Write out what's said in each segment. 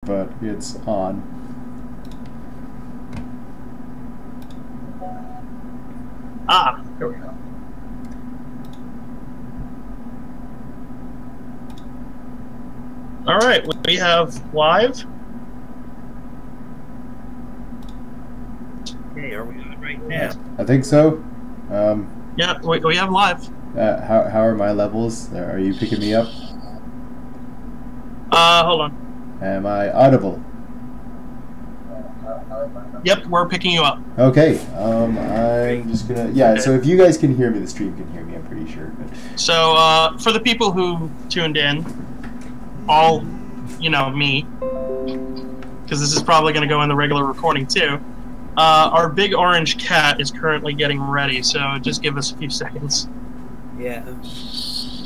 but it's on. Ah, here we go. All right, we have live. Okay, are we on right now? I think so. Yeah, we have live. How are my levels? Are you picking me up? Hold on. Am I audible? Yep, we're picking you up. Okay. I'm just gonna. Yeah. So if you guys can hear me, the stream can hear me. I'm pretty sure. But... So for the people who tuned in, all, you know, me, because this is probably going to go in the regular recording too. Our big orange cat is currently getting ready, so just give us a few seconds. Yeah.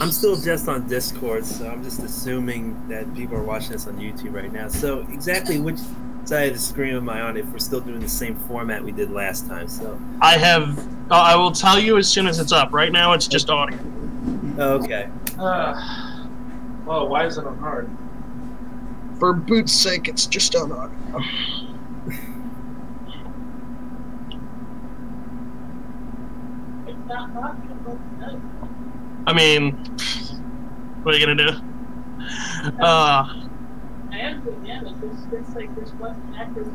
I'm still just on Discord, so I'm just assuming that people are watching this on YouTube right now. So exactly which side of the screen am I on if we're still doing the same format we did last time? So I will tell you as soon as it's up. Right now it's just audio. Okay. Oh, why is it on hard? For boot's sake, it's just on audio. I mean, what are you gonna do? I am doing damage. It's like there's one actor.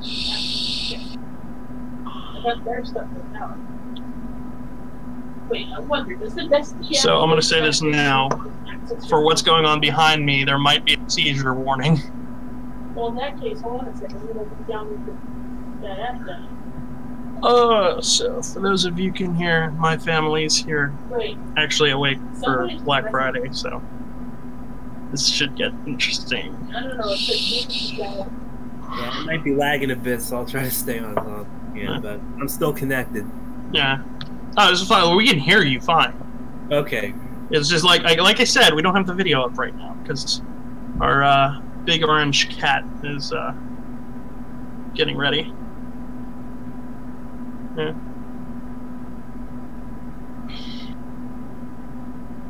I got their stuff right now. Wait, I wonder, does the Destiny... So I'm gonna say this now. For what's going on behind me, there might be a seizure warning. Well, in that case, hold on a second. I'm gonna go down with that app then. So for those of you who can hear, my family's here. Wait. Actually awake for Black Friday, so this should get interesting. I don't know, it's like yeah, it might be lagging a bit, so I'll try to stay on but I'm still connected. Yeah. Oh, this is fine. We can hear you fine. Okay. It's just like I said, we don't have the video up right now because our big orange cat is getting ready. Yeah.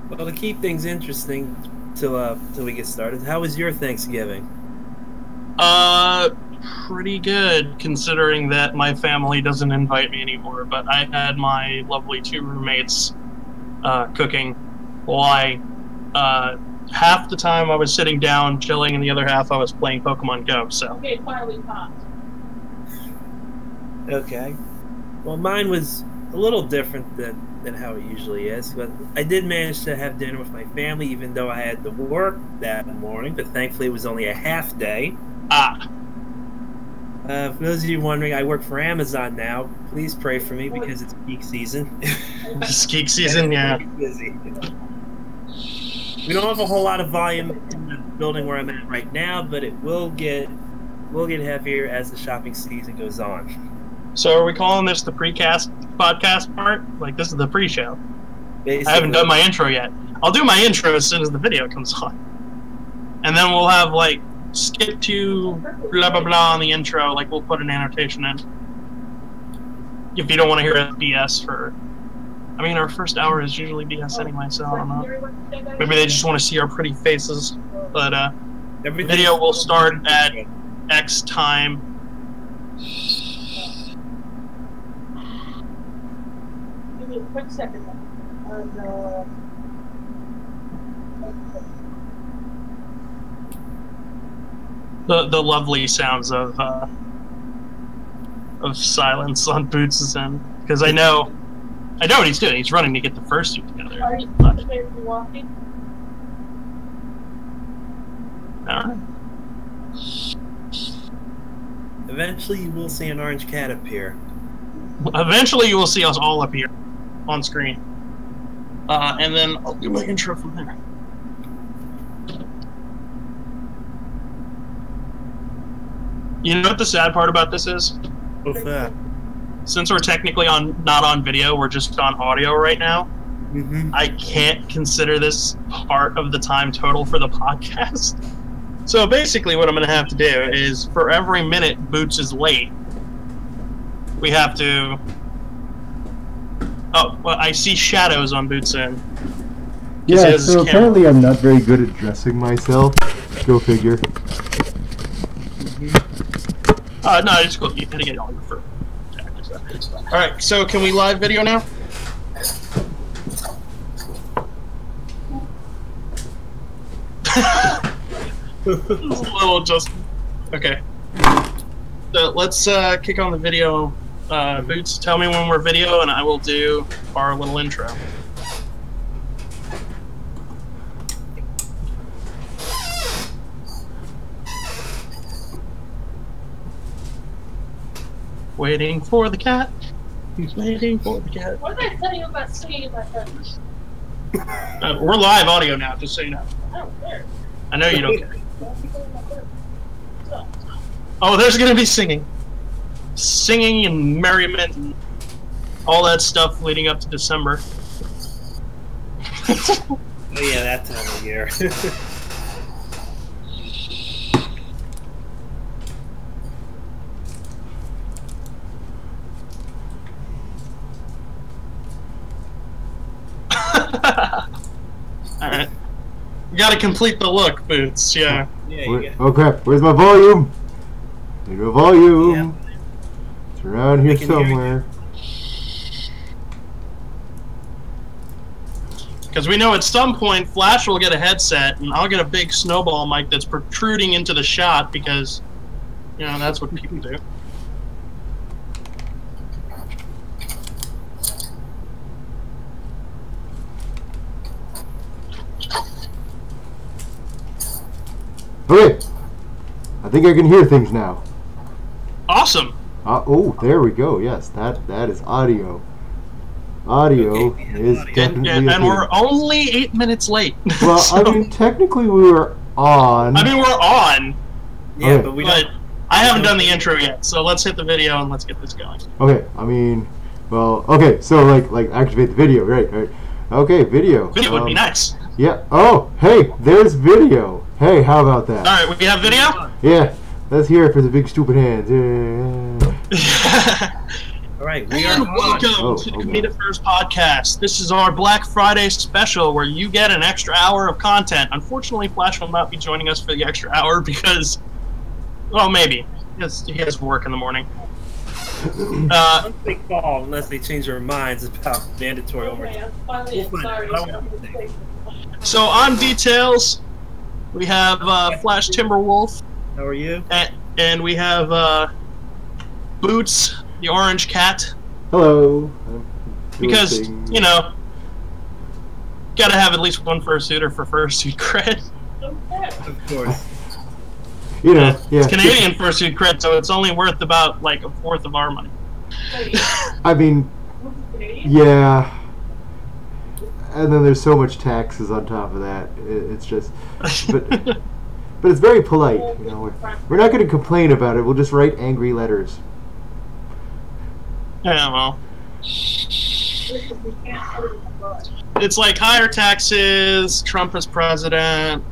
Well, to keep things interesting till we get started, how was your Thanksgiving? Pretty good, considering that my family doesn't invite me anymore, but I had my lovely 2 roommates cooking while half the time I was sitting down chilling and the other half I was playing Pokemon Go, so. Okay, finally popped. Okay. Well, mine was a little different than how it usually is, but I did manage to have dinner with my family, even though I had to work that morning, but thankfully it was only a half day. For those of you wondering, I work for Amazon now. Please pray for me because it's peak season. It's peak season, yeah. Busy. We don't have a whole lot of volume in the building where I'm at right now, but it will get heavier as the shopping season goes on. So are we calling this the precast podcast part? Like, this is the pre-show. Basically. I haven't done my intro yet. I'll do my intro as soon as the video comes on. And then we'll have, like, skip to blah, blah, blah on the intro. Like, we'll put an annotation in. If you don't want to hear BS for... I mean, our first hour is usually BS anyway, so I don't know. Maybe they just want to see our pretty faces. But, the video will start at X time. Give me a quick second. The lovely sounds of silence on Boots' end, because I know what he's doing. He's running to get the first two together. Are you prepared to be walking? Alright. Eventually, you will see an orange cat appear. Eventually, you will see us all appear on screen. And then I'll do my intro from there. You know what the sad part about this is? What's that? Since we're technically not on video, we're just on audio right now. Mm-hmm. I can't consider this part of the time total for the podcast. So basically what I'm going to have to do is for every minute Boots is late, we have to... Oh, well, I see shadows on Boots' end. Yeah, so apparently I'm not very good at dressing myself. Go figure. No, it's cool. You gotta get all your fur. Alright, so can we live video now? A little just okay. So let's kick on the video. Boots, tell me when we're video, and I will do our little intro. Waiting for the cat. He's waiting for the cat. What did I tell you about singing in my friends? We're live audio now, just so you know. I don't care. I know you don't care. Oh, there's gonna be singing. Singing and merriment and all that stuff leading up to December. Oh yeah, that time of year. Alright. You gotta complete the look, Boots, yeah. Oh crap, where's my volume? There's my volume. Yeah. It's around here somewhere. Because we know at some point Flash will get a headset and I'll get a big snowball mic that's protruding into the shot because, you know, that's what people do. Okay, I think I can hear things now. Awesome. Oh, there we go. Yes, that is audio. Audio is definitely. And we're only 8 minutes late. Well, so, I mean, technically we were on. I mean, we're on. Yeah, okay. but we But don't. I haven't done the intro yet, so let's hit the video and let's get this going. Okay, I mean, well, okay, so like activate the video, right? Okay, video. Video would be nice. Yeah. Oh, hey, there's video. Hey, how about that? All right, we have video. Yeah. Let's hear it for the big stupid hands. Yeah. All right, we are And welcome to the Comedi-Furs podcast. This is our Black Friday special where you get an extra hour of content. Unfortunately, Flash will not be joining us for the extra hour because, well, maybe. He has work in the morning. Once they fall, unless they change their minds about mandatory overtime. So on details, we have Flash Timberwolf. How are you? And we have Boots, the orange cat. Hello. Because, you know, gotta have at least one fursuiter for fursuit cred. Of course. You know, yeah. It's Canadian fursuit cred, so it's only worth about like a fourth of our money. I mean, yeah. And then there's so much taxes on top of that. It's just, but it's very polite. You know, we're not going to complain about it. We'll just write angry letters. Yeah, well, it's like higher taxes. Trump is president.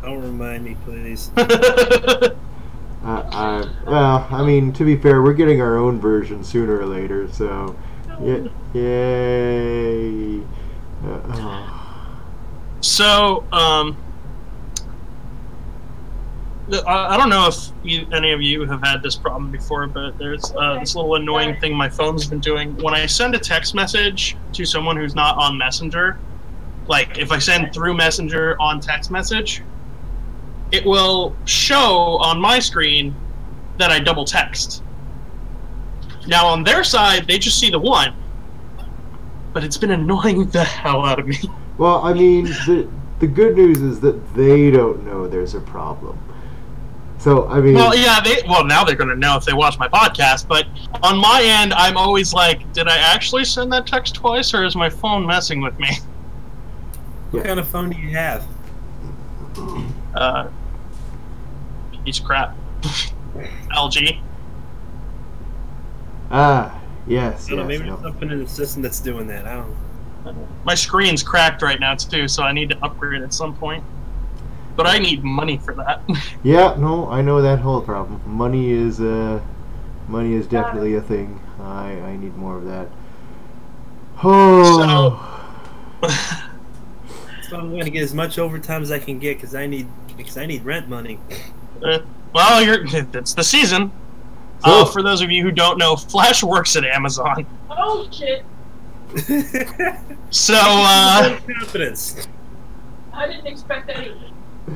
Don't remind me, please. Well, I mean, to be fair, we're getting our own version sooner or later, so yay. So, I don't know if any of you have had this problem before, but there's this little annoying thing my phone's been doing. When I send a text message to someone who's not on Messenger, like if I send through Messenger on text message, it will show on my screen that I double text. Now on their side, they just see the one, but it's been annoying the hell out of me. Well, I mean, the good news is that they don't know there's a problem. So, I mean... Well, yeah, now they're going to know if they watch my podcast, but on my end, I'm always like, did I actually send that text twice, or is my phone messing with me? What kind of phone do you have? Piece of crap. LG. Ah, yes, I don't know, maybe no. there's something in the system that's doing that. I don't know. My screen's cracked right now, too, so I need to upgrade at some point. But I need money for that. Yeah, no, I know that whole problem. Money is definitely a thing. I need more of that. Oh. So I'm going to get as much overtime as I can get because I need rent money. Well, it's the season. So, For those of you who don't know, Flash works at Amazon. Oh shit! So, confidence. I didn't expect that either.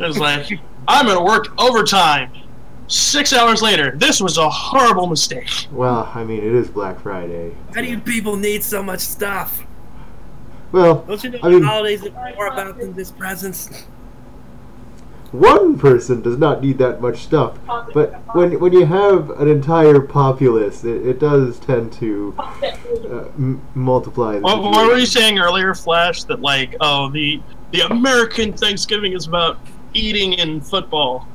it's like, I'm gonna work overtime. 6 hours later, this was a horrible mistake. well, I mean, it is Black Friday. Why do you people need so much stuff? Well, Don't you know I mean, the holidays are more about than just presents? one person does not need that much stuff, but when you have an entire populace, it does tend to multiply. What were you saying earlier, Flash? That like, oh, the American Thanksgiving is about eating and football.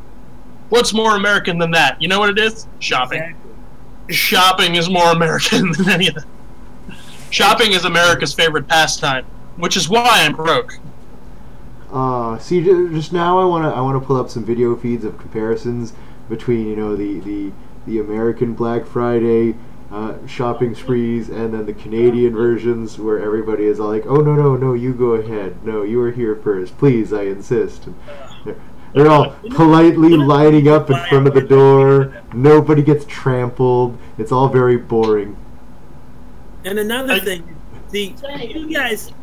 What's more American than that? You know what it is? Shopping. Exactly. Shopping is more American than any of that. Shopping is America's favorite pastime, which is why I'm broke. See, just now I wanna pull up some video feeds of comparisons between the American Black Friday shopping sprees and then the Canadian versions where everybody is all like, oh no, you go ahead, no, you are here first, please, I insist. And they're all politely lining up in front of the door. Nobody gets trampled. It's all very boring. And another thing, see, you guys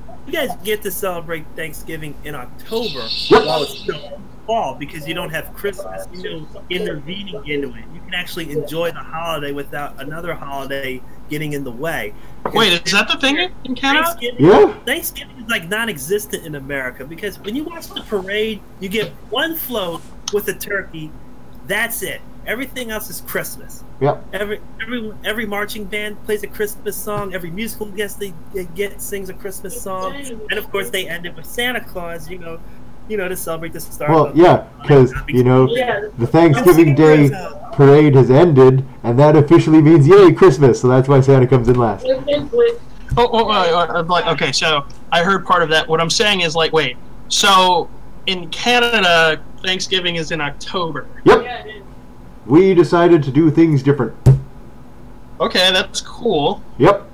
get to celebrate Thanksgiving in October while it's still fall because you don't have Christmas, intervening into it. You can actually enjoy the holiday without another holiday getting in the way. Wait, is that the thing in Canada? Thanksgiving is like non-existent in America because when you watch the parade, you get one float with a turkey. That's it. Everything else is Christmas. Yep. Every marching band plays a Christmas song. Every musical guest they get sings a Christmas song, and of course they end it with Santa Claus. To celebrate the start. Well, yeah, because the Thanksgiving Day parade has ended, and that officially means yay Christmas. So that's why Santa comes in last. Okay, so I heard part of that. What I'm saying is like, wait, so in Canada, Thanksgiving is in October. Yep. We decided to do things different. Okay, that's cool. Yep.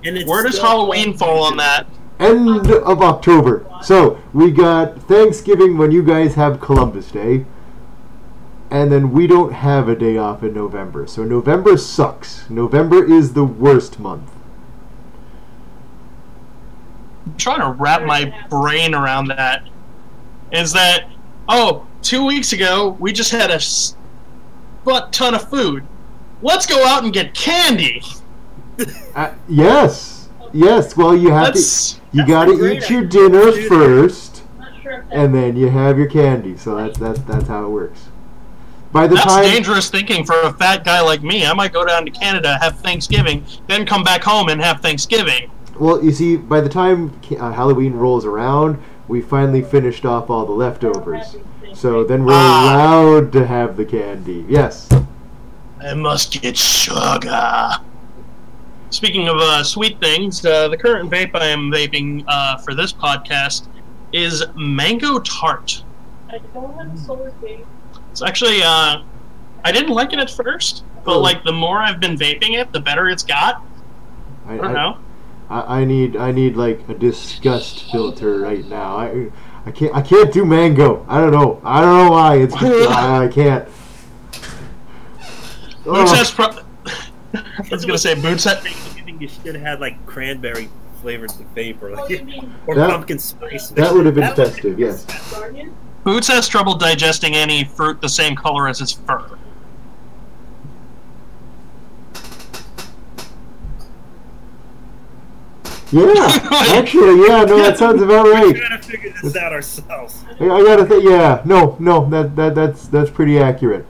And where does Halloween fall on that? End of October. So we got Thanksgiving when you guys have Columbus Day, and then we don't have a day off in November. So November sucks. November is the worst month. I'm trying to wrap my brain around that. Is that, 2 weeks ago we just had a butt ton of food. Let's go out and get candy. Yes. Well, you have you gotta eat your dinner first, and then you have your candy. So that's how it works. That's dangerous thinking for a fat guy like me. I might go down to Canada, have Thanksgiving, then come back home and have Thanksgiving. Well, you see, by the time Halloween rolls around, we finally finished off all the leftovers. So then we're allowed to have the candy. Yes. I must get sugar. Speaking of sweet things, the current vape I am vaping for this podcast is Mango Tart. I don't have a solar vape. It's actually, I didn't like it at first, but like the more I've been vaping it, the better it's got. I don't know. I need like a disgust filter right now. I can't do mango. I don't know why. It's just, I can't. Boots has I was gonna say Boots has. You should have had like cranberry flavored vape or pumpkin spice. That would have been festive. Yes. Boots has trouble digesting any fruit the same color as his fur. Yeah, actually, yeah, no, that sounds about right. We're trying to figure this out ourselves. I gotta think. Yeah, no, that's pretty accurate.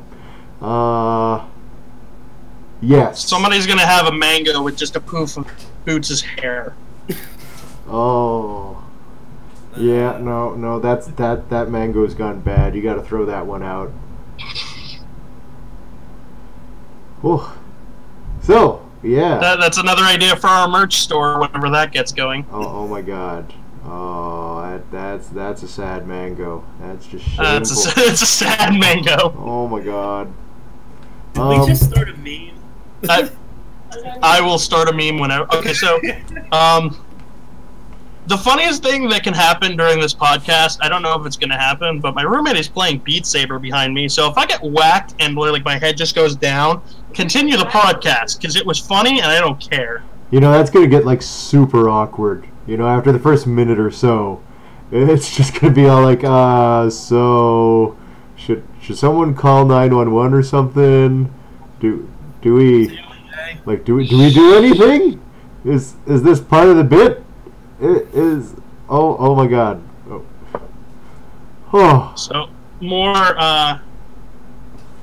Yes. Somebody's gonna have a mango with just a poof of Boots' hair. Oh. Yeah, no, that mango's gone bad. You gotta throw that one out. Oh. So. Yeah. That's another idea for our merch store whenever that gets going. Oh my God. Oh, that's a sad mango. That's just shameful. It's a sad mango. Oh my God. Did we just start a meme? I will start a meme whenever. Okay, so The funniest thing that can happen during this podcast, I don't know if it's going to happen, but my roommate is playing Beat Saber behind me, so if I get whacked and like my head just goes down, continue the podcast, because it was funny and I don't care. You know, that's going to get, like, super awkward. You know, after the first minute or so, it's just going to be all like, so, should someone call 911 or something? Do we, like, do we do anything? Is this part of the bit? It is. Oh my God. Oh. So more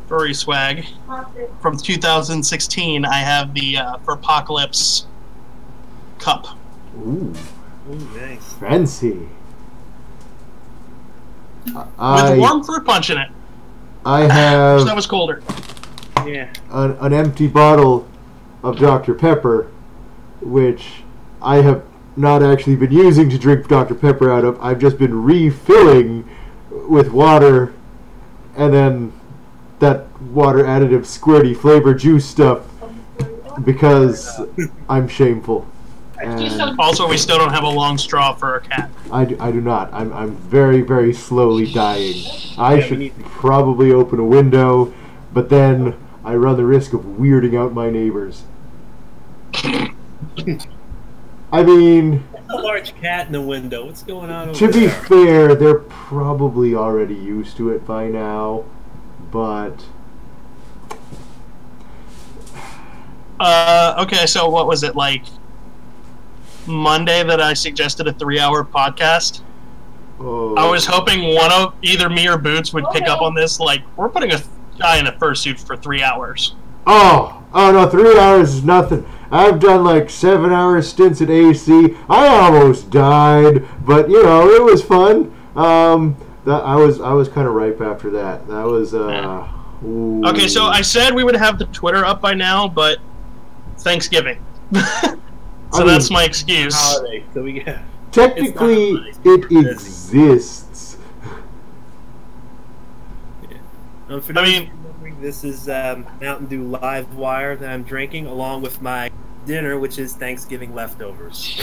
furry swag from 2016. I have the Furpocalypse cup. Ooh, nice. fancy. With warm fruit punch in it. I have. That was colder. Yeah. An empty bottle of Dr. Pepper, which I have not actually been using to drink Dr. Pepper out of. I've just been refilling with water, and then that water additive squirty flavor juice stuff, because I'm shameful. And Also, we still don't have a long straw for a cat. I do not. I'm very, very slowly dying. I should probably open a window, but then I run the risk of weirding out my neighbors. I mean, a large cat in the window. What's going on over to be there? fair, they're probably already used to it by now, but... Okay, so what was it, like Monday that I suggested a 3-hour podcast? Oh. I was hoping one of either me or Boots would pick up on this. Like, we're putting a guy in a fursuit for 3 hours. Oh no, 3 hours is nothing. I've done like 7-hour stints at AC. I almost died, but you know, it was fun. I was kind of ripe after that. That was ooh. Okay, so I said we would have the Twitter up by now, but Thanksgiving. So that's my excuse. Holiday, so we get. Technically, it exists. Yeah. For those remembering, this is Mountain Dew Live Wire that I'm drinking, along with my dinner, which is Thanksgiving leftovers.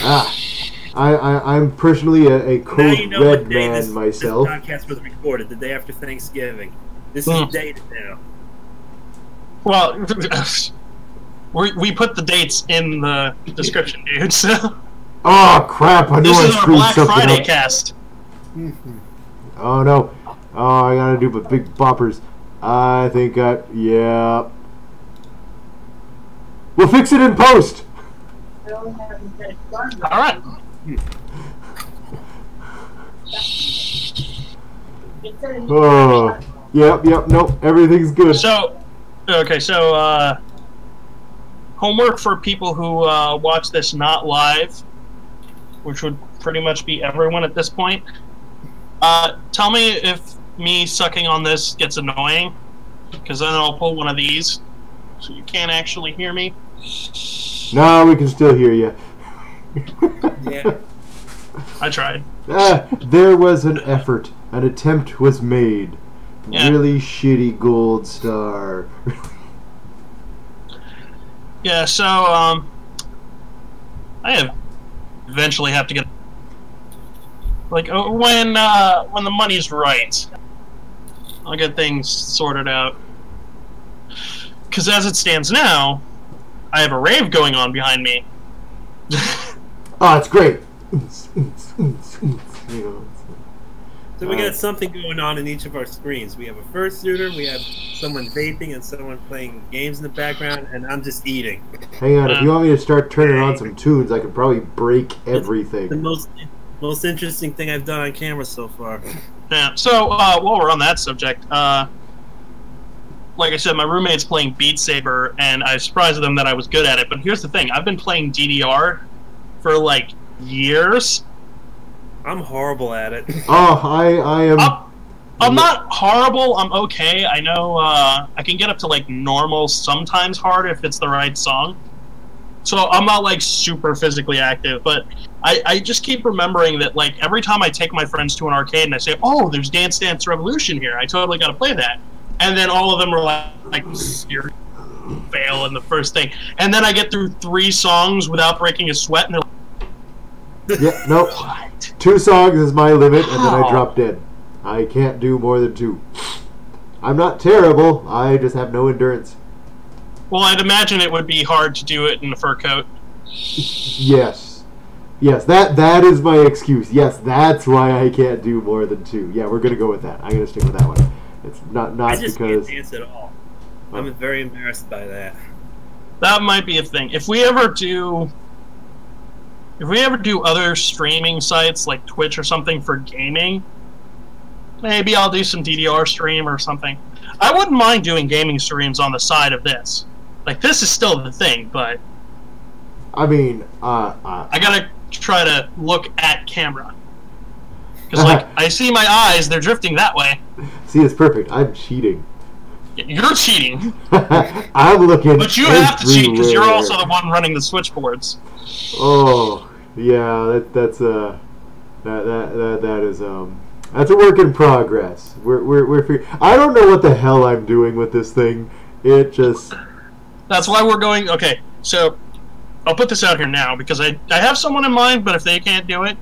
I'm personally a code red man myself. This podcast was recorded the day after Thanksgiving. This is dated now. Well, we put the dates in the description, dude. So. Oh crap! I knew This I is our screwed Black something Friday up. cast. Oh no! Oh, I gotta do the big boppers. I think yeah. We'll fix it in post. All right. Oh, yep. Nope, everything's good. So, okay, so homework for people who watch this not live, which would pretty much be everyone at this point. Tell me if me sucking on this gets annoying, because then I'll pull one of these, so you can't actually hear me. No, we can still hear you. Yeah. I tried. There was an effort. An attempt was made. Yeah. Really shitty gold star. Yeah, so I eventually have to get like when the money's right, I'll get things sorted out. Because as it stands now, I have a rave going on behind me. Oh, it's great. So we got something going on in each of our screens. We have a fursuiter, we have someone vaping, and someone playing games in the background, and I'm just eating. Hang on, if you want me to start turning on some tunes, I can probably break everything. The most interesting thing I've done on camera so far. Yeah. So while we're on that subject, like I said, my roommate's playing Beat Saber, and I surprised them that I was good at it. But here's the thing: I've been playing DDR for like years. I'm horrible at it. Oh, I am. I'm not horrible. I'm okay. I know I can get up to like normal, sometimes hard if it's the right song. So I'm not like super physically active, but I just keep remembering that like every time I take my friends to an arcade and I say, "Oh, there's Dance Dance Revolution here. I totally got to play that." And then all of them are like you're fail in the first thing. And then I get through 3 songs without breaking a sweat, and they're like, Yeah, nope. What? 2 songs is my limit, and then I How? drop dead. I can't do more than 2. I'm not terrible. I just have no endurance. Well, I'd imagine it would be hard to do it in a fur coat. Yes. Yes, that is my excuse. Yes, that's why I can't do more than 2. Yeah, we're gonna go with that. I'm gonna stick with that one. It's not I just because can't dance at all. I'm very embarrassed by that. That might be a thing. If we ever do other streaming sites like Twitch or something for gaming, maybe I'll do some DDR stream or something. I wouldn't mind doing gaming streams on the side of this. Like, this is still the thing, but I mean, I gotta try to look at camera. Because, like, I see my eyes, they're drifting that way. see, it's perfect. I'm cheating. You're cheating. I'm looking. But you have to cheat because you're everywhere. also the one running the switchboards. Oh, yeah, that's a work in progress. We're I don't know what the hell I'm doing with this thing. It just That's why we're going. Okay, so I'll put this out here now because I have someone in mind, but if they can't do it,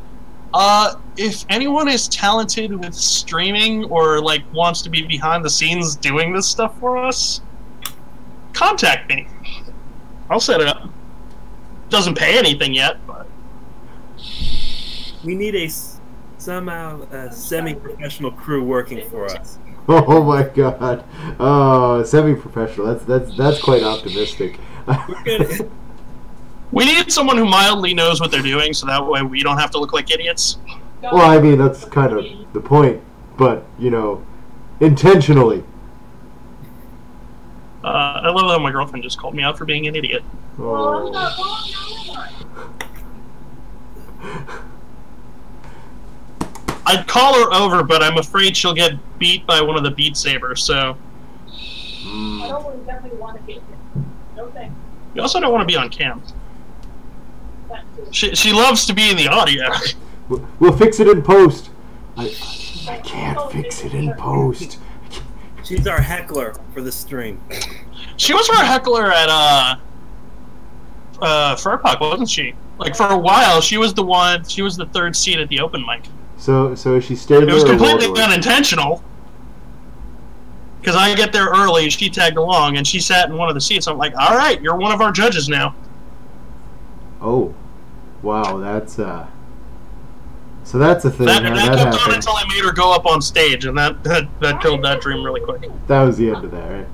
if anyone is talented with streaming or like wants to be behind the scenes doing this stuff for us, contact me. I'll set it up. Doesn't pay anything yet, but We need a somehow semi-professional crew working for us. oh my god. Oh, semi-professional. That's quite optimistic. We're gonna, we need someone who mildly knows what they're doing, so that way we don't have to look like idiots. Well, I mean, that's kind of the point, but intentionally. I love that my girlfriend just called me out for being an idiot. Oh. I'd call her over, but I'm afraid she'll get beat by one of the Beat Sabers, so... I don't definitely want to get it. No thanks. You also don't want to be on cam. That too. She loves to be in the audio. We'll fix it in post. I can't fix it in post. she's our heckler for the stream. She was our heckler at Fur Puck, wasn't she? Like, for a while, she was the 3rd seat at the open mic. So she stayed there. It was completely unintentional. Because I get there early, she tagged along, and she sat in one of the seats. I'm like, all right, you're one of our judges now. Oh, wow, that's so that's a thing. That that kept on happened. until I made her go up on stage, and that killed that dream really quick. That was the end of that, right?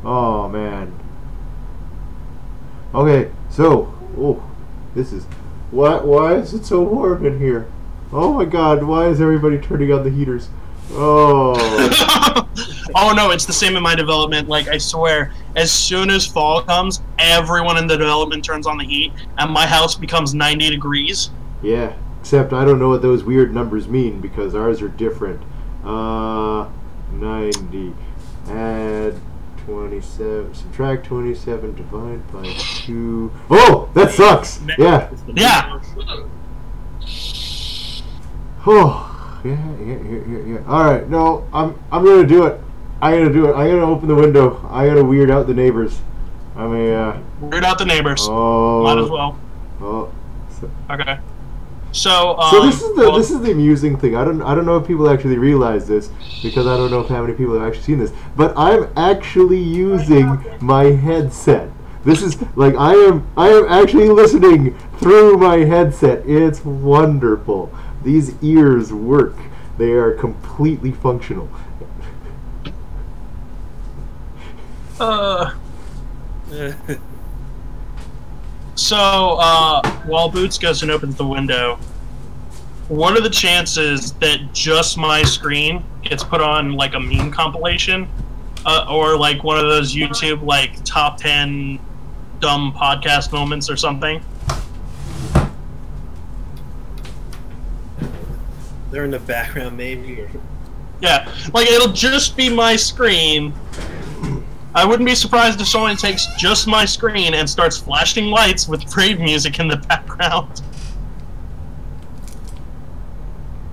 Oh man. Okay, so this is why is it so warm in here? Oh my God, why is everybody turning on the heaters? Oh. Oh no, it's the same in my development. Like, I swear, as soon as fall comes, everyone in the development turns on the heat, and my house becomes 90 degrees. Yeah, except I don't know what those weird numbers mean because ours are different. 90. Add 27. Subtract 27. Divide by 2. Oh, that sucks. Yeah. Yeah. Oh. Yeah. All right. No, I'm gonna do it. I'm gonna open the window. I gotta weird out the neighbors. Weird out the neighbors. Oh. Might as well. Oh. Okay. So this is the amusing thing. I don't know if people actually realize this because I don't know how many people have actually seen this. But I'm actually using my headset. This is like I am actually listening through my headset. It's wonderful. These ears work. They are completely functional. So, while Boots goes and opens the window, what are the chances that just my screen gets put on, like, a meme compilation? Or, like, one of those YouTube, like, top 10 dumb podcast moments or something? They're in the background, maybe. Or... Yeah, like, it'll just be my screen. I wouldn't be surprised if someone takes just my screen and starts flashing lights with Brave music in the background.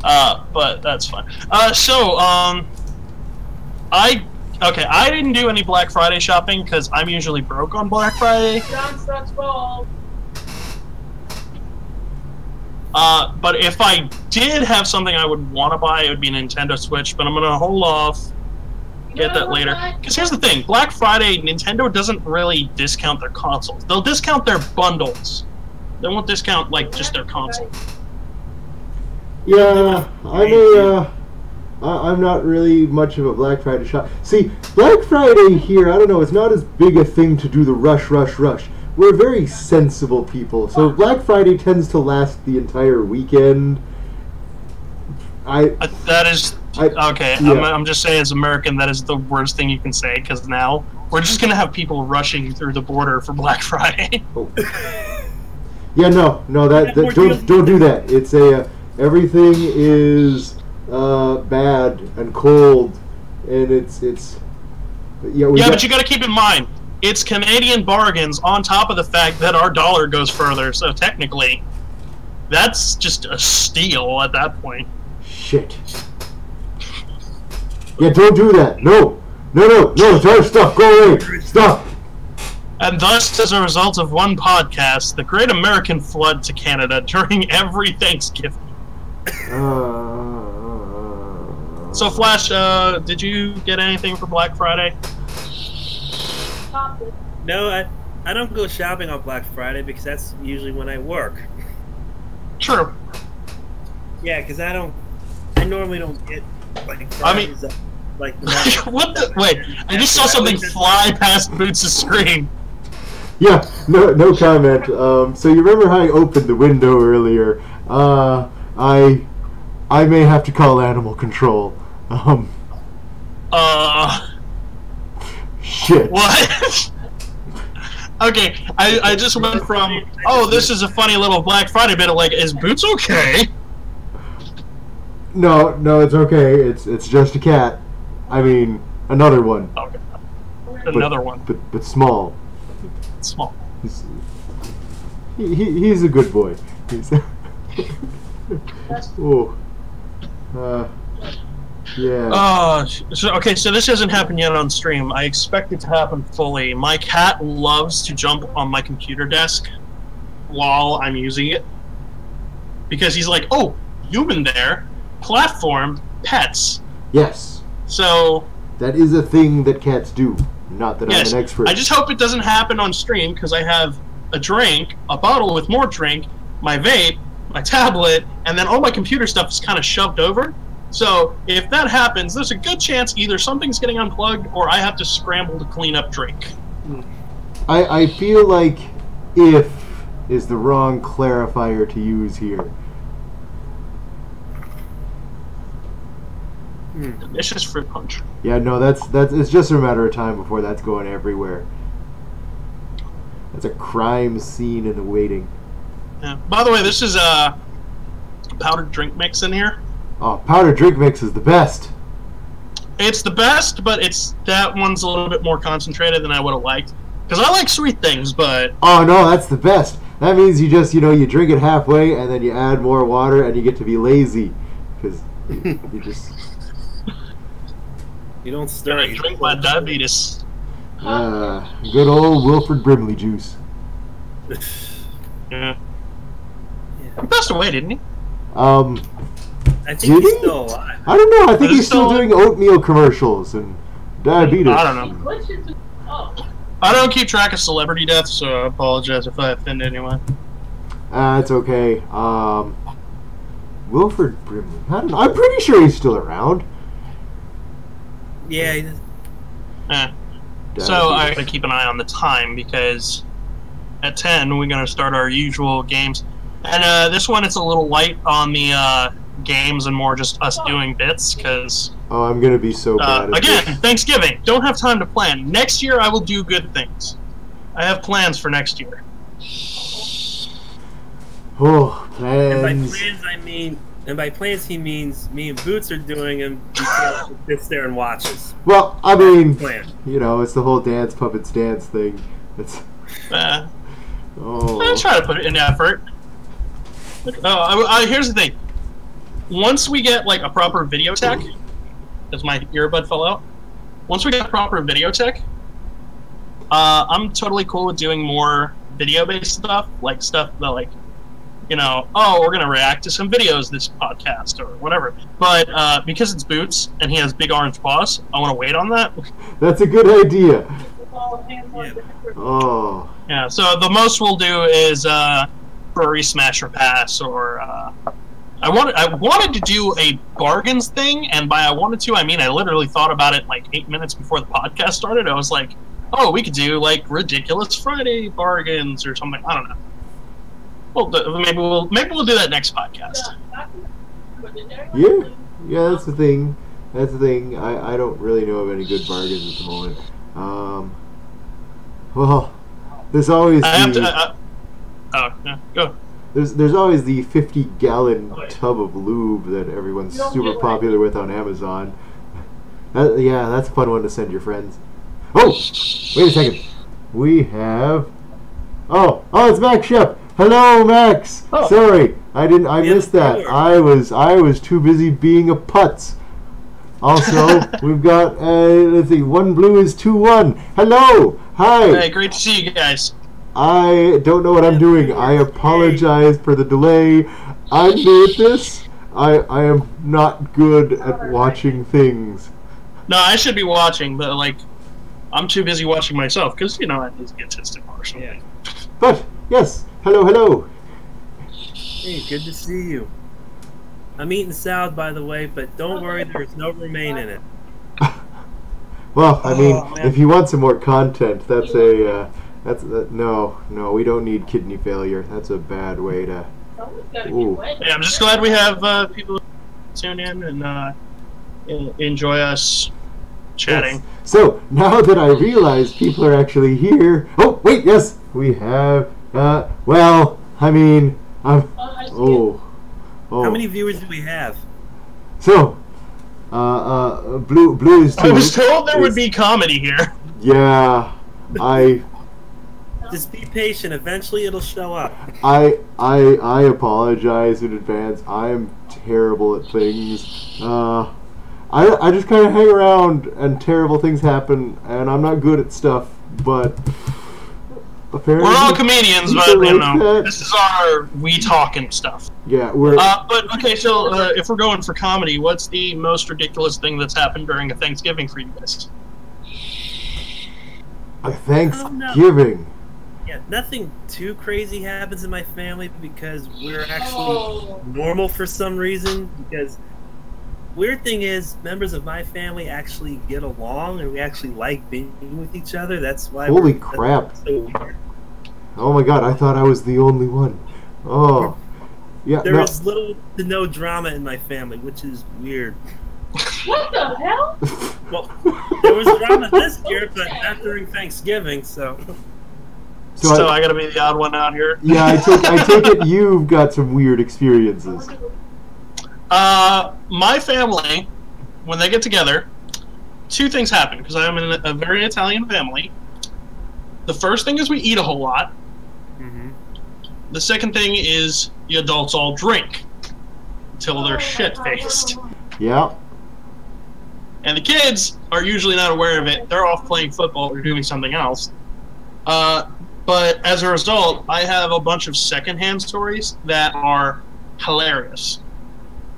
But that's fine. I didn't do any Black Friday shopping because I'm usually broke on Black Friday. John sucks balls. But if I did have something I would want to buy, it would be a Nintendo Switch. But I'm gonna hold off. Get that later. Because here's the thing: Black Friday, Nintendo doesn't really discount their consoles. They'll discount their bundles. They won't discount like just their console. Yeah, I'm not really much of a Black Friday shop. See, Black Friday here, I don't know, it's not as big a thing to do the rush. We're very sensible people, so Black Friday tends to last the entire weekend. That is okay. Yeah. I'm just saying, as American, that is the worst thing you can say, because now we're just gonna have people rushing through the border for Black Friday. Oh. Yeah, no, don't do that. It's everything is bad and cold, and it's but you got to keep in mind, it's Canadian bargains on top of the fact that our dollar goes further. So technically, that's just a steal at that point. Shit. Yeah, don't do that. No, stop. Go away. Stop. And thus, as a result of one podcast, the Great American Flood to Canada during every Thanksgiving. So, Flash, did you get anything for Black Friday? No, I don't go shopping on Black Friday because that's usually when I work. True. Yeah, because I normally don't get like Fridays, like what the? Wait, I just saw something fly past Boots' screen. Yeah, no comment. So you remember how I opened the window earlier? I may have to call animal control. Shit. What? Okay, I just went from, oh, this is a funny little Black Friday bit, like, is Boots okay? No, it's okay. It's just a cat. I mean, another one. Okay. Another one. But small. Small. He's a good boy. Oh. Yeah. So this hasn't happened yet on stream. I expect it to happen fully. My cat loves to jump on my computer desk while I'm using it. Because he's like, oh, human there, platform, pets. Yes. So... that is a thing that cats do. Not that yes, I'm an expert. I just hope it doesn't happen on stream, because I have a drink, a bottle with more drink, my vape, my tablet, and then all my computer stuff is kind of shoved over. So if that happens, there's a good chance either something's getting unplugged or I have to scramble to clean up drink. I feel like if is the wrong clarifier to use here. Delicious fruit punch. Yeah, no, that's it's just a matter of time before that's going everywhere. That's a crime scene in the waiting. Yeah. By the way, this is a powdered drink mix in here. Oh, powdered drink mix is the best. It's the best, but that one's a little bit more concentrated than I would have liked. Because I like sweet things, but... oh, no, that's the best. That means you just, you drink it halfway, and then you add more water, and you get to be lazy. Because you just... you don't stir it. Drink my diabetes. Good old Wilford Brimley juice. Yeah. He passed away, didn't he? I think he's still alive. I don't know. I think he's still doing oatmeal commercials and diabetes. I don't know. I don't keep track of celebrity deaths, so I apologize if I offend anyone. It's okay. Wilford Brimley. I don't know. I'm pretty sure he's still around. Yeah, he does. So I gotta keep an eye on the time because at 10 we're gonna start our usual games, and this one it's a little light on the games and more just us doing bits because. Oh, I'm gonna be so bad. Again, Thanksgiving. Don't have time to plan. Next year I will do good things. I have plans for next year. Oh, plans. And by plans he means me and Boots are doing them. He sits there and watches. Well, I mean, it's the whole dance puppets dance thing. It's. I try to put it in effort. Here's the thing. Once we get like a proper video tech, as my earbud fell out. Once we get proper video tech, I'm totally cool with doing more video-based stuff, like stuff that like you know, oh, we're gonna react to some videos this podcast or whatever. But because it's Boots and he has big orange paws, I want to wait on that. That's a good idea. Yeah. Oh. Yeah. So the most we'll do is furry smash or pass, or I wanted to do a bargains thing, and by I wanted to, I mean I literally thought about it like 8 minutes before the podcast started. I was like, oh, we could do like ridiculous Friday bargains or something. I don't know. Maybe we'll do that next podcast. Yeah, that's the thing. That's the thing. I don't really know of any good bargains at the moment. Well, there's always go. There's always the 50-gallon tub of lube that everyone's super popular with on Amazon. Yeah, that's a fun one to send your friends. Oh, wait a second. We have. Oh, it's Max Shep. Hello, Max. Oh. Sorry, I missed that. I was too busy being a putz. Also, we've got let's see, 1 blue is 2-1. Hello, hi. Hey, great to see you guys. I don't know what I'm doing. I apologize for the delay. I'm new at this. I am not good at watching things. No, I should be watching, but like, I'm too busy watching myself because you know I need to get tested partially. Yeah. But yes, hello. Hey, good to see you. I'm eating salad, by the way, but don't worry, there's no romaine in it. Well, I mean, man. if you want some more content, no, we don't need kidney failure. That's a bad way to. Ooh. Yeah, I'm just glad we have people tune in and enjoy us chatting. Yes. So now that I realize people are actually here. Oh wait, yes, we have. Well, I mean, oh. How many viewers do we have? So, blue is 2. I was told there would be comedy here. Yeah, Just be patient. Eventually, it'll show up. I apologize in advance. I am terrible at things. I just kind of hang around and terrible things happen, and I'm not good at stuff. But apparently, we're all comedians, but you know, this is our we talking stuff. Yeah, we're. But okay, so if we're going for comedy, what's the most ridiculous thing that's happened during a Thanksgiving for you guys? A Thanksgiving. Yeah, nothing too crazy happens in my family because we're actually normal for some reason. Because weird thing is, members of my family actually get along and we actually like being with each other. That's why. Holy crap! So weird. Oh my god, I thought I was the only one. Oh, yeah. There is little to no drama in my family, which is weird. What the hell? Well, there was drama this year, but not during Thanksgiving, so. So I gotta be the odd one out here. Yeah, I take it you've got some weird experiences. My family, when they get together, 2 things happen because I am in a very Italian family. The first thing is we eat a whole lot. Mm-hmm. The second thing is the adults all drink until they're shit-faced. Yeah. And the kids are usually not aware of it. They're off playing football or doing something else. But as a result, I have a bunch of secondhand stories that are hilarious.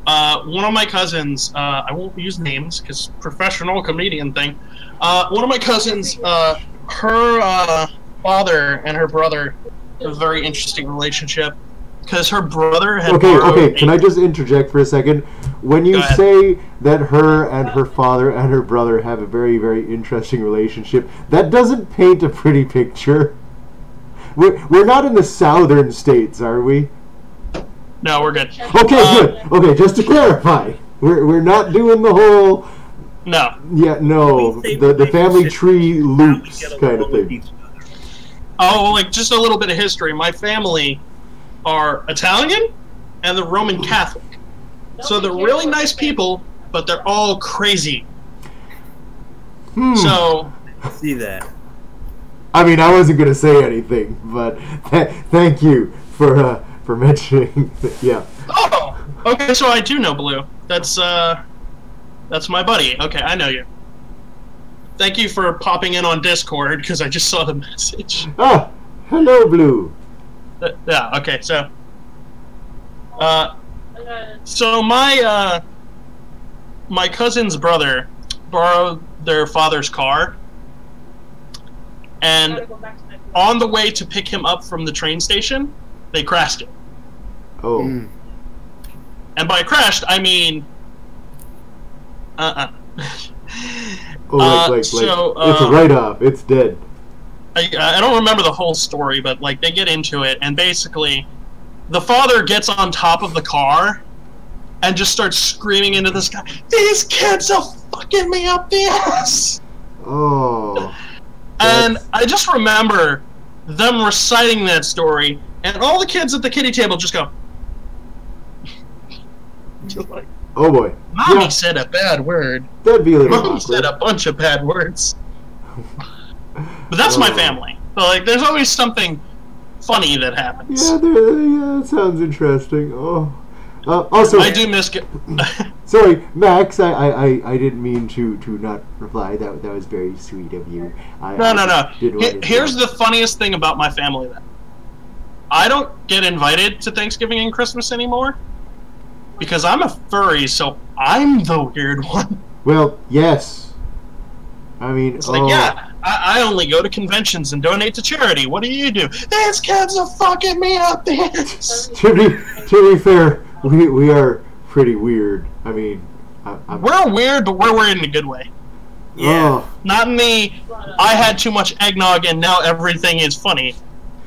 One of my cousins, I won't use names because professional comedian thing. One of my cousins, her father and her brother have a very interesting relationship because her brother had Okay, can I just interject for a second? When you say that her and her father and her brother have a very, very interesting relationship, that doesn't paint a pretty picture. We're not in the southern states, are we? No, we're good. Okay, good. Okay, just to clarify, we're not doing the whole. No. Yeah, no, the family tree loops kind of thing. Oh, like just a little bit of history. My family are Italian and they're Roman Catholic. So they're really nice people, but they're all crazy. So See that. I mean, I wasn't going to say anything, but thank you for mentioning. Yeah. Oh, okay. So I do know Blue. That's my buddy. Okay, I know you. Thank you for popping in on Discord because I just saw the message. Ah, hello, Blue. Yeah. Okay. So So my my cousin's brother borrowed their father's car, and on the way to pick him up from the train station, they crashed it. Oh. And by crashed, I mean Oh, so, it's a write-off. It's dead. I don't remember the whole story, but like they get into it, and basically, the father gets on top of the car and just starts screaming into the sky, "These kids are fucking me up the ass!" Oh. And I just remember them reciting that story, and all the kids at the kiddie table just go, like, oh boy. Mommy said a bad word. That'd be a little Mommy awkward. said a bunch of bad words. But that's my family. So, like, there's always something funny that happens. Yeah, that sounds interesting. Oh. Also, I do miss. Sorry, Max. I didn't mean to not reply. That was very sweet of you. No. Here's the funniest thing about my family. Then I don't get invited to Thanksgiving and Christmas anymore because I'm a furry, so I'm the weird one. Well, yes. I mean, it's like, yeah, I only go to conventions and donate to charity. What do you do? These kids are fucking me up there. to be fair, we are pretty weird. I mean, we're weird, but we're weird in a good way. Yeah. Oh. Not in the I had too much eggnog and now everything is funny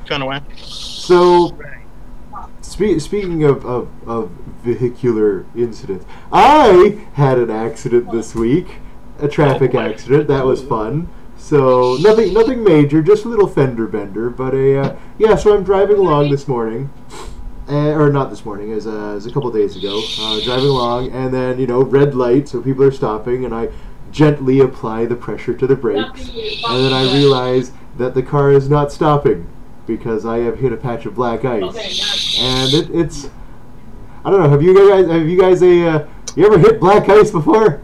kind of way. So, speaking of vehicular incidents, I had an accident this week. A traffic accident. That was fun. So nothing major, just a little fender bender. But yeah. So I'm driving along this morning, or not this morning, as a couple days ago. Driving along, and then red light, so people are stopping, and I gently apply the pressure to the brakes, and then I realize that the car is not stopping because I have hit a patch of black ice, and it's I don't know. Have you guys you ever hit black ice before?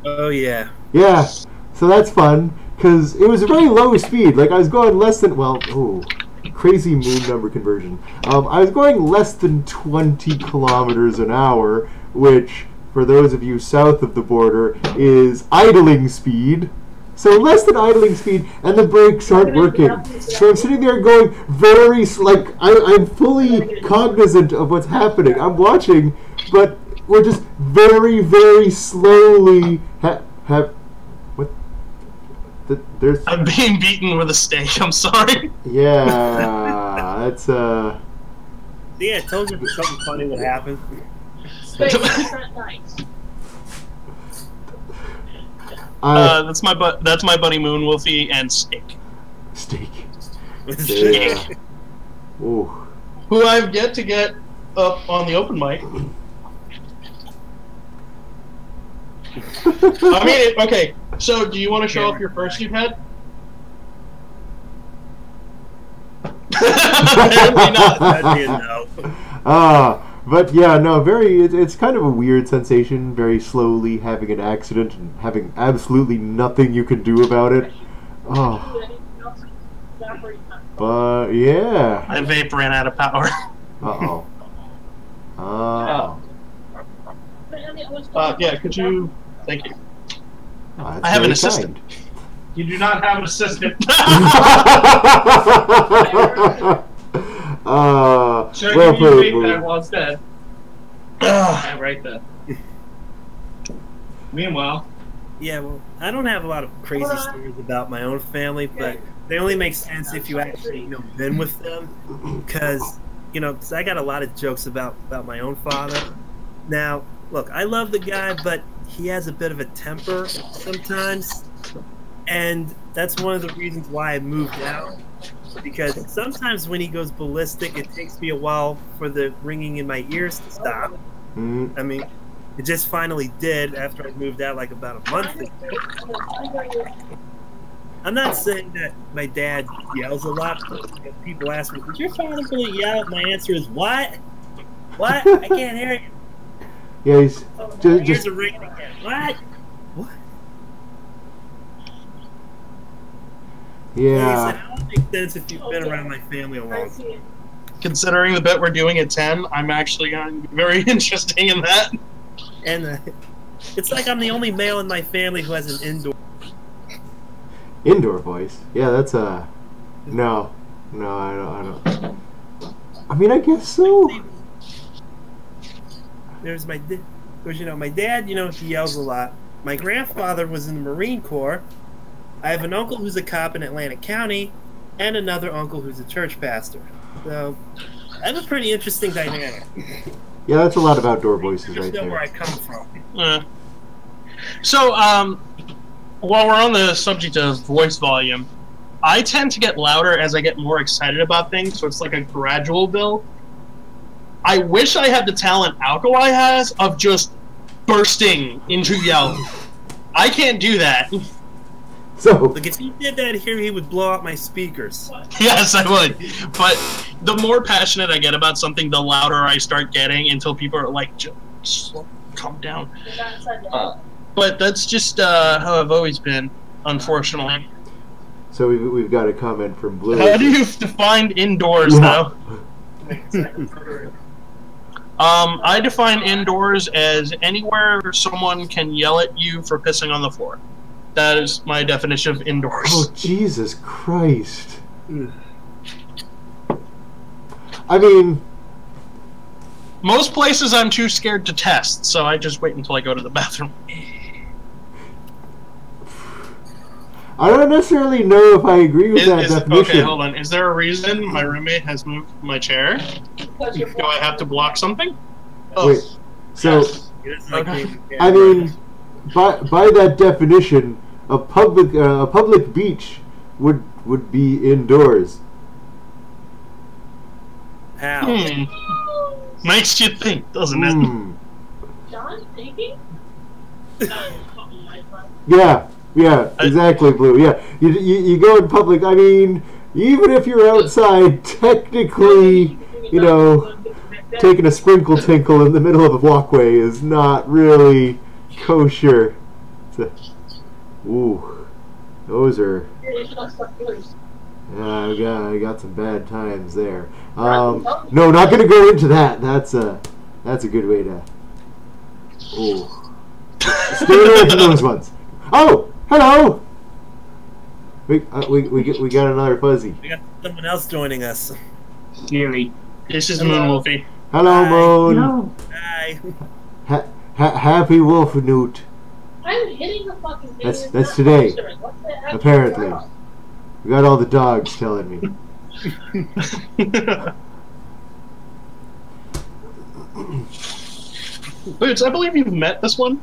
Oh, yeah. Yeah, so that's fun, because it was a very low speed. Like, I was going less than, crazy moon number conversion. I was going less than 20 kilometers an hour, which, for those of you south of the border, is idling speed. So less than idling speed, and the brakes aren't working. So I'm sitting there going I'm fully cognizant of what's happening. I'm watching, but we're just very, very slowly there's. I'm being beaten with a steak. I'm sorry. Yeah, that's Yeah, I told you something funny would happen. That's my buddy Moon Wolfie and Steak. Steak. Yeah. Ooh. Who I've yet to get up on the open mic. I mean, okay. So, do you want to show off your first you've had? Apparently not. That'd be a no. But yeah, no, it's kind of a weird sensation, very slowly having an accident and having absolutely nothing you can do about it. Oh. But yeah. My vape ran out of power. Uh-oh. Yeah, could you... Thank you. Oh, I have an assistant. You do not have an assistant. Should I give you a vape bag while it's dead? Yeah, right there. Meanwhile... Yeah, well, I don't have a lot of crazy stories about my own family, but they only make sense if you actually been with them, because I got a lot of jokes about my own father. Now, look, I love the guy, but he has a bit of a temper sometimes, and that's one of the reasons why I moved out, because sometimes when he goes ballistic, it takes me a while for the ringing in my ears to stop. I mean, it just finally did after I moved out like about a month ago. I'm not saying that my dad yells a lot, but if people ask me, did your father really yell? My answer is, what? What? I can't hear you. Yeah, he's Here's a ring again. What? What? Yeah. Like I said, it all makes sense if you've been around my family a long time. considering the bit we're doing at 10, I'm actually going to be very interesting in that. And it's like I'm the only male in my family who has an Indoor voice? Yeah, that's a... No, I don't. I mean, I guess so. There's my dad, he yells a lot. My grandfather was in the Marine Corps. I have an uncle who's a cop in Atlantic County, and another uncle who's a church pastor. So, I have a pretty interesting dynamic. Yeah, that's a lot of outdoor voices right Just know there. where I come from. So, while we're on the subject of voice volume, I tend to get louder as I get more excited about things, so it's like a gradual build. I wish I had the talent Alkali has of just bursting into yelling. I can't do that. So, Look, if he did that here, he would blow out my speakers. Yes, I would. But the more passionate I get about something, the louder I start getting until people are like, just calm down. But that's just how I've always been, unfortunately. so we've got a comment from Blue. How do you define indoors, though? I define indoors as anywhere someone can yell at you for pissing on the floor. That is my definition of indoors. Oh, Jesus Christ. I mean... Most places I'm too scared to test, so I just wait until I go to the bathroom. I don't necessarily know if I agree with that definition. Okay, hold on. Is there a reason my roommate has moved my chair? Do I have to block something? Oh. Wait, so, Okay. I mean, by that definition, a public beach would be indoors. How? Makes you think, doesn't it? John thinking? Yeah, exactly, Blue. Yeah, you go in public. I mean, even if you're outside, technically, taking a sprinkle tinkle in the middle of a walkway is not really kosher. Ooh, those are. I got some bad times there. No, not gonna go into that. That's a good way to. Ooh. Stay away from those ones. Oh, hello. We got another fuzzy. We got someone else joining us. Siri. This is Moon Wolfie. Hello, Hi. Moon. No. Hi. Happy Wolf Newt. I'm hitting the fucking thing. That's today. Apparently. We got all the dogs telling me. Boots, I believe you've met this one.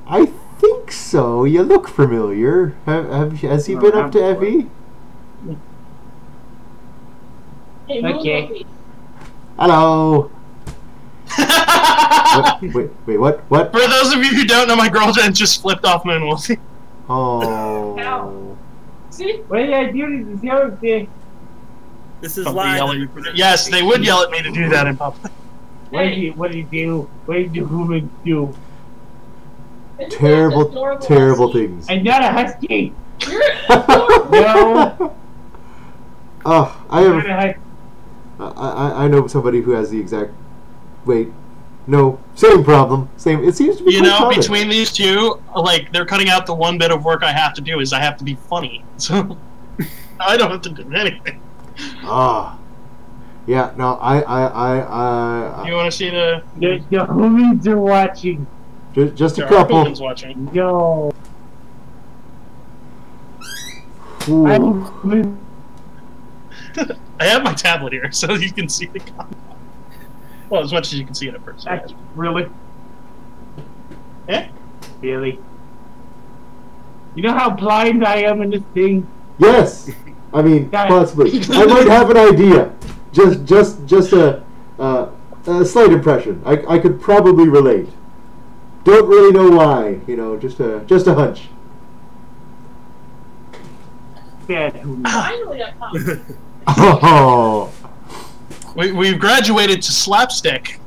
I think so. You look familiar. Has he been up to FE? Hey, Okay. Hello. Wait, what? For those of you who don't know, my girlfriend just flipped off Moon Wolfie. Oh. See? What did I do to deserve this? This is Probably yell at live. you for that. Yes, they would yell at me to do that in public. What did you do? What did you humans do? Terrible things. I'm not a husky. You're adorable. No. Oh, I'm not a husky. I know somebody who has the exact. Wait, no, same problem. Same. It seems to be. You quite know, common. between these two, like, they're cutting out the one bit of work I have to do is I have to be funny. So I don't have to do anything. Ah. Yeah. No. You want to see the? The humans are watching. Just a There are couple. humans watching. No. Ooh. I have my tablet here, so you can see the comment. Well, as much as you can see it at first. Really? Eh? Really? You know how blind I am in this thing? Yes. I mean, possibly. I might have an idea. Just a slight impression. I could probably relate. Don't really know why. Just a hunch. Bad humans. Finally, I caught you. Oh. We've graduated to slapstick.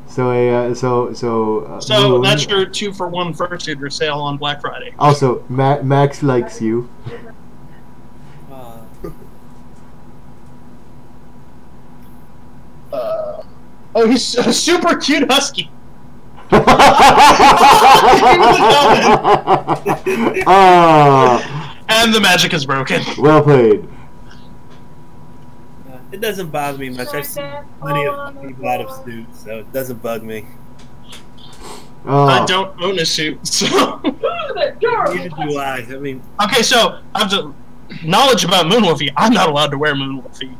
So So Moon- that's your 2-for-1 fursuiter sale on Black Friday. Also, Max likes you. Oh, he's a super cute husky. And the magic is broken. Well played. It doesn't bother me much. I've seen plenty of people out of suits, so it doesn't bug me. I don't own a suit, so. Neither do I. I mean, okay, so I've knowledge about Moonwolfie. I'm not allowed to wear Moonwolfie.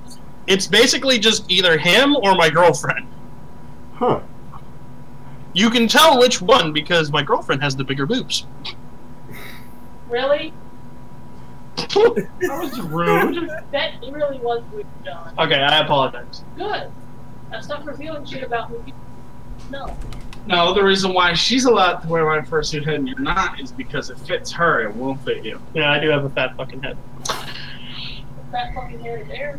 It's basically just either him or my girlfriend. Huh. You can tell which one because my girlfriend has the bigger boobs. Really? That was rude. That really was rude, John. Okay, I apologize. Good. Now stop revealing shit about me. No. No, the reason why she's allowed to wear my fursuit head and you're not is because it fits her. It won't fit you. Yeah, I do have a fat fucking head. That fucking hair there.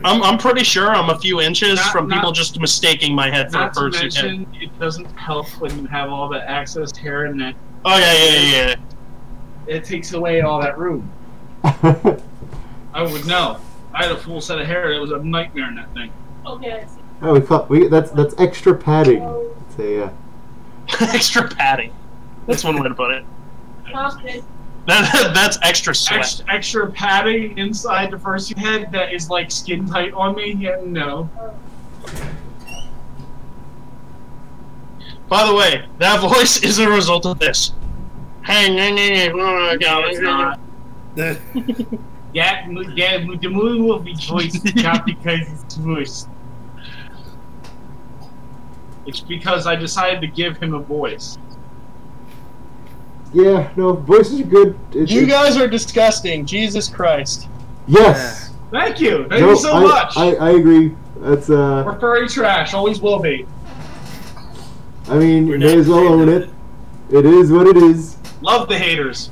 I'm pretty sure I'm a few inches from not- people just mistaking my head for a Not to fursuit head. mention, it doesn't help when you have all the excess hair in that. Oh yeah. It takes away all that room. I would know. I had a full set of hair. It was a nightmare in that thing. Okay, I see. Oh, that's extra padding. It's a, Extra padding. That's one way to put it. Constant. That's extra sweat. Extra padding inside the fursuit head that is like skin tight on me. Yeah, no. By the way, that voice is a result of this. It's not. Yeah, the Moonwolfie voice is not because it's voiced. It's because I decided to give him a voice. yeah, no, voices are good. You guys are disgusting. Jesus Christ. Yes. Thank you. Thank No, you so much. I agree. That's We're furry trash. Always will be. I mean, We're you may not as well afraid own of it. It is what it is. Love the haters.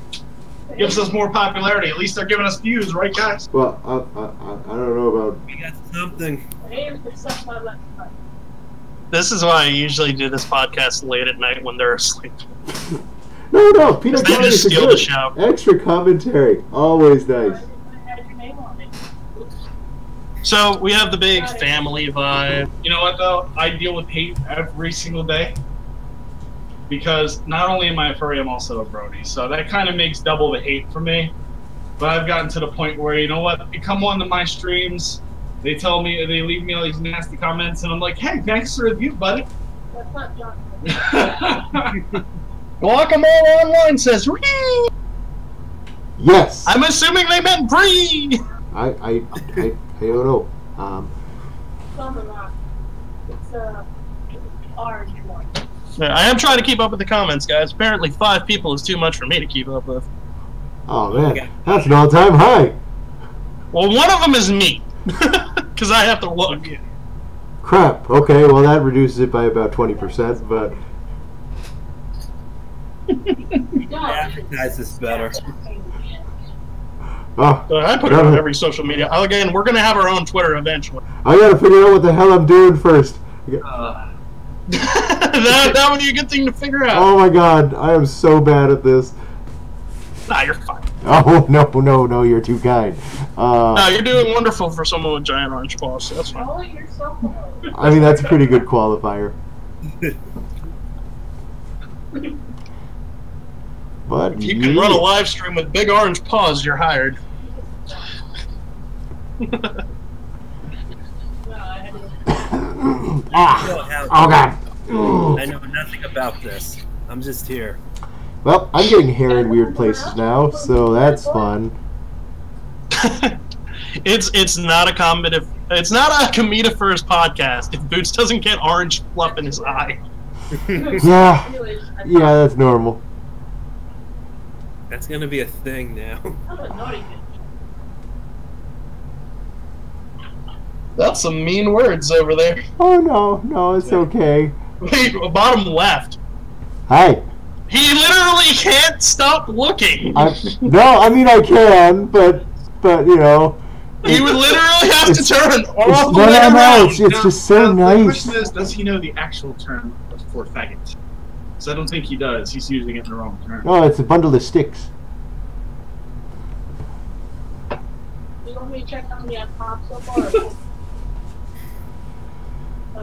Gives us more popularity. At least they're giving us views, right, guys? Well, I don't know about. we got something. Haters can suck my left butt. This is why I usually do this podcast late at night when they're asleep. No, Peanut They Gallery just is steal good. the show. Extra commentary, always nice. I had your name on it. So we have the big family vibe. You know what, though? I deal with hate every single day. Because not only am I a furry, I'm also a Brody. So that kind of makes double the hate for me. But I've gotten to the point where, you know what? They come on to my streams. They tell me, they leave me all these nasty comments. And I'm like, hey, thanks for the review, buddy. That's not John. Guacamole Online says, "Whee!" Yes. I'm assuming they meant Bree. I don't know. Summer rock. It's orange one. Yeah, I am trying to keep up with the comments, guys. Apparently 5 people is too much for me to keep up with. Oh man, that's an all-time high. Well, one of them is me. Because I have to look. Crap. Okay, well that reduces it by about 20%, but Advertise this better. oh, I put it on every social media. Again, we're going to have our own Twitter eventually. I gotta figure out what the hell I'm doing first. that would be a good thing to figure out. Oh my god, I am so bad at this. Nah, you're fine. Oh no, you're too kind. No, you're doing wonderful for someone with giant orange paws, so that's fine. Call it yourself alone. I mean, that's a pretty good qualifier. But If you can run a live stream with big orange paws, you're hired. Oh god. I know nothing about this. I'm just here. Well, I'm getting hair in weird places now, so that's fun. It's not a Comedifurs podcast if Boots doesn't get orange fluff in his eye. Yeah, that's normal. That's gonna be a thing now. I'm a naughty bitch. That's some mean words over there. Oh no, it's okay. Wait, bottom left. Hi. He literally can't stop looking. No, I mean I can, but you know. He would literally have to turn all the No, way around. it's just so The nice. question is, does he know the actual term for faggot? So I don't think he does. He's using it in the wrong term. Oh, it's a bundle of sticks. You want me to check how many I've popped so far?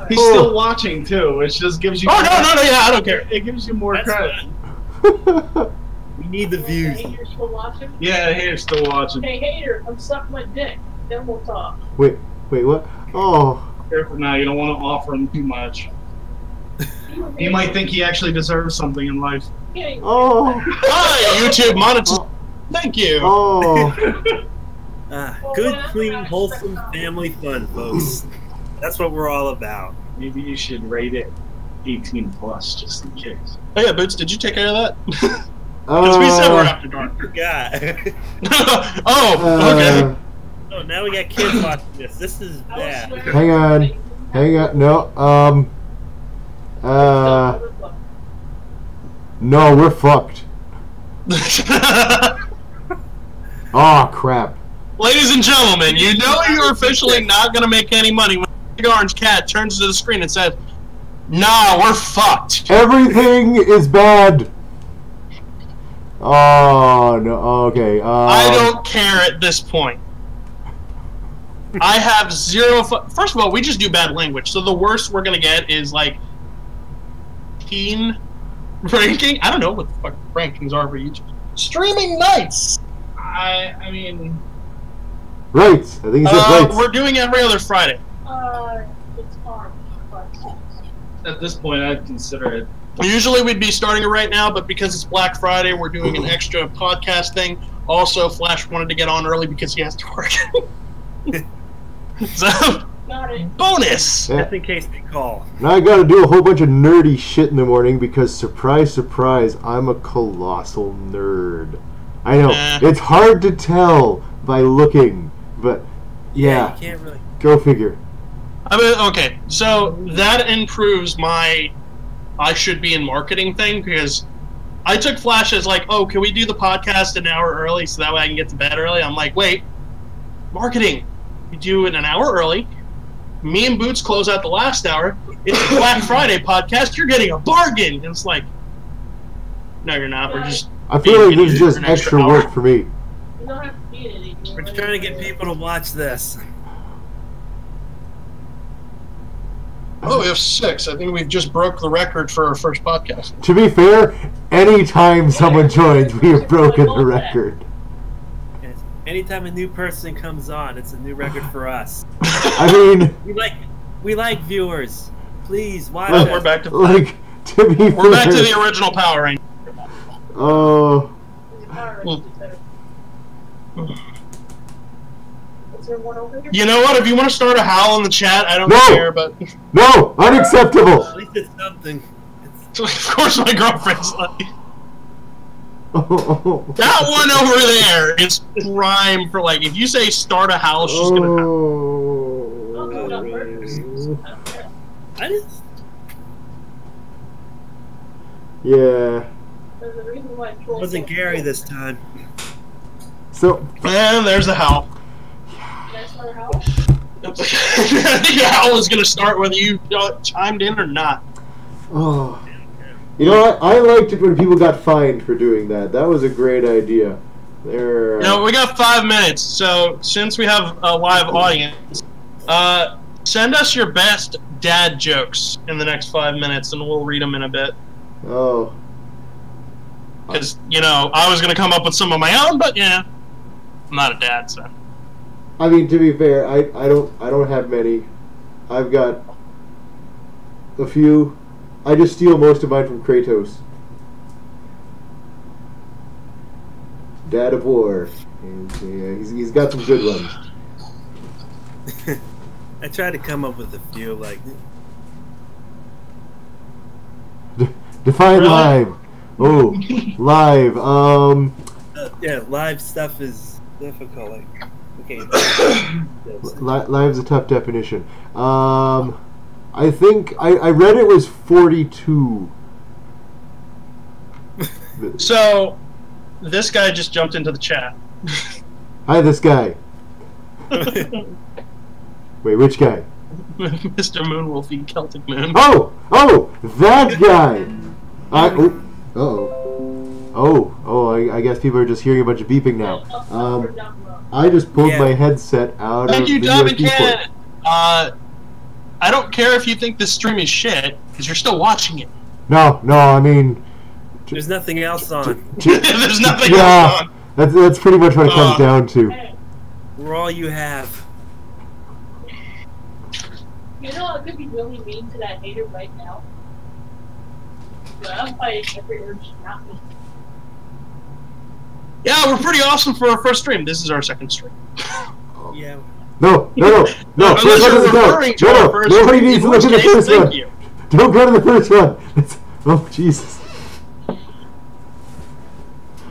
He's still watching too, which just gives you. Oh no, yeah, I don't care. It gives you more credit. We need the views. Hey, haters still watching? Yeah, haters still watching. Hey, hater, come suck my dick. Then we'll talk. Wait, what? Oh. Careful now, you don't want to offer him too much. He might think he actually deserves something in life. Oh. Hi, YouTube monetization. Thank you. Oh. Good, clean, wholesome family fun, folks. That's what we're all about. Maybe you should rate it 18 plus, just in case. Oh yeah, Boots, did you take care of that? Because we said we're after dark. God. Oh, okay. Oh, now we got kids watching this. This is bad. Hang on. No, no, we're fucked. Oh, crap. Ladies and gentlemen, you know you're officially not going to make any money when the big orange cat turns to the screen and says, "Nah, we're fucked." Everything is bad. Oh, no, okay. I don't care at this point. I have zero. First of all, we just do bad language, so the worst we're gonna get is like teen ranking. I don't know what the fuck rankings are for YouTube. Streaming nights. I mean, Right. I think he said right. We're doing every other Friday. It's hard. at this point, I'd consider it. Usually we'd be starting it right now, but because it's Black Friday, we're doing an extra podcast thing. Also, Flash wanted to get on early because he has to work. So, bonus! Yeah. Just in case they call. Now I gotta do a whole bunch of nerdy shit in the morning because, surprise, surprise, I'm a colossal nerd. I know, it's hard to tell by looking, but yeah, You can't really. go figure. I mean, okay, so that improves my I should be in marketing thing, because I took Flash as like, oh, can we do the podcast an hour early so that way I can get to bed early? I'm like, wait, marketing. You do it an hour early. Me and Boots close out the last hour. It's a Black Friday podcast. You're getting a bargain. And it's like, no, you're not. We're just. I feel like this is just an extra hour. work for me. You don't have to be in it. We're trying to get people to watch this. Oh, we have 6. I think we've just broke the record for our first podcast. To be fair, anytime someone joins, we have broken the record. Yes. Anytime a new person comes on, it's a new record for us. I mean, We like viewers. Please watch Well, us. we're back to like, to be fair. we're back to the original Power Rangers. Oh. You know what? If you want to start a howl in the chat, I don't No! care. But No! Unacceptable! At least it's something. of course, my girlfriend's like. Oh. That one over there is prime for like, if you say start a howl, she's gonna howl. I just. Yeah. It wasn't Gary this time. So, And there's the howl. I think the howl is gonna start whether you chimed in or not. oh. You know what? I liked it when people got fined for doing that. That was a great idea. There. No, we got 5 minutes, so since we have a live audience, send us your best dad jokes in the next 5 minutes, and we'll read them in a bit. Oh. Because, you know, I was going to come up with some of my own, but, yeah, I'm not a dad, so. I mean, to be fair, I don't have many. I've got a few. I just steal most of mine from Kratos. Dad of War. And, yeah, he's got some good ones. I tried to come up with a few, like. Define Really? live. Oh, live. Yeah, live stuff is difficult. Like, okay. Live's a tough definition. I think I read it was 42. So, this guy just jumped into the chat. Hi, this guy. Wait, which guy? Mr. Moonwolfie Celtic Moon. Oh, that guy. I guess people are just hearing a bunch of beeping now. I just pulled my headset out Thank of you, the Dom and USB port. Ken. I don't care if you think this stream is shit, because you're still watching it. No, I mean... There's nothing else on. There's nothing yeah, else on. that's pretty much what it comes down to. Hey, We're all you have. you know, I could be really mean to that hater right now. But I'm fighting every urge not me. Yeah, we're pretty awesome for our first stream. This is our second stream. Yeah. No. First Unless one you're doesn't count. referring to our first Nobody stream, needs to in look which at the case, first thank one. you. Don't go to the first one. Oh, Jesus.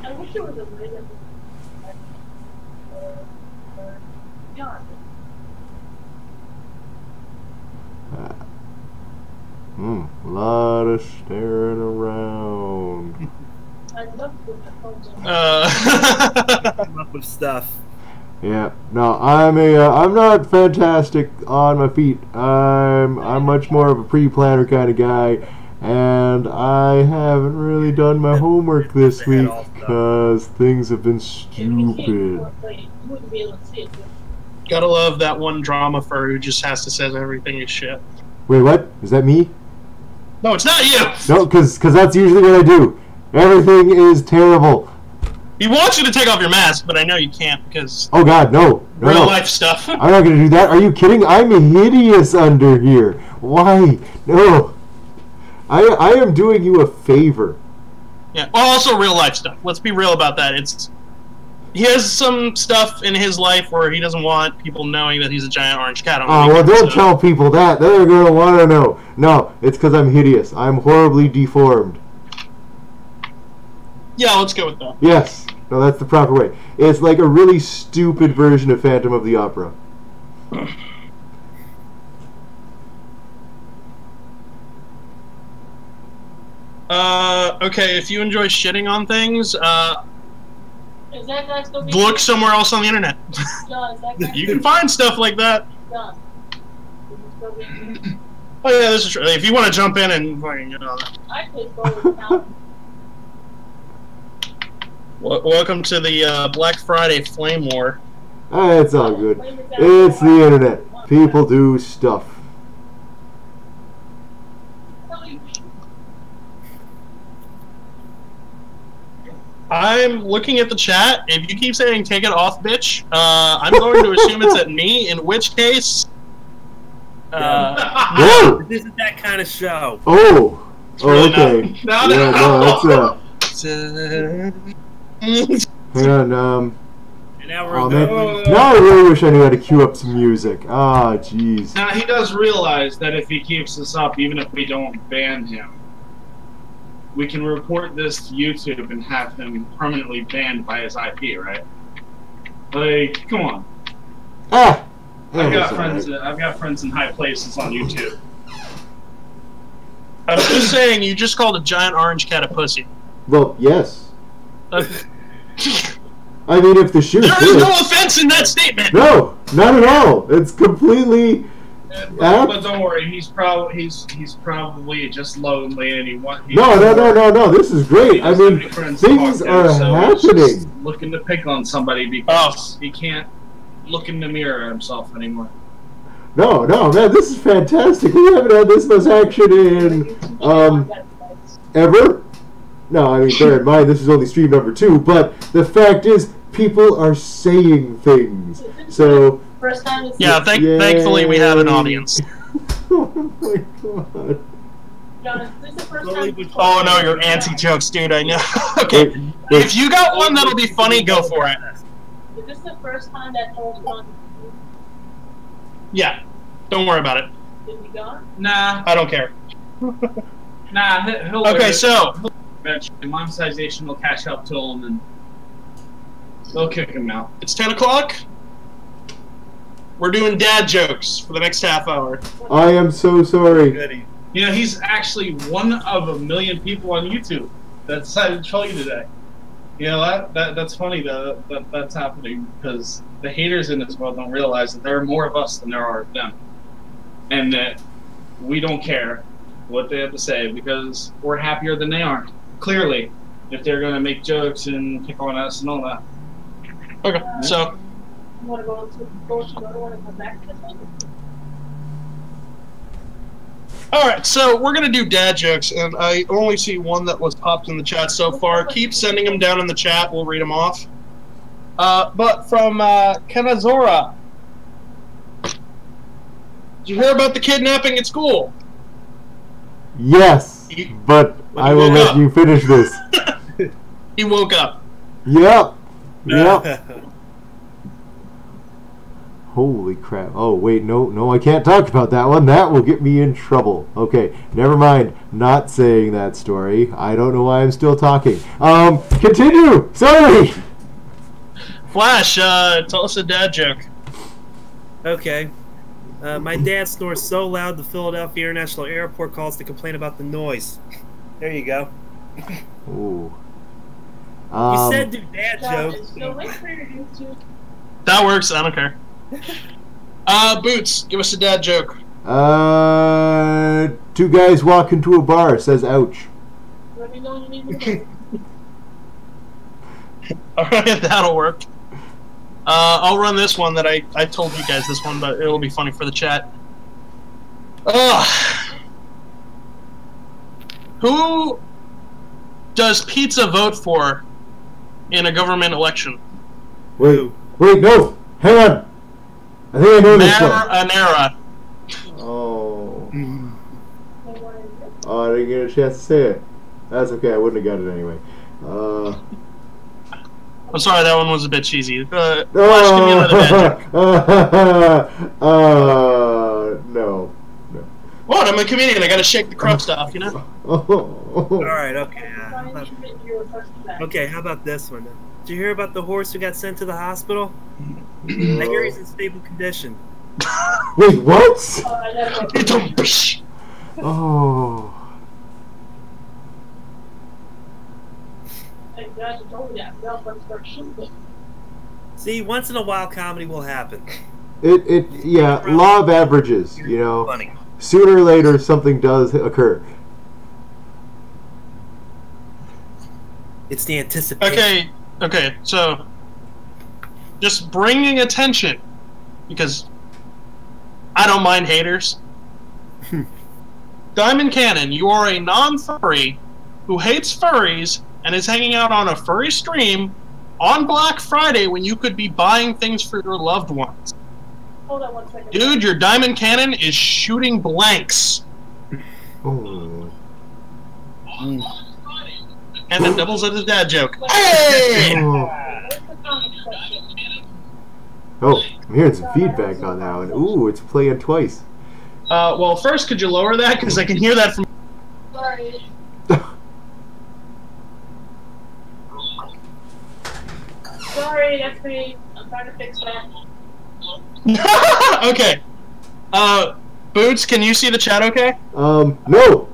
I wish it was a way that John. A lot of staring around. I'd love to put my phone on. Come up with stuff. Yeah, no, I'm not fantastic on my feet. I'm much more of a pre-planner kind of guy, and I haven't really done my homework this week because things have been stupid. You wouldn't be able to see it. Gotta love that one drama furry who just has to say everything is shit. Wait, what? Is that me? No, it's not you! No, because that's usually what I do. Everything is terrible. He wants you to take off your mask, but I know you can't because Oh God, no. real life stuff. I'm not gonna do that. Are you kidding? I'm hideous under here. Why? No. I am doing you a favor. Yeah. Well, also real life stuff. Let's be real about that. He has some stuff in his life where he doesn't want people knowing that he's a giant orange cat on the Oh, well, weekend, don't tell people that. They're going to want to know. No, it's because I'm hideous. I'm horribly deformed. Yeah, let's go with that. Yes. No, that's the proper way. It's like a really stupid version of Phantom of the Opera. Okay, if you enjoy shitting on things, Is that guy still being look somewhere else on the internet. John, is that guy You can find stuff like that. John, is he still being Oh yeah, this is true. If you want to jump in and fucking, I could go with Alan. welcome to the Black Friday Flame War. It's all good. It's the internet. People do stuff. I'm looking at the chat. If you keep saying "take it off, bitch," I'm going to assume it's at me. In which case, Whoa! This isn't that kind of show. Oh! really Okay. not. Yeah, no, that's hang on, And now we're oh, going. man. Now I really wish I knew how to cue up some music. Ah, jeez. Now he does realize that if he keeps this up, even if we don't ban him, we can report this to YouTube and have him permanently banned by his IP, right? Like, come on. Ah! I've got That's friends. I've got friends in high places on YouTube. I'm just saying, you just called a giant orange cat a pussy. Well, yes. There I mean, if the shoe is fits. no offense in that statement. No, not at all. It's completely. But don't worry, he's probably just lonely and he wants. No. This is great. I mean, things are happening. Looking to pick on somebody because he can't look in the mirror himself anymore. No, man, this is fantastic. We haven't had this much action in ever. No, I mean, bear in mind this is only stream number 2, but the fact is, people are saying things. So. First time it's Yeah, thankfully we have an audience. Oh my god. John, is this the first time? Oh no, your anti-jokes, dude. I know. Okay, if you got one that'll be funny, go for it. Is this the first time that Paul's gone? Yeah, don't worry about it. Is he gone? Nah, I don't care. nah. He'll Okay, so eventually monetization will catch up to him and they'll kick him out. it's 10 o'clock. We're doing dad jokes for the next half hour. I am so sorry. You know, he's actually one of a million people on YouTube that decided to troll you today. You know, that's funny though that's happening because the haters in this world don't realize that there are more of us than there are of them, and that we don't care what they have to say because we're happier than they are. Clearly, if they're gonna make jokes and pick on us and all that. Okay, so You want to go to one and come back to this one? Alright, so we're going to do dad jokes, and I only see one that was popped in the chat so far. Keep sending them down in the chat. We'll read them off. But from Kanazora. Did you hear about the kidnapping at school? Yes, but I will let you finish this. He woke up. Yep. Holy crap. Oh, wait, no, I can't talk about that one. That will get me in trouble. Okay, never mind. Not saying that story. I don't know why I'm still talking. Continue! Sorry! Flash, tell us a dad joke. Okay. My dad snores so loud the Philadelphia International Airport calls to complain about the noise. There you go. Ooh. You said do dad jokes. That works, I don't care. Boots, give us a dad joke. Two guys walk into a bar, says ouch. Let me know you need me. Alright, that'll work. I'll run this one that I told you guys this one, but it'll be funny for the chat. Who does pizza vote for in a government election? Wait, no! Hang on! I think I know this one. Anera. Oh, I didn't get a chance to say it. That's okay, I wouldn't have got it anyway. I'm sorry, that one was a bit cheesy. Flash, give me another dad joke. No. What? I'm a comedian. I gotta shake the crust off, you know? Alright, okay. Okay, how about this one? Did you hear about the horse who got sent to the hospital? I hear he's in stable condition. Wait, what? Oh. See, once in a while comedy will happen. Yeah, law of averages, you know. Funny. Sooner or later something does occur. It's the anticipation. Okay, so just bringing attention, because I don't mind haters. Diamond Cannon, you are a non-furry who hates furries and is hanging out on a furry stream on Black Friday when you could be buying things for your loved ones. Hold on 1 second. Dude, your Diamond Cannon is shooting blanks. Oh. And it doubles as a dad joke. Hey! Oh, I'm hearing some feedback on that one. Ooh, it's playing twice. Well, first, could you lower that? Because I can hear that from... Sorry. Sorry, that's me. I'm trying to fix that. Okay. Boots, can you see the chat okay? No.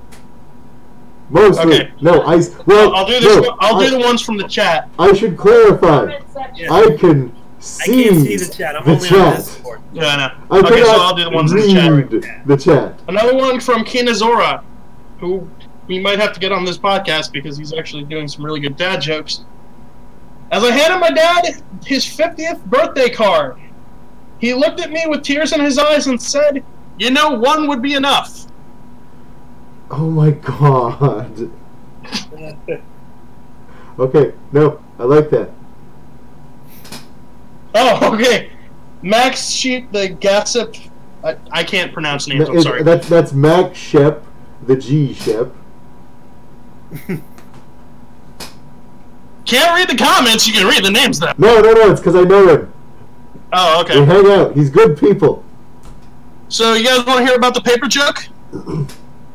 Mostly. Okay. No, I'll do this. No, I'll do the ones from the chat. I should clarify. Yeah. I can see. I can't see the chat. I'm only on Discord. Yeah, I know. I Okay, so cannot I'll do the ones in the chat. read the chat. Another one from Kinazora, who we might have to get on this podcast because he's actually doing some really good dad jokes. As I handed my dad his 50th birthday card, he looked at me with tears in his eyes and said, "You know, one would be enough." Oh my god. Okay, no, I like that. Oh, okay. Max Sheep the Gossip. I can't pronounce names, I'm sorry. That's Max Shep, the G Shep. Can't read the comments, you can read the names though. No, it's because I know him. Oh, okay. We hang out. He's good people. So, you guys want to hear about the paper joke?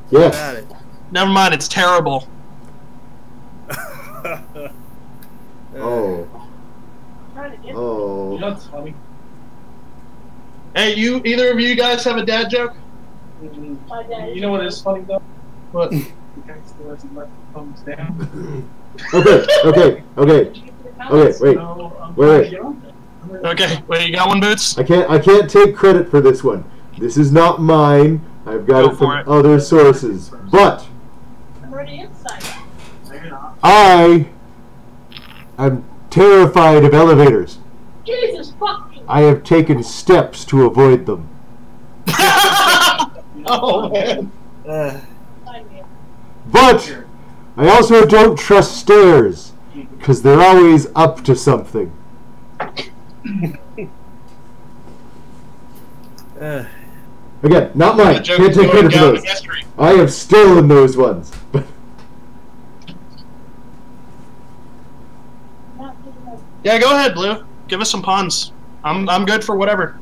Yes. Got it. Never mind, it's terrible. Oh. Oh. That's funny. Hey, either of you guys have a dad joke? My dad. You know what is funny though? What? The guy still hasn't let the thumbs down. Okay, wait. Okay, wait, you got one, Boots? I can't take credit for this one. This is not mine. I've got Go it from for it. other sources. But I'm already inside. I am terrified of elevators. Jesus fucking. I have taken steps to avoid them. Oh, man. But I also don't trust stairs, because they're always up to something. Again, not mine. Can't take credit for those. I have stolen those ones. Yeah, go ahead, Blue. Give us some puns. I'm good for whatever.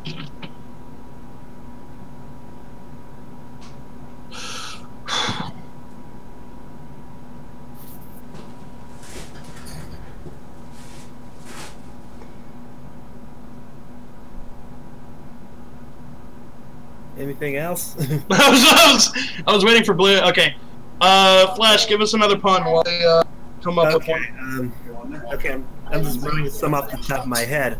Anything else? I was waiting for Blue. Okay. Flash, give us another pun while they come up with one. Okay, I'm just running some off the top of my head.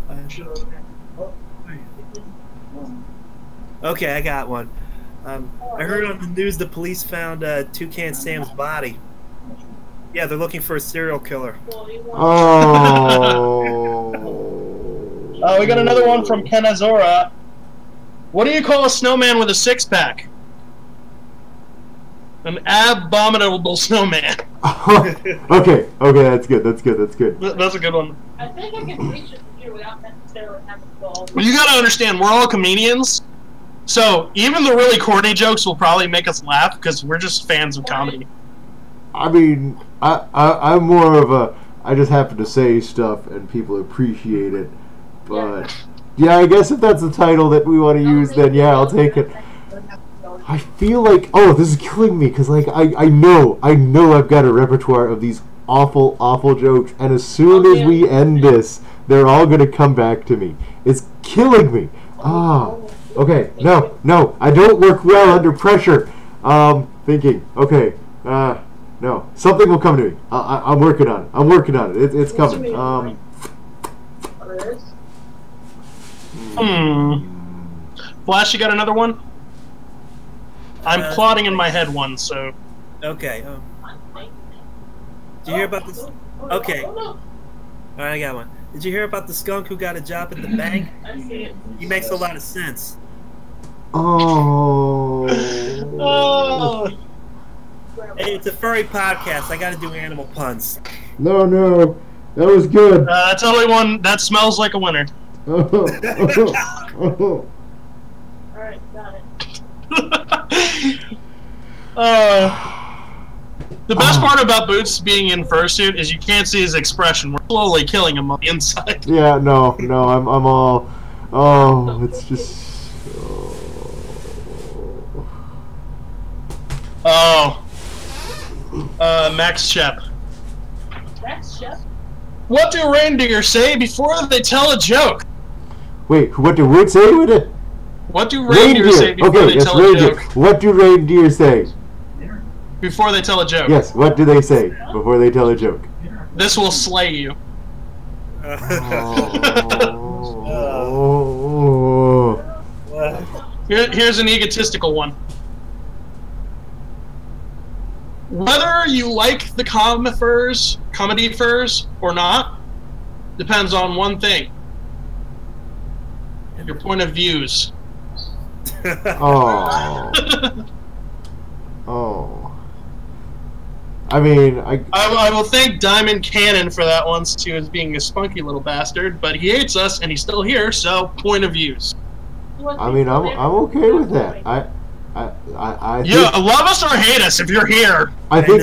Okay, I got one. I heard on the news the police found Toucan Sam's body. Yeah, they're looking for a serial killer. Oh. We got another one from Ken Azora. What do you call a snowman with a six-pack? An abominable snowman. Okay, that's good. That's a good one. I think I can reach it here without necessarily having to go. Well, you gotta understand, we're all comedians, so even the really corny jokes will probably make us laugh because we're just fans of comedy. I mean, I'm more of a, I just happen to say stuff and people appreciate it, but yeah, I guess if that's the title that we want to use, then yeah, I'll take it. I feel like, oh, this is killing me, because like, I know I've got a repertoire of these awful jokes, and as soon as we end this, they're all going to come back to me. It's killing me. Okay, no, I don't work well under pressure. Thinking, okay, no, something will come to me. I'm working on it. It's coming. Flash, you got another one? I'm plotting in my head one, so... Okay, did you hear about this? Okay. Alright, I got one. Did you hear about the skunk who got a job at the bank? He makes a lot of sense. Oh. Hey, it's a furry podcast. I gotta do animal puns. No, that was good. That's only one that smells like a winner. Alright, got it. The best part about Boots being in fursuit is you can't see his expression. We're slowly killing him on the inside. Yeah, no, I'm all. Oh, it's just. Max Shep. Max Shep? What do reindeer say before they tell a joke? Wait, what do words say with it? What do reindeer say before they tell a joke? What do reindeer say? Before they tell a joke. Yes, what do they say before they tell a joke? This will slay you. Here's an egotistical one. Whether you like the Comedifurs or not depends on one thing. Your point of views. I mean, I will thank Diamond Cannon for that once too, as being a spunky little bastard, but he hates us and he's still here, so point of views. I mean, I'm okay with that. I think, love us or hate us if you're here. I think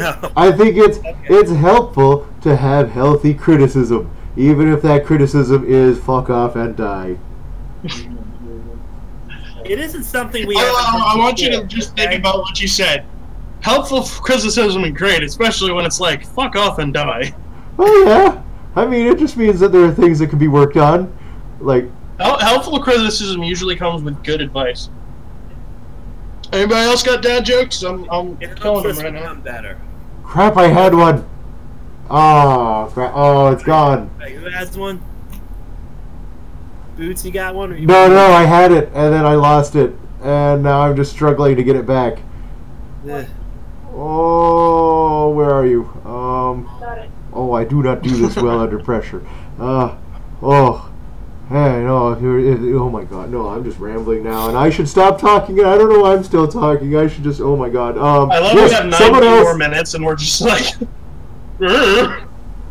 it's helpful to have healthy criticism, even if that criticism is fuck off and die. It isn't something we. I want you to just think about what you said. Helpful criticism is great, especially when it's like fuck off and die. Oh yeah, I mean it just means that there are things that can be worked on, like. Helpful criticism usually comes with good advice. Anybody else got dad jokes? I'm killing them right now. Better. Crap! I had one. Oh crap! Oh, it's gone. Who has one? Boots, you got one? Or you no, I had it and then I lost it, and now I'm just struggling to get it back. Oh, where are you? Oh, I do not do this well under pressure. Hey, no, Oh my god, no, I'm just rambling now, and I should stop talking. And I don't know why I'm still talking. I should just. Oh my god. I love yes, we have 9 more minutes, and we're just like. All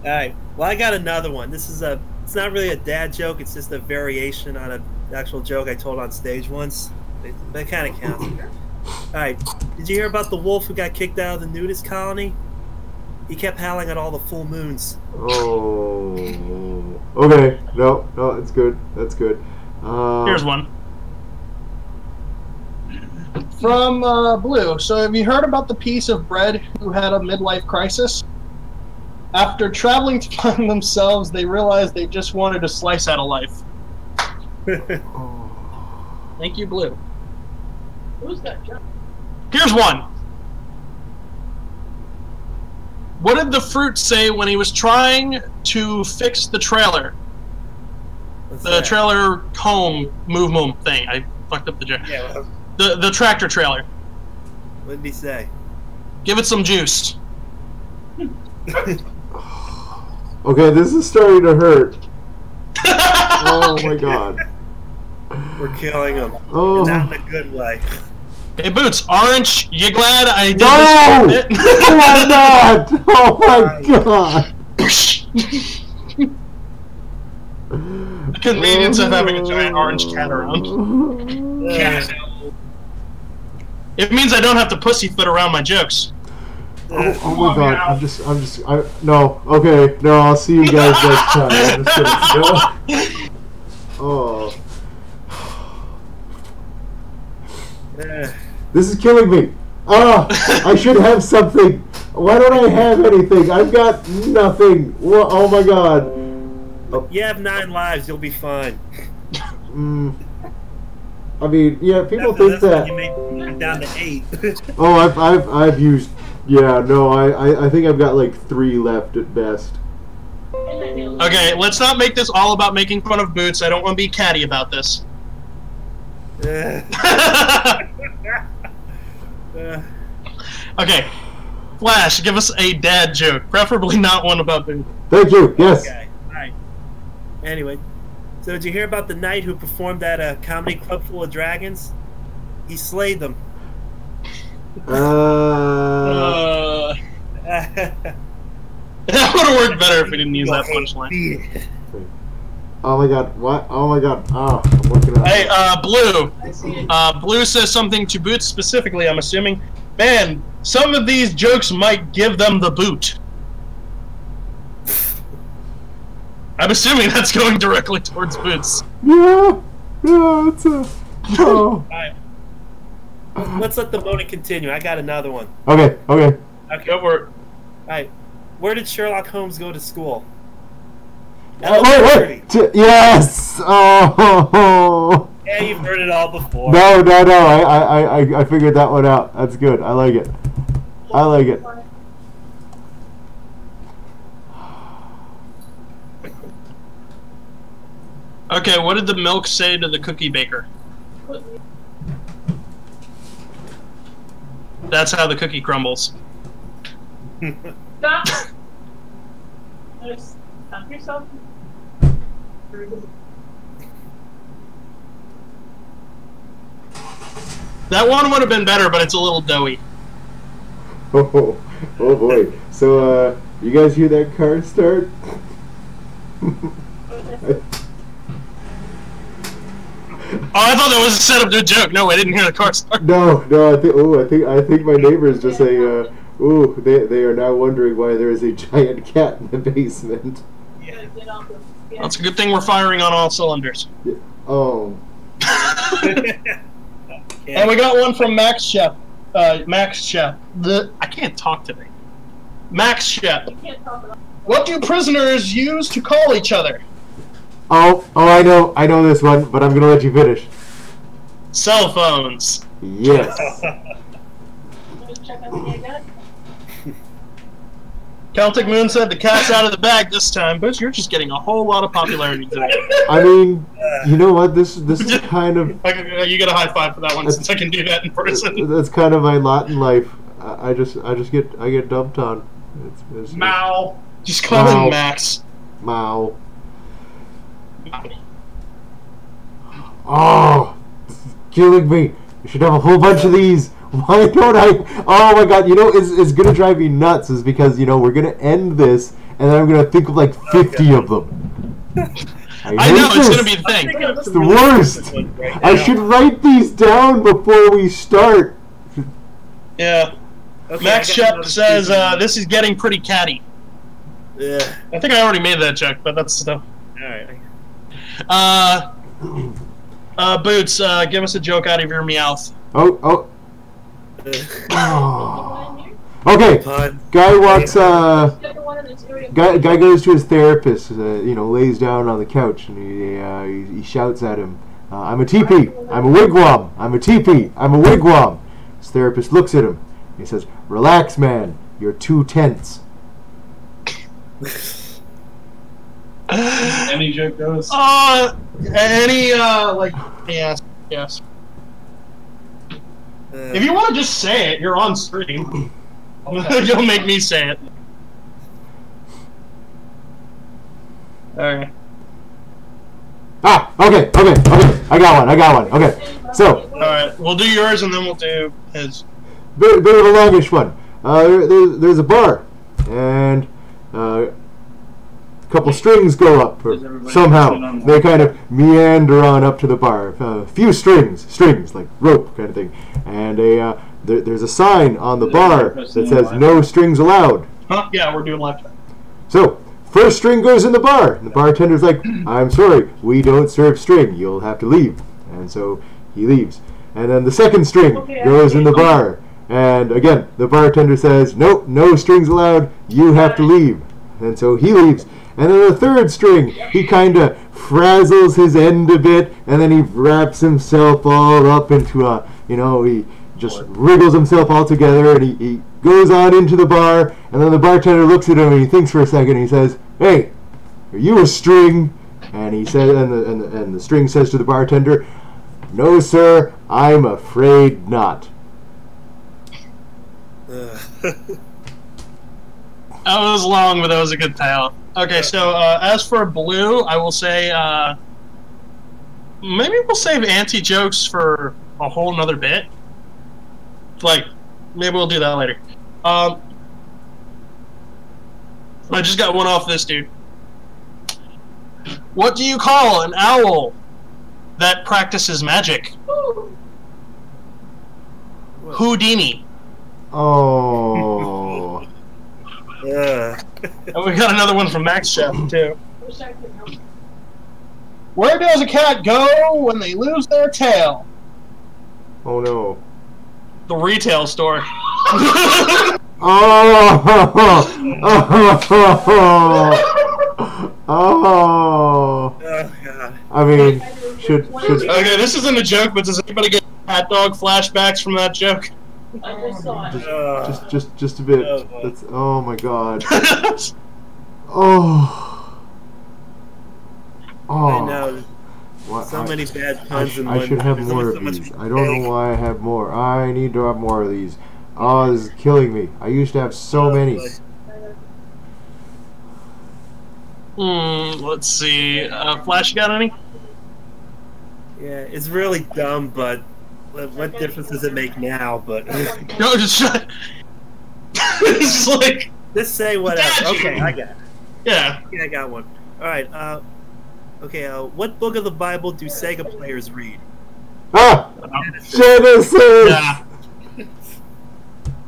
right. Well, I got another one. This is a. It's not really a dad joke. It's just a variation on an actual joke I told on stage once. That kind of counts. All right. Did you hear about the wolf who got kicked out of the nudist colony? He kept howling at all the full moons. Oh. Okay. No, that's good. That's good. Here's one. From Blue. So have you heard about the piece of bread who had a midlife crisis? After traveling to find themselves, they realized they just wanted a slice out of life. Thank you, Blue. Who's that joke? Here's one. What did the fruit say when he was trying to fix the trailer? The trailer home move thing. I fucked up the joke. Yeah. The tractor trailer. What did he say? Give it some juice. Okay, this is starting to hurt. Oh my god. We're killing him. Oh. And not in a good way. Hey, Boots, Orange, you glad I did No! this? Why not? Oh my god. The convenience of having a giant orange cat around. Cat. It means I don't have to pussyfoot around my jokes. Oh my god, no, okay, no, I'll see you guys next time. I'm just gonna, oh. This is killing me. I should have something. Why don't I have anything? I've got nothing. Oh my god. You have 9 lives, you'll be fine. I mean, yeah, people think that. You may be down to 8. Oh, I've used. Yeah, no, I think I've got like 3 left at best. Okay, let's not make this all about making fun of Boots. I don't want to be catty about this. Okay, Flash, give us a dad joke, preferably not one about Boots. Thank you. Yes. Okay. All right. Anyway, so did you hear about the knight who performed at a comedy club full of dragons? He slayed them. That would have worked better if we didn't use that punchline. Oh my god, what? Oh my god. I'm working on it. Hey, Blue. Blue says something to Boots specifically, I'm assuming. Man, some of these jokes might give them the boot. I'm assuming that's going directly towards Boots. Yeah, it's a... Oh. Alright. Let's let the voting continue. I got another one. Okay. Go for it. Alright. Where did Sherlock Holmes go to school? Wait! Yes! Oh! Yeah, you've heard it all before. No. I figured that one out. That's good. I like it. Okay, what did the milk say to the cookie baker? That's how the cookie crumbles. Stop! Stop yourself. That one would have been better, but it's a little doughy. Oh boy. So, you guys hear that car start? Oh, I thought that was a setup to a joke. No, I didn't hear the car start. No. I think my neighbors just say, they are now wondering why there is a giant cat in the basement. Yeah. That's a good thing we're firing on all cylinders. Yeah. Oh. And we got one from Max Shep. Max Shep. I can't talk today. Max Shep. What do prisoners use to call each other? Oh, I know this one, but I'm gonna let you finish. Cell phones. Yes. Celtic Moon said the cat's out of the bag this time, but you're just getting a whole lot of popularity today. I mean, you know what? This is kind of... You get a high five for that one, since I can do that in person. That's kind of my lot in life. I get dumped on. It's Mao. Just call him Max. Mao. Oh, this is killing me. I should have a whole bunch of these. Why don't I? Oh my god, you know, it's going to drive me nuts is because, you know, we're going to end this and then I'm going to think of like 50 of them. I know, it's going to be the thing. It's the worst. I should write these down before we start. Yeah. Okay, Max Shep says, this is getting pretty catty. Yeah. I think I already made that joke, but that's stuff. Alright. Boots, give us a joke out of your meowth. Oh. Okay. Guy walks. Guy goes to his therapist. You know, lays down on the couch and he shouts at him, "I'm a teepee. I'm a wigwam. I'm a teepee. I'm a wigwam." His therapist looks at him. He says, "Relax, man. You're too tense." Any joke goes. Yes. If you want to just say it, you're on stream. You'll make me say it. Alright. Okay. I got one. Okay. So. Alright, we'll do yours and then we'll do his. Bit of a longish one. There's a bar, and a couple strings go up. Somehow they kind of meander on up to the bar. A few strings like rope kind of thing, and there's a sign on the bar that says "No strings allowed." Huh? Yeah, we're doing live chat. So first string goes in the bar, and the bartender's like, "I'm sorry, we don't serve string. You'll have to leave." And so he leaves. And then the second string goes in the bar. And again, the bartender says, "Nope, no strings allowed, you have to leave." And so he leaves. And then the third string, he kind of frazzles his end a bit, and then he wraps himself all up into a, you know, he just wriggles himself all together, and he goes on into the bar, and then the bartender looks at him, and he thinks for a second, and he says, "Hey, are you a string?" And he says, and the string says to the bartender, "No, sir, I'm afraid not." That was long, but that was a good payoff. Okay, so as for blue, I will say maybe we'll save anti-jokes for a whole nother bit. Like, maybe we'll do that later. I just got one off this dude. What do you call an owl that practices magic? Houdini. Oh. Yeah. And we got another one from Max Chef, too. Where does a cat go when they lose their tail? Oh no. The retail store. Oh. God. I mean, should. Okay, this isn't a joke, but does anybody get cat dog flashbacks from that joke? I just saw it. Just a bit. That's, oh my god. Oh. I know. What, So many bad puns in one. I should have more of these. I don't know why I have more. I need to have more of these. Oh, this is killing me. I used to have so many. Let's see. Flash, you got any? Yeah, it's really dumb, but what difference does it make now? But No, just shut. It's just like. just say whatever. Okay, I got it. Yeah. Yeah, I got one. All right. Okay. What book of the Bible do Sega players read? Genesis.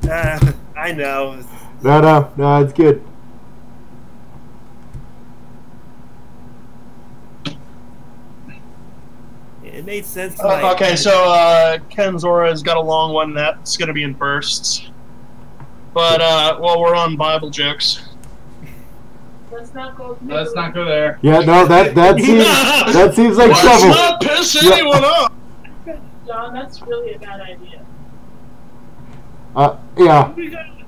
Yeah. I know. No, it's good. It made sense. Okay, so Ken Zora's got a long one that's going to be in bursts. But while we're on Bible jokes, Let's not go there. Yeah, no, that seems like let's trouble. not piss anyone off. John, that's really a bad idea. Yeah.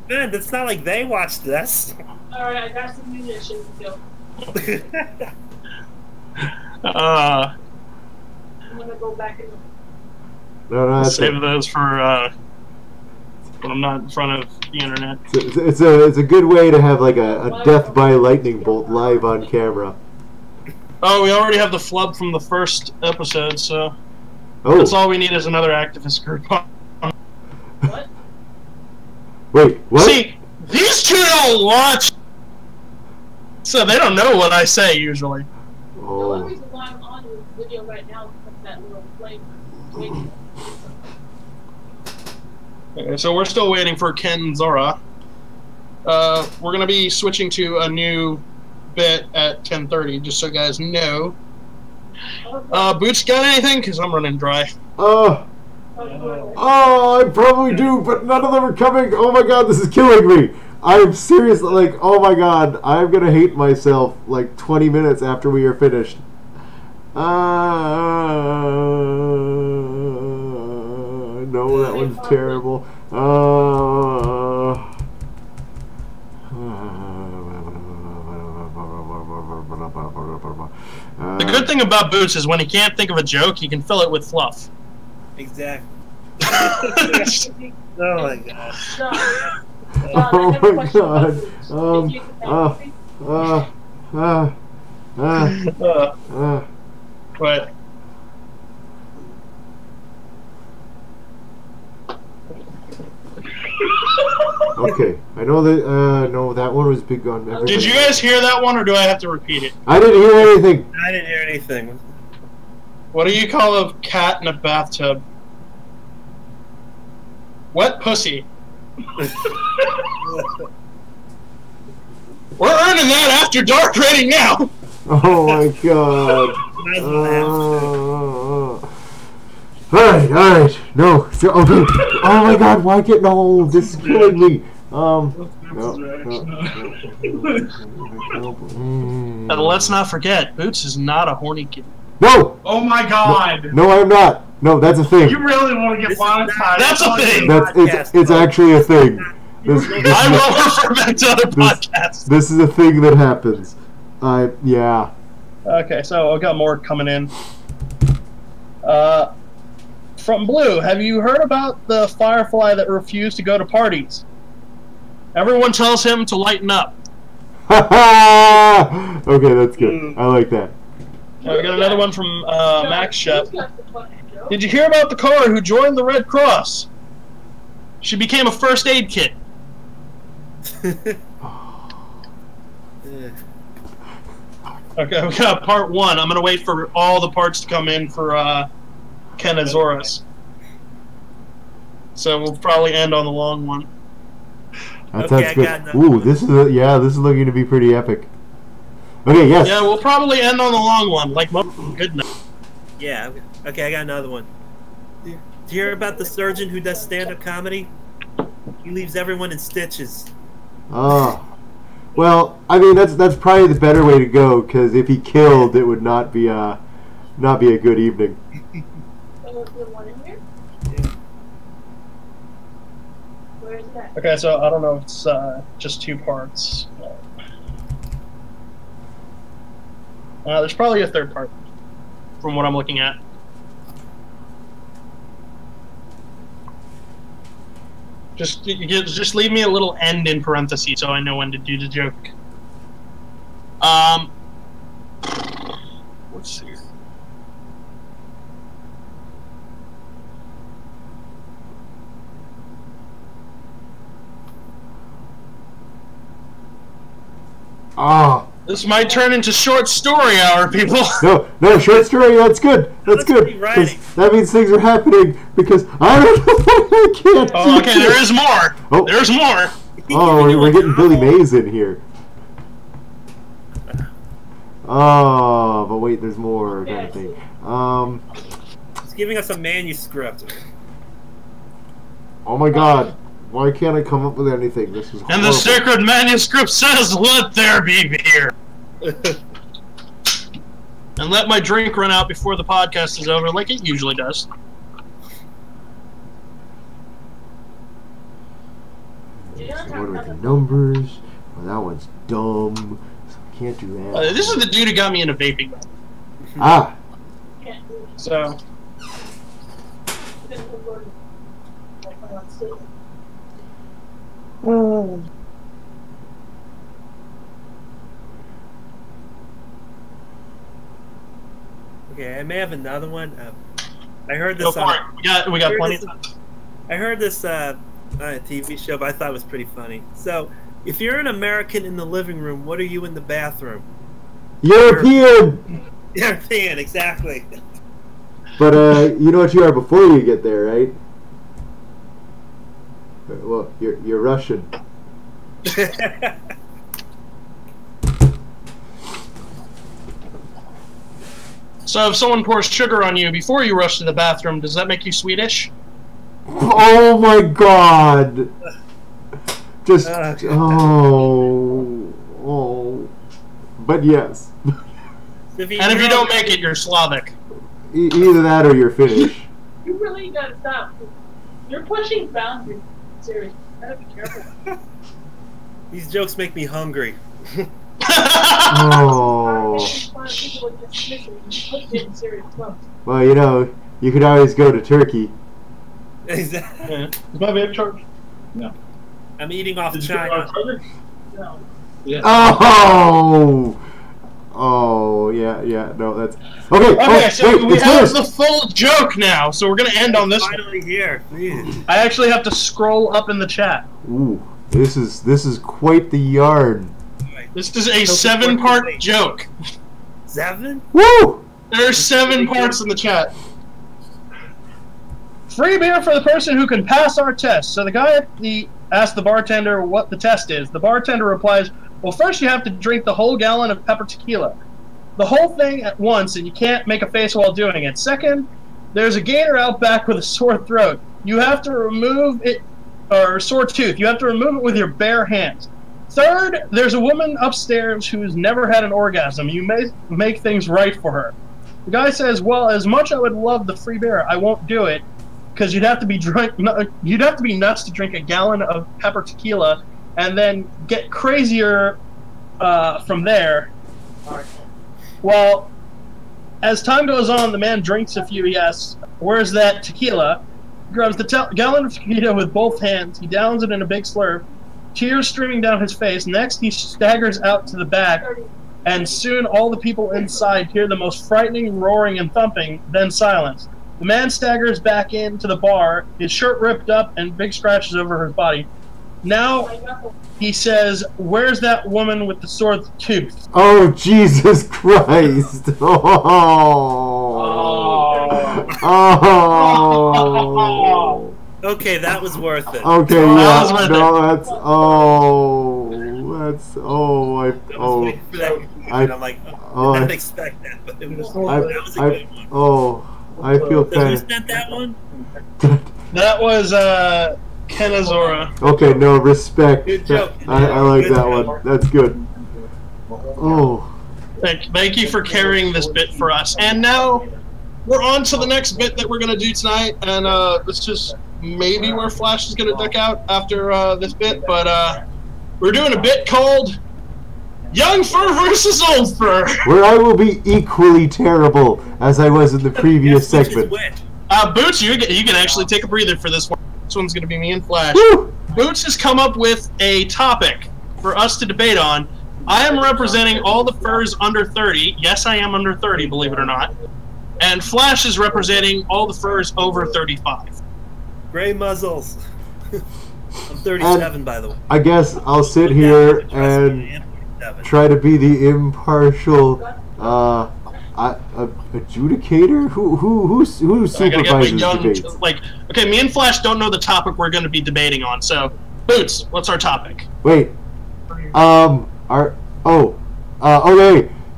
Man, it's not like they watched this. Alright, I got some munitions to go. I'm gonna go back in the... No, that's Save those for when I'm not in front of the internet. It's a good way to have like a death by lightning bolt live on camera. Oh, we already have the flub from the first episode, so that's Oh, all we need is another activist group. What? wait, what? See, these two don't watch, so they don't know what I say usually. The only Oh, reason why I'm on the video right now is because that little flame waiting. Okay, so we're still waiting for Ken and Zora. We're gonna be switching to a new bit at 10:30, just so you guys know. Boots got anything? Cause I'm running dry. oh, I probably do, but none of them are coming. Oh my god, this is killing me. I'm seriously like, oh my god, I'm gonna hate myself like 20 minutes after we are finished. No, that one's terrible. The good thing about Boots is when he can't think of a joke, he can fill it with fluff. Exactly. Oh my god. Oh my god. But Okay, I know that. No, that one was big on everybody. did you guys hear that one, or do I have to repeat it? I didn't hear anything. I didn't hear anything. What do you call a cat in a bathtub? Wet pussy. We're earning that after dark rating now. Oh my god. Alright. No. Okay. Oh my god, why get no? This is killing me. No. And let's not forget, Boots is not a horny kid. No! Oh my god! No, I am not. No, that's a thing. You really want to get monetized? That's a thing! It's actually a thing. This I will refer back to other podcasts. This is a thing that happens. Yeah. Okay, so I've got more coming in. From Blue, have you heard about the firefly that refused to go to parties? Everyone tells him to lighten up. Okay, that's good. I like that. We got another one from Max Shep. Did you hear about the caller who joined the Red Cross? She became a first aid kit. Okay, we got part one. I'm gonna wait for all the parts to come in for Ken Azoris. So we'll probably end on the long one. That Okay, sounds good. Ooh, this is this is looking to be pretty epic. Okay, yes. Yeah, we'll probably end on the long one. Like, good night. Yeah. Okay, I got another one. Did you hear about the surgeon who does stand-up comedy? He leaves everyone in stitches. Oh. Well, I mean that's probably the better way to go, because if he killed, it would not be a good evening. Okay, so I don't know if it's just two parts. There's probably a third part, from what I'm looking at. Just leave me a little end in parentheses so I know when to do the joke. Let's see. Ah. This might turn into short story hour, people. No, short story. That's good. That's good. 'Cause that means things are happening. Because I don't know why I can't. Oh, okay, there is more. Oh. There's more. Oh, we're getting Billy Mays in here. Oh, but wait, there's more kind of thing. He's giving us a manuscript. Oh my God. Why can't I come up with anything? This is horrible. And the sacred manuscript says, "Let there be beer." And let my drink run out before the podcast is over, like it usually does. So what are the numbers? Oh, that one's dumb. So I can't do that. This is the dude who got me into vaping. Ah. So. Okay, I may have another one. I heard Go this for on. it. We got plenty of time. I heard this on a TV show, but I thought it was pretty funny. So, if you're an American in the living room, what are you in the bathroom? European! European, exactly. But you know what you are before you get there, right? Well, you're Russian. So if someone pours sugar on you before you rush to the bathroom, does that make you Swedish? Oh my God! Just but yes. And if you don't make it, you're Slavic. Either that or you're Finnish. You really gotta stop. You're pushing boundaries. Seriously, you gotta be careful. These jokes make me hungry. Oh. Well, you know, you could always go to Turkey. Exactly. Yeah. Is my vape charged? No. I'm eating off Did you China. get my charger? No. Yeah. Oh. Oh, yeah, no, that's... Okay, Okay, so wait, we it's have finished. the full joke now, so we're going to end on this one. Finally here. Please. I actually have to scroll up in the chat. Ooh, this is quite the yarn. This is a 7-part joke. 7? Woo! There's 7 parts in the chat. Free beer for the person who can pass our test. So the guy asked the bartender what the test is. The bartender replies, well, first you have to drink the whole gallon of pepper tequila. The whole thing at once, and you can't make a face while doing it. Second, there's a gator out back with a sore throat. You have to remove it, or sore tooth. You have to remove it with your bare hands. Third, there's a woman upstairs who's never had an orgasm. You may make things right for her. The guy says, well, as much I would love the free beer, I won't do it, because you'd have to be nuts to drink a gallon of pepper tequila and then get crazier from there. Well, as time goes on, the man drinks a few. He asks, where's that tequila? He grabs the gallon of tequila with both hands. He downs it in a big slurp, tears streaming down his face. Next, he staggers out to the back, and soon all the people inside hear the most frightening roaring and thumping, then silence. The man staggers back into the bar, his shirt ripped up and big scratches over his body. Now, he says, where's that woman with the sore tooth? Oh, Jesus Christ! Oh! Okay, that was worth it. Okay, yeah, no, that's, I'm like, I didn't expect that, but it was, that was a good one. I feel Who kind sent that one? That was, Kenazora. Okay, no, respect. Good joke. I like Good that joke. one. That's good. Oh. Thank you for carrying this bit for us. And now, we're on to the next bit that we're going to do tonight, and this is maybe where Flash is going to duck out after this bit, but we're doing a bit called Young Fur versus Old Fur. Where I will be equally terrible as I was in the previous segment. Boots, you can actually take a breather for this one. This one's going to be me and Flash. Woo! Boots has come up with a topic for us to debate on. I am representing all the furs under 30. Yes, I am under 30, believe it or not. And Flash is representing all the furs over 35. Gray muzzles. I'm 37, by the way. I guess I'll sit here and try to be the impartial adjudicator. Who supervises debates? Okay, me and Flash don't know the topic we're going to be debating on. So, Boots, what's our topic? Wait. Okay.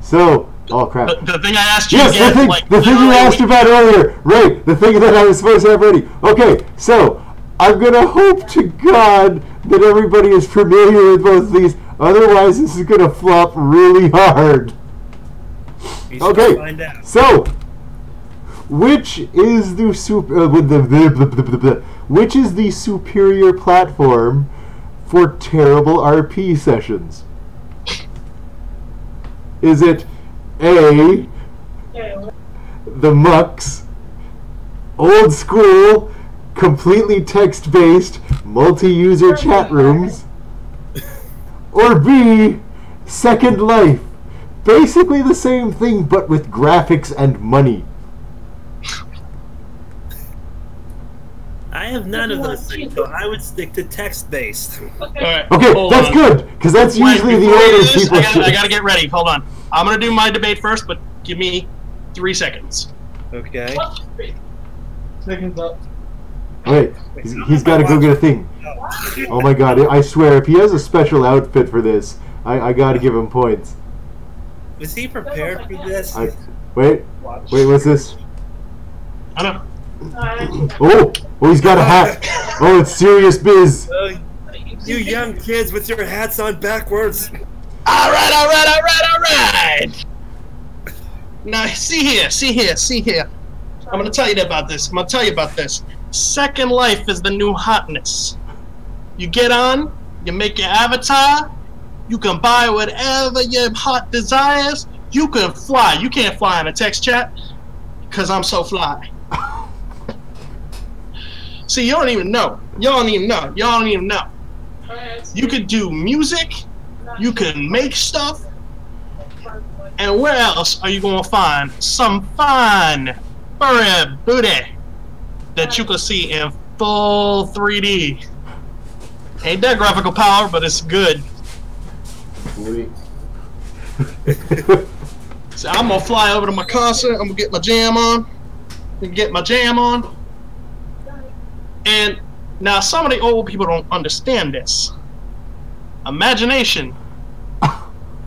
So. Oh crap! The thing I asked you. Yes, again, the thing you asked about earlier. Right, the thing that I was supposed to have ready. Okay, so I'm gonna hope to God that everybody is familiar with both of these. Otherwise, this is gonna flop really hard. Okay, so which is the which is the superior platform for terrible RP sessions? Is it A, the Mucks, old school, completely text-based, multi-user chat rooms, or B, Second Life, basically the same thing, but with graphics and money. I have none of those things, so I would stick to text-based. Alright, Okay, hold that's on. good, because that's Wait, usually the before we do order this, people I gotta get ready. Hold on. I'm gonna do my debate first, but give me 3 seconds. Okay. Seconds up. Wait, he's got to go get a thing. Oh my god, I swear, if he has a special outfit for this, I got to give him points. Was he prepared for this? Wait, what's this? I know. Oh, he's got a hat. Oh, it's serious biz. You young kids with your hats on backwards. Alright! Now, see here. I'm gonna tell you about this. Second Life is the new hotness. You get on, you make your avatar, you can buy whatever your heart desires, you can fly. You can't fly in a text chat, because I'm so fly. See, you don't even know. You could do music, you can make stuff, and where else are you gonna find some fine furry booty that you can see in full 3D? Ain't that graphical power, but it's good. So I'm gonna fly over to my concert, I'm gonna get my jam on. And now some of the old people don't understand this. Imagination,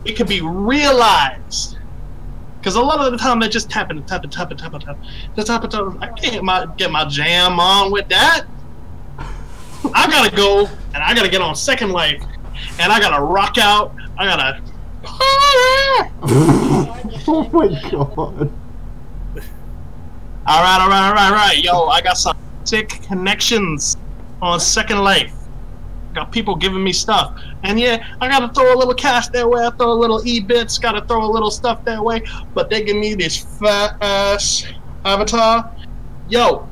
it can be realized. Because a lot of the time they just tap. I can't get my jam on with that. I gotta go and I gotta get on Second Life and I gotta rock out. I gotta. Oh my god. Alright. Yo, I got some sick connections on Second Life. Got people giving me stuff. And yeah, I gotta throw a little cash their way, I throw a little e-bits, gotta throw a little stuff their way, but they give me this fat ass avatar. Yo,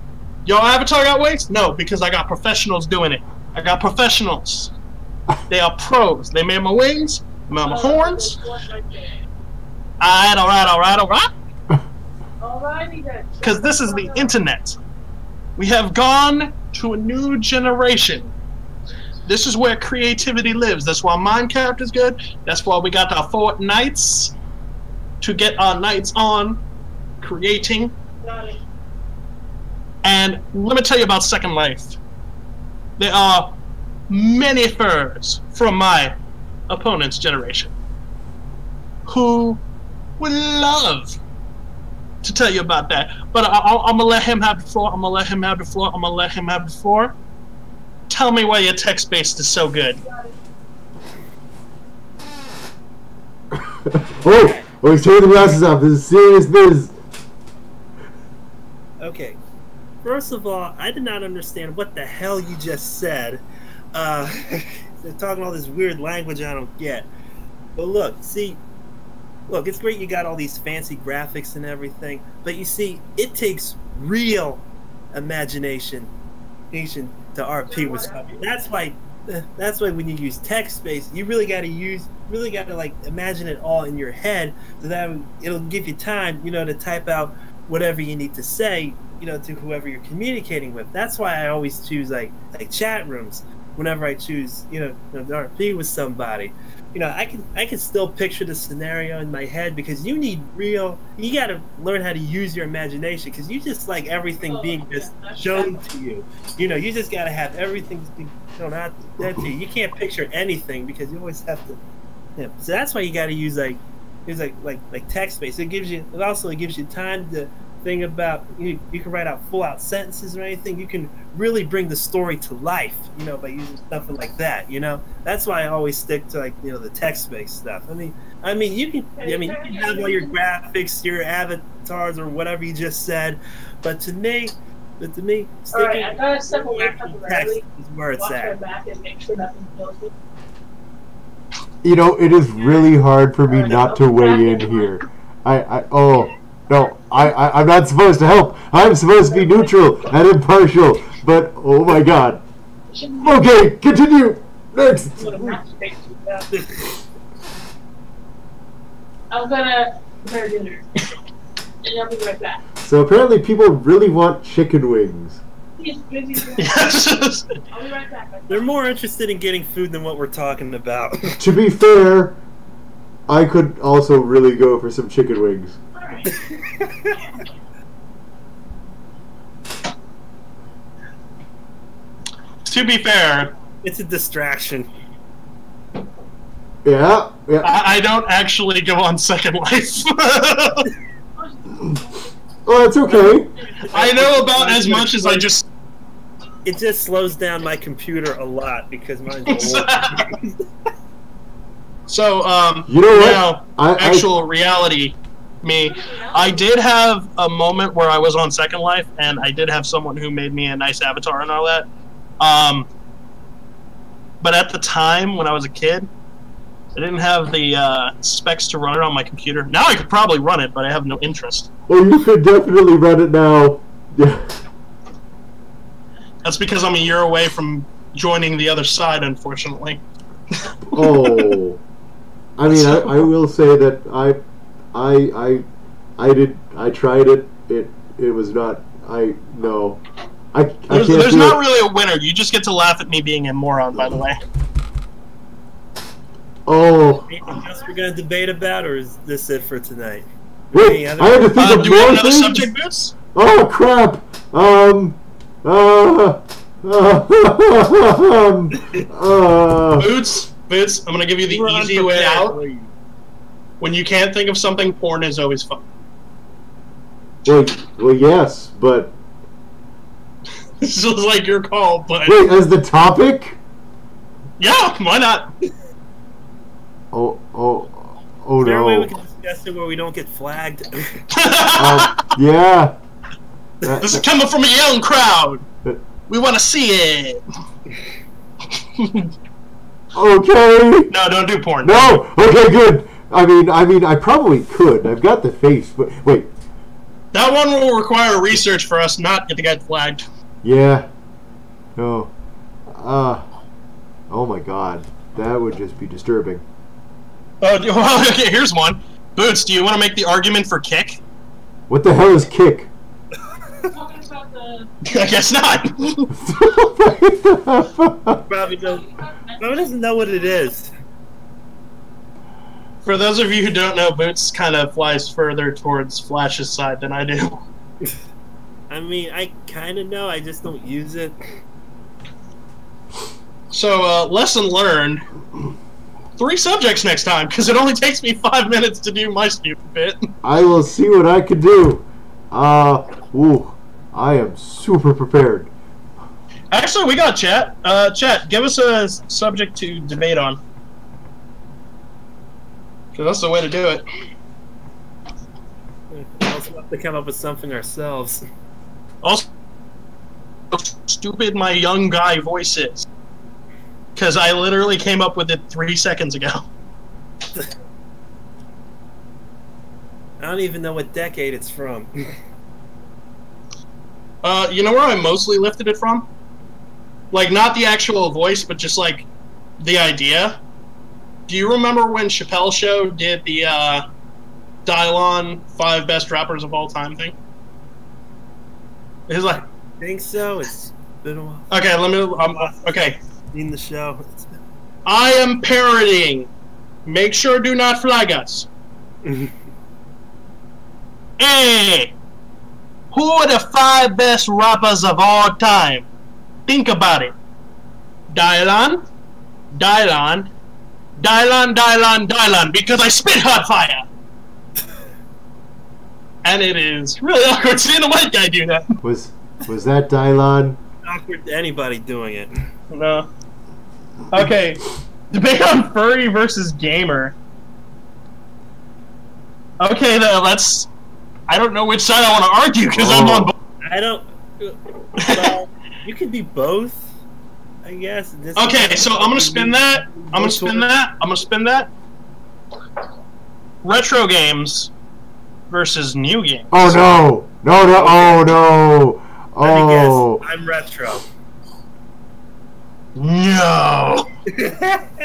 your avatar got wings? No, because I got professionals doing it. I got professionals. They are pros. They made my wings, made my horns. Alright. Because this is the internet. We have gone to a new generation. This is where creativity lives. That's why Minecraft is good. That's why we got our fortnights to get our nights on creating. And let me tell you about Second Life. There are many furs from my opponent's generation who would love to tell you about that. But I'm gonna let him have the floor. Tell me why your text-based is so good. Oh, he's taking the glasses off. This is serious biz. Okay. First of all, I did not understand what the hell you just said. They're talking all this weird language I don't get. But look, it's great you got all these fancy graphics and everything, but you see, it takes real imagination to RP with stuff. That's why when you use text-based, you really gotta like imagine it all in your head, so that it'll give you time, to type out whatever you need to say, to whoever you're communicating with. That's why I always choose like chat rooms whenever I choose, to RP with somebody. I can still picture the scenario in my head, because you gotta learn how to use your imagination, because you just like everything being just shown to you. You just gotta have everything being shown out to you. You can't picture anything, because you always have to. So that's why you gotta use like text-based. It also gives you time to think about. You can write out full-out sentences or anything. You can really bring the story to life, by using stuff like that. That's why I always stick to the text-based stuff. I mean, you can have all your graphics, your avatars, or whatever you just said, but to me, sticking I gotta step away from the text is where it's at. back and make sure nothing kills me. It is really hard for me not to weigh in here. I'm not supposed to help. I'm supposed to be neutral and impartial. But oh my god. Okay, continue. Next. I'm gonna prepare dinner. And I'll be right back. So apparently people really want chicken wings. He's busy. Yes. I'll be right back. They're more interested in getting food than what we're talking about. To be fair, I could also really go for some chicken wings. Alright. To be fair, It's a distraction. Yeah, yeah. I don't actually go on Second Life. Oh, that's okay. I know about as much as I just. It just slows down my computer a lot because mine's old. So, You know what? now, actual reality, me. I did have a moment where I was on Second Life, and I did have someone who made me a nice avatar and all that. But at the time, when I was a kid, I didn't have the specs to run it on my computer. Now I could probably run it, but I have no interest. Well, you could definitely run it now. Yeah. That's because I'm a year away from joining the other side, unfortunately. Oh. I mean, I will say that I tried it. It was not. No. I can't There's do not it. really a winner. You just get to laugh at me being a moron, by the way. Oh. Anything else we're going to debate about, or is this it for tonight? Wait, Any other- I had to think of Do we have more another things? subject, Boots? Oh, crap. Boots, I'm gonna give you the We're easy way unprepared. out. When you can't think of something, porn is always fun. well, yes, but This is like your call, but wait, as the topic? yeah, why not? Oh Is there a way we no. can discuss it where we don't get flagged? Yeah. This is coming from a young crowd. We want to see it. Okay. No, don't do porn. No. Okay, good. I mean, I probably could. I've got the face, but wait. That one will require research for us not to get flagged. Yeah. No. Oh my God. That would just be disturbing. Oh, well, okay, here's one. Boots, do you want to make the argument for kick? What the hell is kick? Talking about the. I guess not. Probably doesn't know what it is. For those of you who don't know, Boots kind of flies further towards Flash's side than I do. I mean, I kind of know, I just don't use it. So, lesson learned. 3 subjects next time, because it only takes me 5 minutes to do my stupid bit. I will see what I can do. Ooh, I am super prepared. Actually, we got chat. Chat, give us a subject to debate on. Because that's the way to do it. We also have to come up with something ourselves. Also, how stupid my young guy voice is. Because I literally came up with it 3 seconds ago. I don't even know what decade it's from. You know where I mostly lifted it from? Like, not the actual voice, but just, like, the idea. Do you remember when Chappelle Show did the, Dylon 5 best rappers of all time thing? It was like, I think so. It's been a while. okay, okay. Seen the show. I am parodying. Make sure do not flag us. Hey! Who are the 5 best rappers of all time? Think about it. Dylon, Dylon, Dylon, Dylon, Dylon, because I spit hot fire! And it is really awkward seeing a white guy do that. Was that Dylon? Awkward to anybody doing it. No. Okay. Debate on furry versus gamer. Okay, then let's... I don't know which side I want to argue, because I'm on both. I don't... Well, you could be both, I guess. This Okay, so I'm gonna spin that. I'm gonna spin that. Retro games versus new games. Oh no! No! Oh no! Let me guess. Oh! I'm retro. No.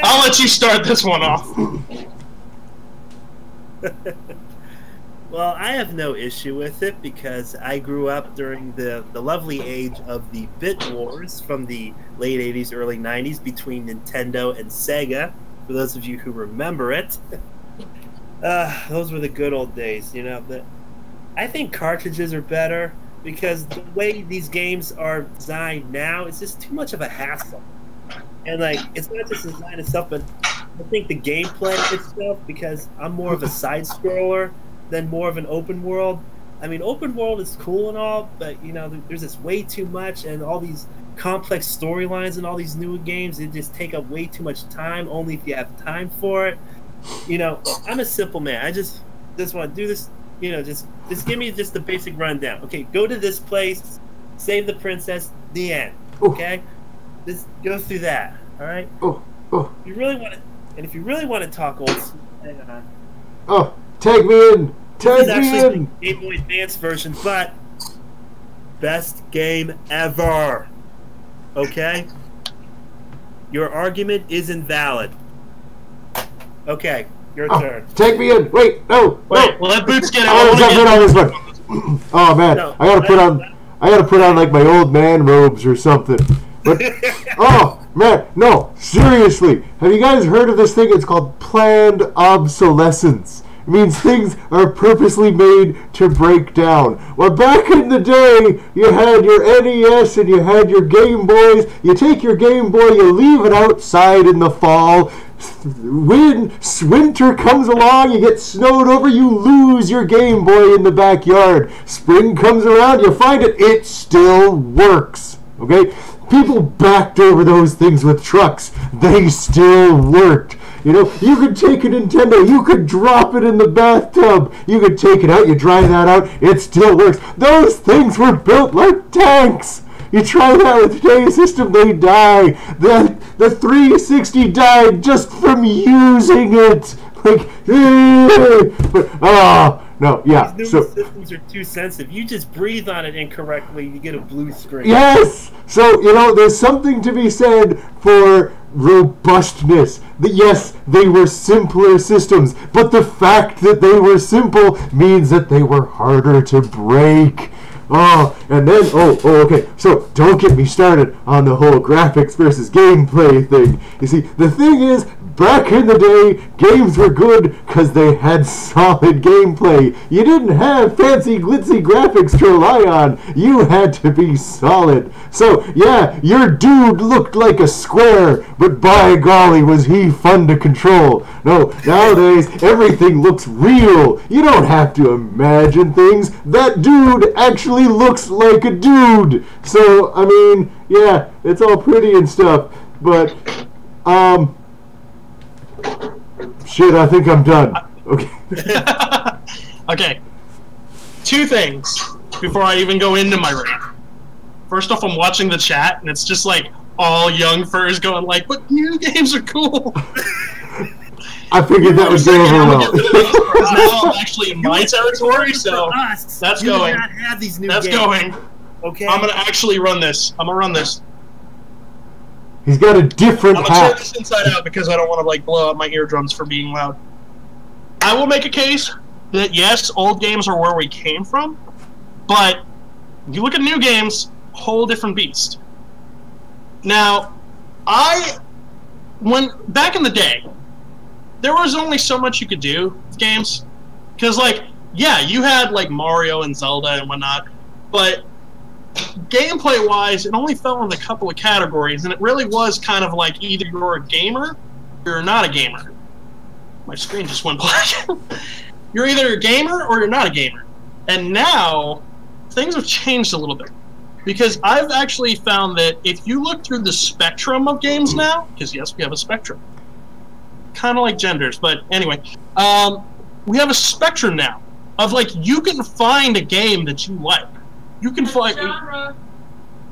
I'll let you start this one off. Well, I have no issue with it because I grew up during the lovely age of the Bit Wars from the late 80s, early 90s between Nintendo and Sega, for those of you who remember it. Those were the good old days, you know. But I think cartridges are better because the way these games are designed now, it's just too much of a hassle. And, like, it's not just the design itself, but I think the gameplay itself, because I'm more of a side-scroller than more of an open world. I mean, open world is cool and all, but, you know, there's just way too much, and all these complex storylines in all these new games, they just take up way too much time, only if you have time for it. You know, I'm a simple man. I just want to do this, you know, just give me just the basic rundown. Okay, go to this place, save the princess, the end. Okay? Just go through that, all right? If you really want to, and if you really want to talk old school, hang on. Tag me in! Tag me actually in! the Game Boy Advance version, but best game ever. Okay? Your argument is invalid. Okay, your turn. Tag me in! Wait, no! Wait, let Boots get it. I gotta jump in on this one. Oh man, No, I gotta put on like my old man robes or something. But oh man, no, seriously. Have you guys heard of this thing? It's called planned obsolescence. It means things are purposely made to break down. Well, back in the day, you had your NES and you had your Game Boys. You take your Game Boy, you leave it outside in the fall. Winter comes along, you get snowed over, you lose your Game Boy in the backyard. Spring comes around, you find it still works. Okay? People backed over those things with trucks. They still worked. You know, you could take a Nintendo, you could drop it in the bathtub, you could take it out, you dry that out, it still works. Those things were built like tanks. You try that with today's system, they die. The 360 died just from using it. Like, but, no, yeah. These new systems are too sensitive. You just breathe on it incorrectly, you get a blue screen. Yes! So, you know, there's something to be said for robustness. Yes, they were simpler systems, but the fact that they were simple means that they were harder to break. And then, okay, so don't get me started on the whole graphics versus gameplay thing. You see, the thing is, back in the day, games were good because they had solid gameplay. You didn't have fancy glitzy graphics to rely on. You had to be solid. So, yeah, your dude looked like a square, but by golly was he fun to control. No, nowadays, everything looks real. You don't have to imagine things. That dude actually looks like a dude. So, I mean, yeah, it's all pretty and stuff, but, shit, I think I'm done. Okay. Okay. Two things before I even go into my rant. First off, I'm watching the chat, and it's just like all young furs going like, "But new games are cool." I figured that would go over well. Now I'm actually in my territory, so that's going. That's going. Okay. I'm gonna actually run this. I'm gonna run this. He's got a different I'm gonna hat. turn this inside out because I don't want to like blow out my eardrums for being loud. I will make a case that yes, old games are where we came from, but you look at new games, whole different beast. Now, when back in the day, there was only so much you could do with games, because like yeah, you had like Mario and Zelda and whatnot, but gameplay-wise, it only fell in a couple of categories, and it really was kind of like either you're a gamer or you're not a gamer. My screen just went black. You're either a gamer or you're not a gamer. And now, things have changed a little bit. Because I've actually found that if you look through the spectrum of games now, because yes, we have a spectrum. Kind of like genders, but anyway. We have a spectrum now of like, you can find a game that you like. You can find,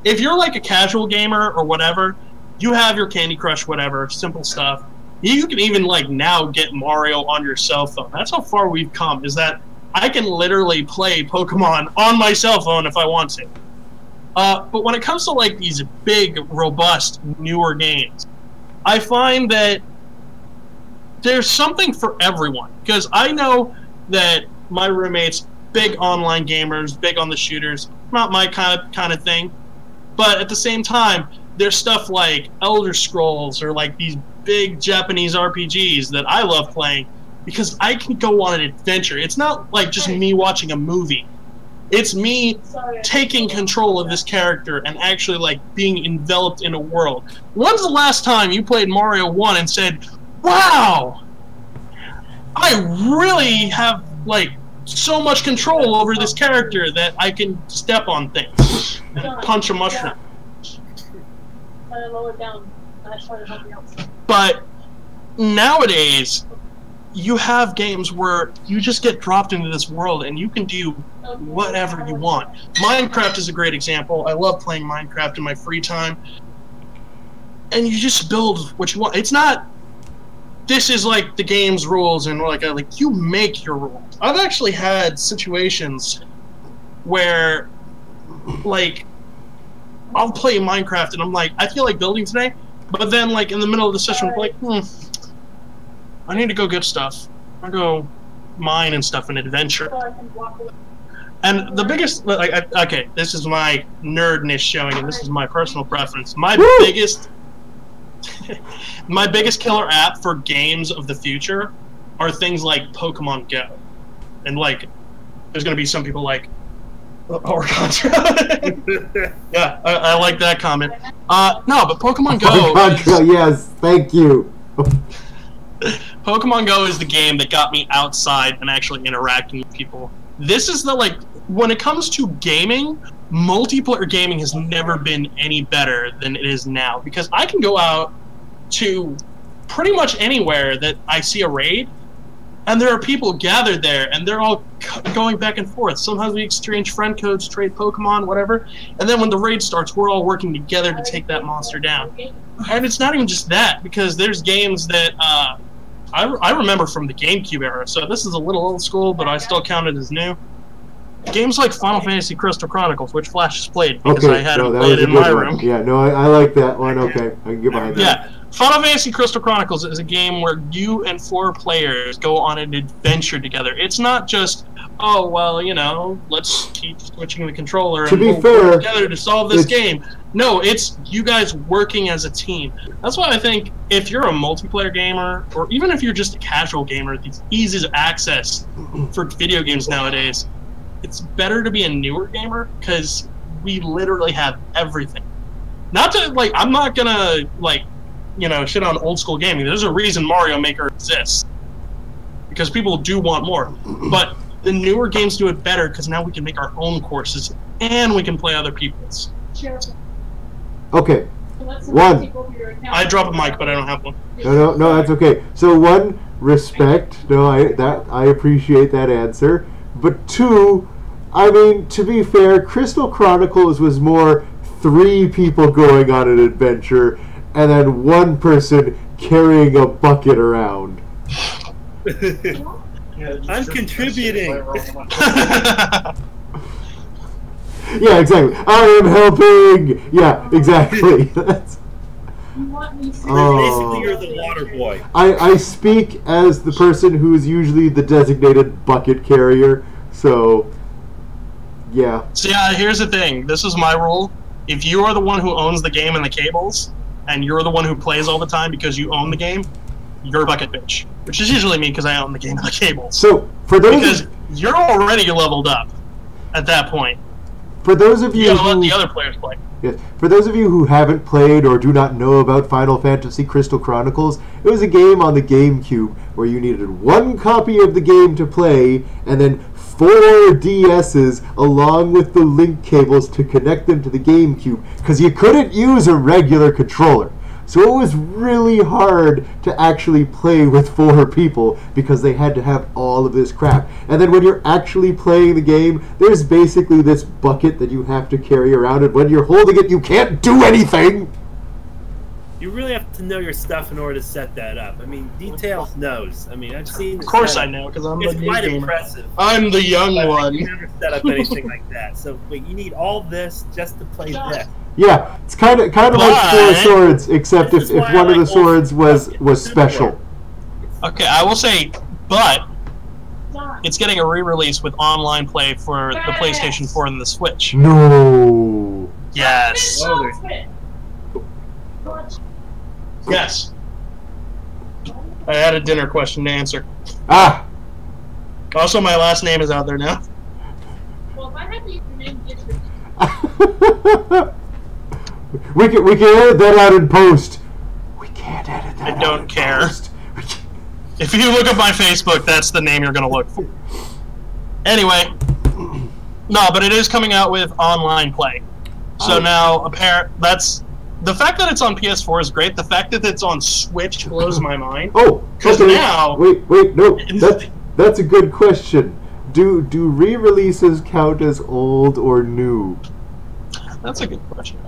if you're like a casual gamer or whatever, you have your Candy Crush, whatever, simple stuff. You can even like now get Mario on your cell phone. That's how far we've come, is that I can literally play Pokemon on my cell phone if I want to. But when it comes to like these big, robust, newer games, I find that there's something for everyone. Because I know that my roommates, big online gamers, big on the shooters, not my kind of thing. But at the same time, there's stuff like Elder Scrolls or like these big Japanese RPGs that I love playing because I can go on an adventure. It's not like just me watching a movie. It's me taking control of this character and actually like being enveloped in a world. When's the last time you played Mario 1 and said, "Wow, I really have like so much control over this character that I can step on things and punch a mushroom"? But nowadays, you have games where you just get dropped into this world and you can do whatever you want. Minecraft is a great example. I love playing Minecraft in my free time. And you just build what you want. It's not, this is like the game's rules and like you make your rules. I've actually had situations where like I'll play Minecraft and I'm like, I feel like building today, but then like in the middle of the session I'm like, I need to go get stuff. I'll go mine and stuff and adventure. And the biggest, like, okay, this is my nerdness showing, and this is my personal preference. My biggest killer app for games of the future are things like Pokemon Go, and like, there's gonna be some people like, or Contra. Yeah, I like that comment. No, but Pokemon Go. Contra, yes, thank you. Pokemon Go is the game that got me outside and actually interacting with people. This is the, like, when it comes to gaming, multiplayer gaming has never been any better than it is now. Because I can go out to pretty much anywhere that I see a raid, and there are people gathered there, and they're all going back and forth. Sometimes we exchange friend codes, trade Pokemon, whatever, and then when the raid starts, we're all working together to take that monster down. And it's not even just that, because there's games that I remember from the GameCube era, so this is a little old school, but I still count it as new. Games like Final Fantasy Crystal Chronicles, which Flash has played, because I had it played in my room. Yeah, no, I like that one. Okay, I can get behind that. Yeah, Final Fantasy Crystal Chronicles is a game where you and 4 players go on an adventure together. It's not just, oh, well, you know, let's keep switching the controller and we'll work together to solve this game. No, it's you guys working as a team. That's why I think if you're a multiplayer gamer, or even if you're just a casual gamer, it's easy to access for video games nowadays. It's better to be a newer gamer, because we literally have everything. Not to, like, I'm not gonna, like, you know, shit on old school gaming. There's a reason Mario Maker exists, because people do want more. But the newer games do it better, because now we can make our own courses, and we can play other people's. Okay, one. I drop a mic, but I don't have one. No, that's okay. So one, respect. No, I appreciate that answer. But 2, I mean, to be fair, Crystal Chronicles was more 3 people going on an adventure and then 1 person carrying a bucket around. I'm contributing. Yeah, exactly. I am helping. Yeah, exactly. That's. Basically, you're the water boy. I speak as the person who is usually the designated bucket carrier, so yeah. So yeah, here's the thing. This is my rule. If you are the one who owns the game and the cables, and you're the one who plays all the time because you own the game, you're a bucket bitch. Which is usually me because I own the game and the cables. So for those, because you're already leveled up at that point. For those of you gotta let the other players play. Yes. For those of you who haven't played or do not know about Final Fantasy Crystal Chronicles, it was a game on the GameCube where you needed 1 copy of the game to play and then 4 DSs along with the link cables to connect them to the GameCube, because you couldn't use a regular controller. So it was really hard to actually play with 4 people because they had to have all of this crap. And then when you're actually playing the game, there's basically this bucket that you have to carry around, and when you're holding it, you can't do anything! You really have to know your stuff in order to set that up. I mean, Details knows. I mean, I've seen. Of course I know, because I'm the new quite gamer. Impressive. I'm the young one. You never set up anything like that. So wait, you need all this just to play this. Yeah, it's kind of like 4 swords, except if one of the swords was special. Okay, I will say, but it's getting a re-release with online play for the PlayStation 4 and the Switch. No. Yes. Yes. I had a dinner question to answer. Ah. Also, my last name is out there now. Well, if I had to use your name different. we can edit that out in post. We can't edit that I don't care. If you look up my Facebook, that's the name you're going to look for. Anyway, no, but it is coming out with online play. So now, that's the fact that it's on PS4 is great. The fact that it's on Switch blows my mind. Oh, because okay. now, wait, no, that's a good question. Do re-releases count as old or new? That's a good question.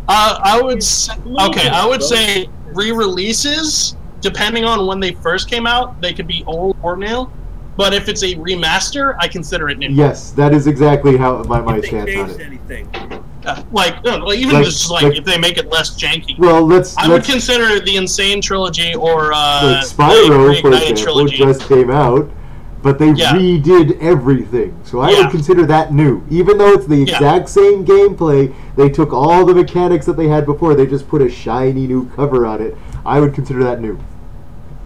I would say re-releases, depending on when they first came out, they could be old or new. But if it's a remaster, I consider it new. Yes, that is exactly how my stance on it. Anything. Even just if they make it less janky. Well, I would consider the Insane Trilogy or like Spyro, for example, Trilogy. just came out, but they redid everything. So I would consider that new. Even though it's the exact same gameplay, they took all the mechanics that they had before, they just put a shiny new cover on it. I would consider that new.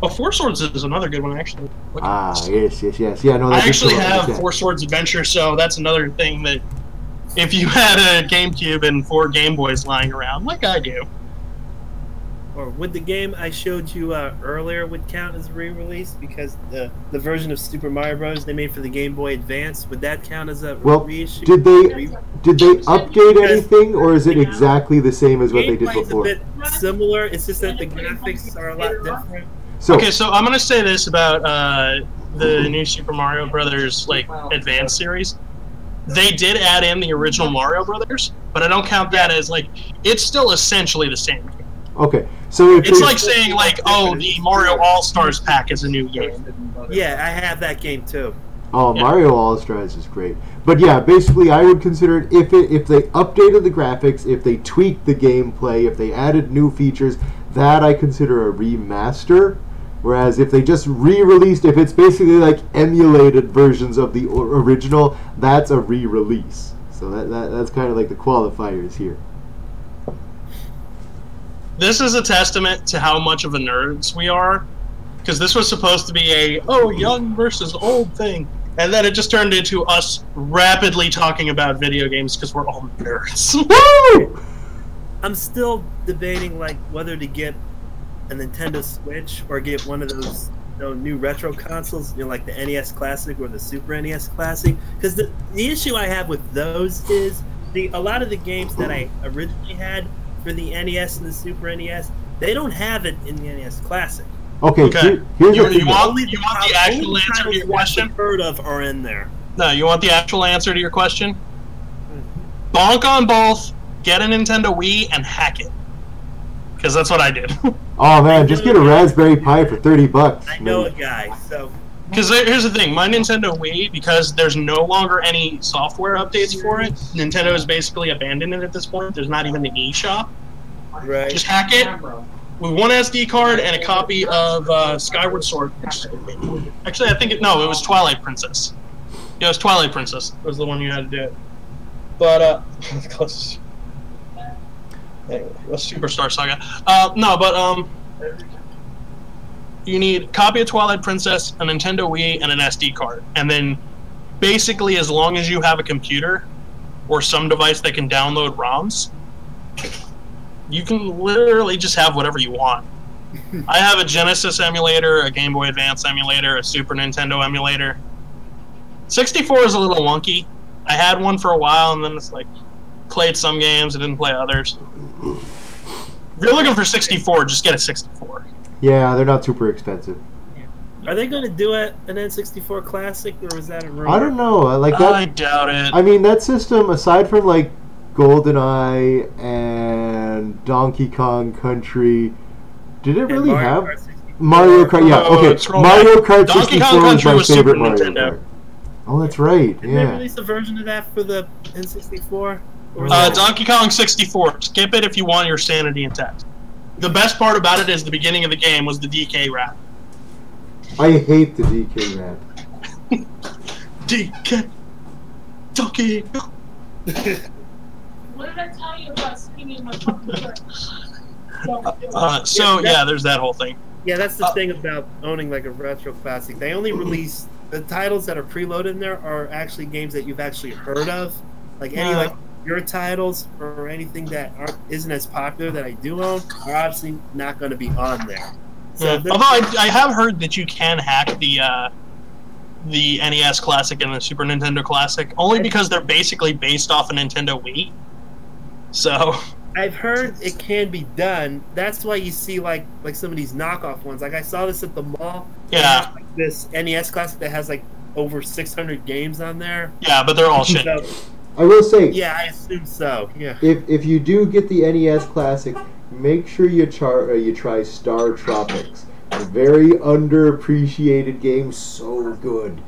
Oh, Four Swords is another good one, actually. Yes. Yeah, no, I actually have Four Swords Adventure, so that's another thing that if you had a GameCube and 4 Game Boys lying around, like I do. Or would the game I showed you earlier would count as a re-release? Because the version of Super Mario Bros. They made for the Game Boy Advance, would that count as a reissue? Did they update anything, or is it exactly the same as what they did before? It's a bit similar, it's just that the graphics are a lot different. So I'm gonna say this about the new Super Mario Brothers Advance series. They did add in the original Mario Brothers, but I don't count that as it's still essentially the same game. Okay, so it's like saying the Mario All Stars pack is a new game. Yeah, I have that game too. Oh, yeah. Mario All Stars is great, but yeah, basically I would consider it if they updated the graphics, if they tweaked the gameplay, if they added new features, that I consider a remaster. Whereas if they just re-released, if it's basically like emulated versions of the original, that's a re-release. So that's kind of like the qualifiers here. This is a testament to how much of a nerds we are, because this was supposed to be a young versus old thing, and then it just turned into us rapidly talking about video games because we're all nerds. Woo! I'm still debating whether to get a Nintendo Switch or get one of those new retro consoles, like the NES Classic or the Super NES Classic. Because the issue I have with those is a lot of the games that I originally had for the NES and the Super NES, they don't have it in the NES Classic. Okay. Here's you want the actual answer to your question? Heard of are in there. No, you want the actual answer to your question? Bonk on both, get a Nintendo Wii, and hack it. Because that's what I did. Oh man, just get a Raspberry Pi for $30. I know a guy, so. Because here's the thing, my Nintendo Wii, because there's no longer any software updates for it, Nintendo has basically abandoned it at this point. There's not even the eShop. Right. Just hack it with one SD card and a copy of Skyward Sword. Actually, I think it was Twilight Princess. Yeah, it was Twilight Princess. It was the one you had to do it. But anyway, a Superstar Saga. You need a copy of Twilight Princess, a Nintendo Wii, and an SD card. And then, basically, as long as you have a computer or some device that can download ROMs, you can literally just have whatever you want. I have a Genesis emulator, a Game Boy Advance emulator, a Super Nintendo emulator. 64 is a little wonky. I had one for a while, and then it's played some games, I didn't play others. If you're looking for 64, just get a 64. Yeah, they're not super expensive. Are they going to do an N64 Classic, or is that a rumor? I don't know. I doubt it. I mean, that system, aside from GoldenEye and Donkey Kong Country, did it really have Mario Kart? Yeah, okay. Mario Kart 64 is my favorite Mario Kart. Oh, that's right. Did they release a version of that for the N64? Donkey Kong 64. Skip it if you want your sanity intact. The best part about it is the beginning of the game was the DK rap. I hate the DK rap. DK Donkey. What did I tell you about singing my fucking friend? So yeah, there's that whole thing. Yeah, that's the thing about owning like a retro classic. They only release the titles that are preloaded in there are actually games that you've actually heard of. Like any like your titles or anything that isn't as popular that I do own are obviously not going to be on there. So although I have heard that you can hack the NES Classic and the Super Nintendo Classic only because they're basically based off a Nintendo Wii. So I've heard it can be done. That's why you see like some of these knockoff ones. Like I saw this at the mall. Yeah. Like this NES Classic that has like over 600 games on there. Yeah, but they're all shit. So, I will say, yeah, I assume so. Yeah. if you do get the NES Classic, make sure you try Star Tropics. A very underappreciated game, so good.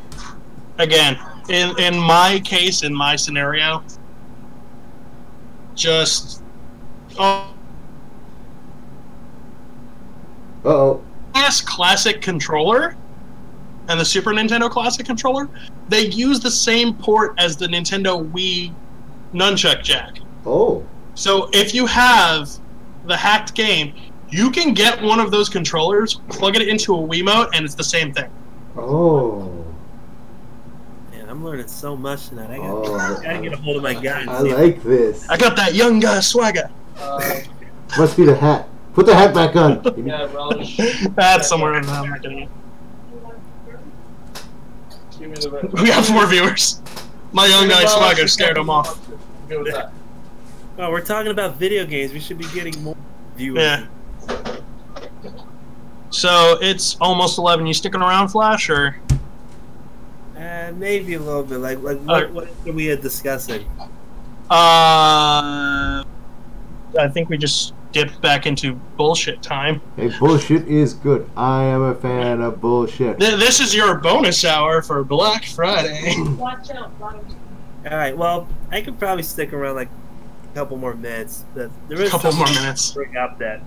Again, in my case, in my scenario, just NES Classic controller and the Super Nintendo Classic controller, they use the same port as the Nintendo Wii nunchuck jack. Oh. So if you have the hacked game, you can get one of those controllers, plug it into a Wiimote, and it's the same thing. Oh. Man, I'm learning so much tonight. I gotta get a hold of my guy. I like this. I got that young guy swagger. Must be the hat. Put the hat back on. That's somewhere in there. I'm not getting it. We got 4 viewers. My young guy swagger scared him off. Oh, we're talking about video games. We should be getting more viewers. Yeah. So it's almost 11. You sticking around, Flash, or? Maybe a little bit. Like what are we discussing? I think we just dipped back into bullshit time. Hey, bullshit is good. I am a fan of bullshit. This is your bonus hour for Black Friday. Watch out, bottom. All right. Well, I could probably stick around like a couple more minutes. But there is a couple more minutes. Bring up that.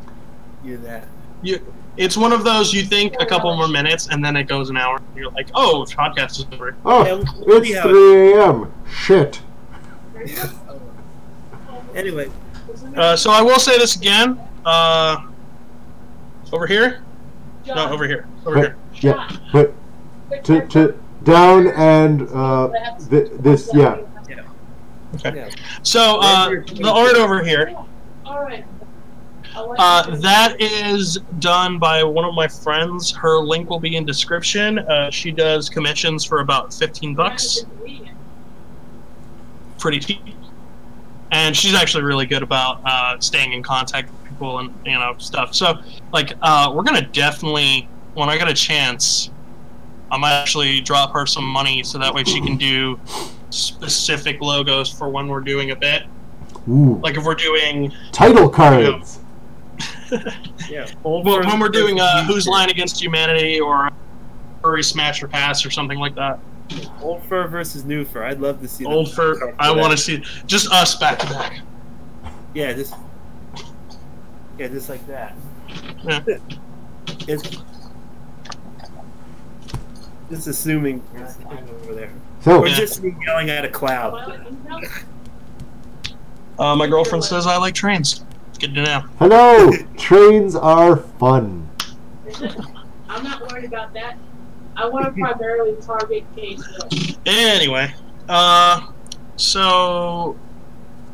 It's one of those you think a couple more minutes and then it goes an hour. You're like, oh, the podcast is over. Oh, Yeah, it's 3 a.m. Shit. Anyway. So I will say this again. Over here? No, over here. Over here. Yeah, but to down and this, yeah. Okay. So the art over here. That is done by one of my friends. Her link will be in description. She does commissions for about $15. Pretty cheap. And she's actually really good about staying in contact with people and stuff. So like we're gonna definitely, when I get a chance, I'm actually drop her some money so that way she can do specific logos for when we're doing a bit. Ooh. Like if we're doing title cards. Yeah. When we're doing Whose Line Against Humanity or Furry Smash or Pass or something like that. Old Fur versus New Fur. I'd love to see Old Fur. I want to see just us back to back. Yeah, just like that. Yeah. It's just assuming it's over there. So, or just me yelling at a cloud. My girlfriend says I like trains. It's good to know. Hello! Trains are fun. I'm not worried about that. I want to primarily target case. Anyway, so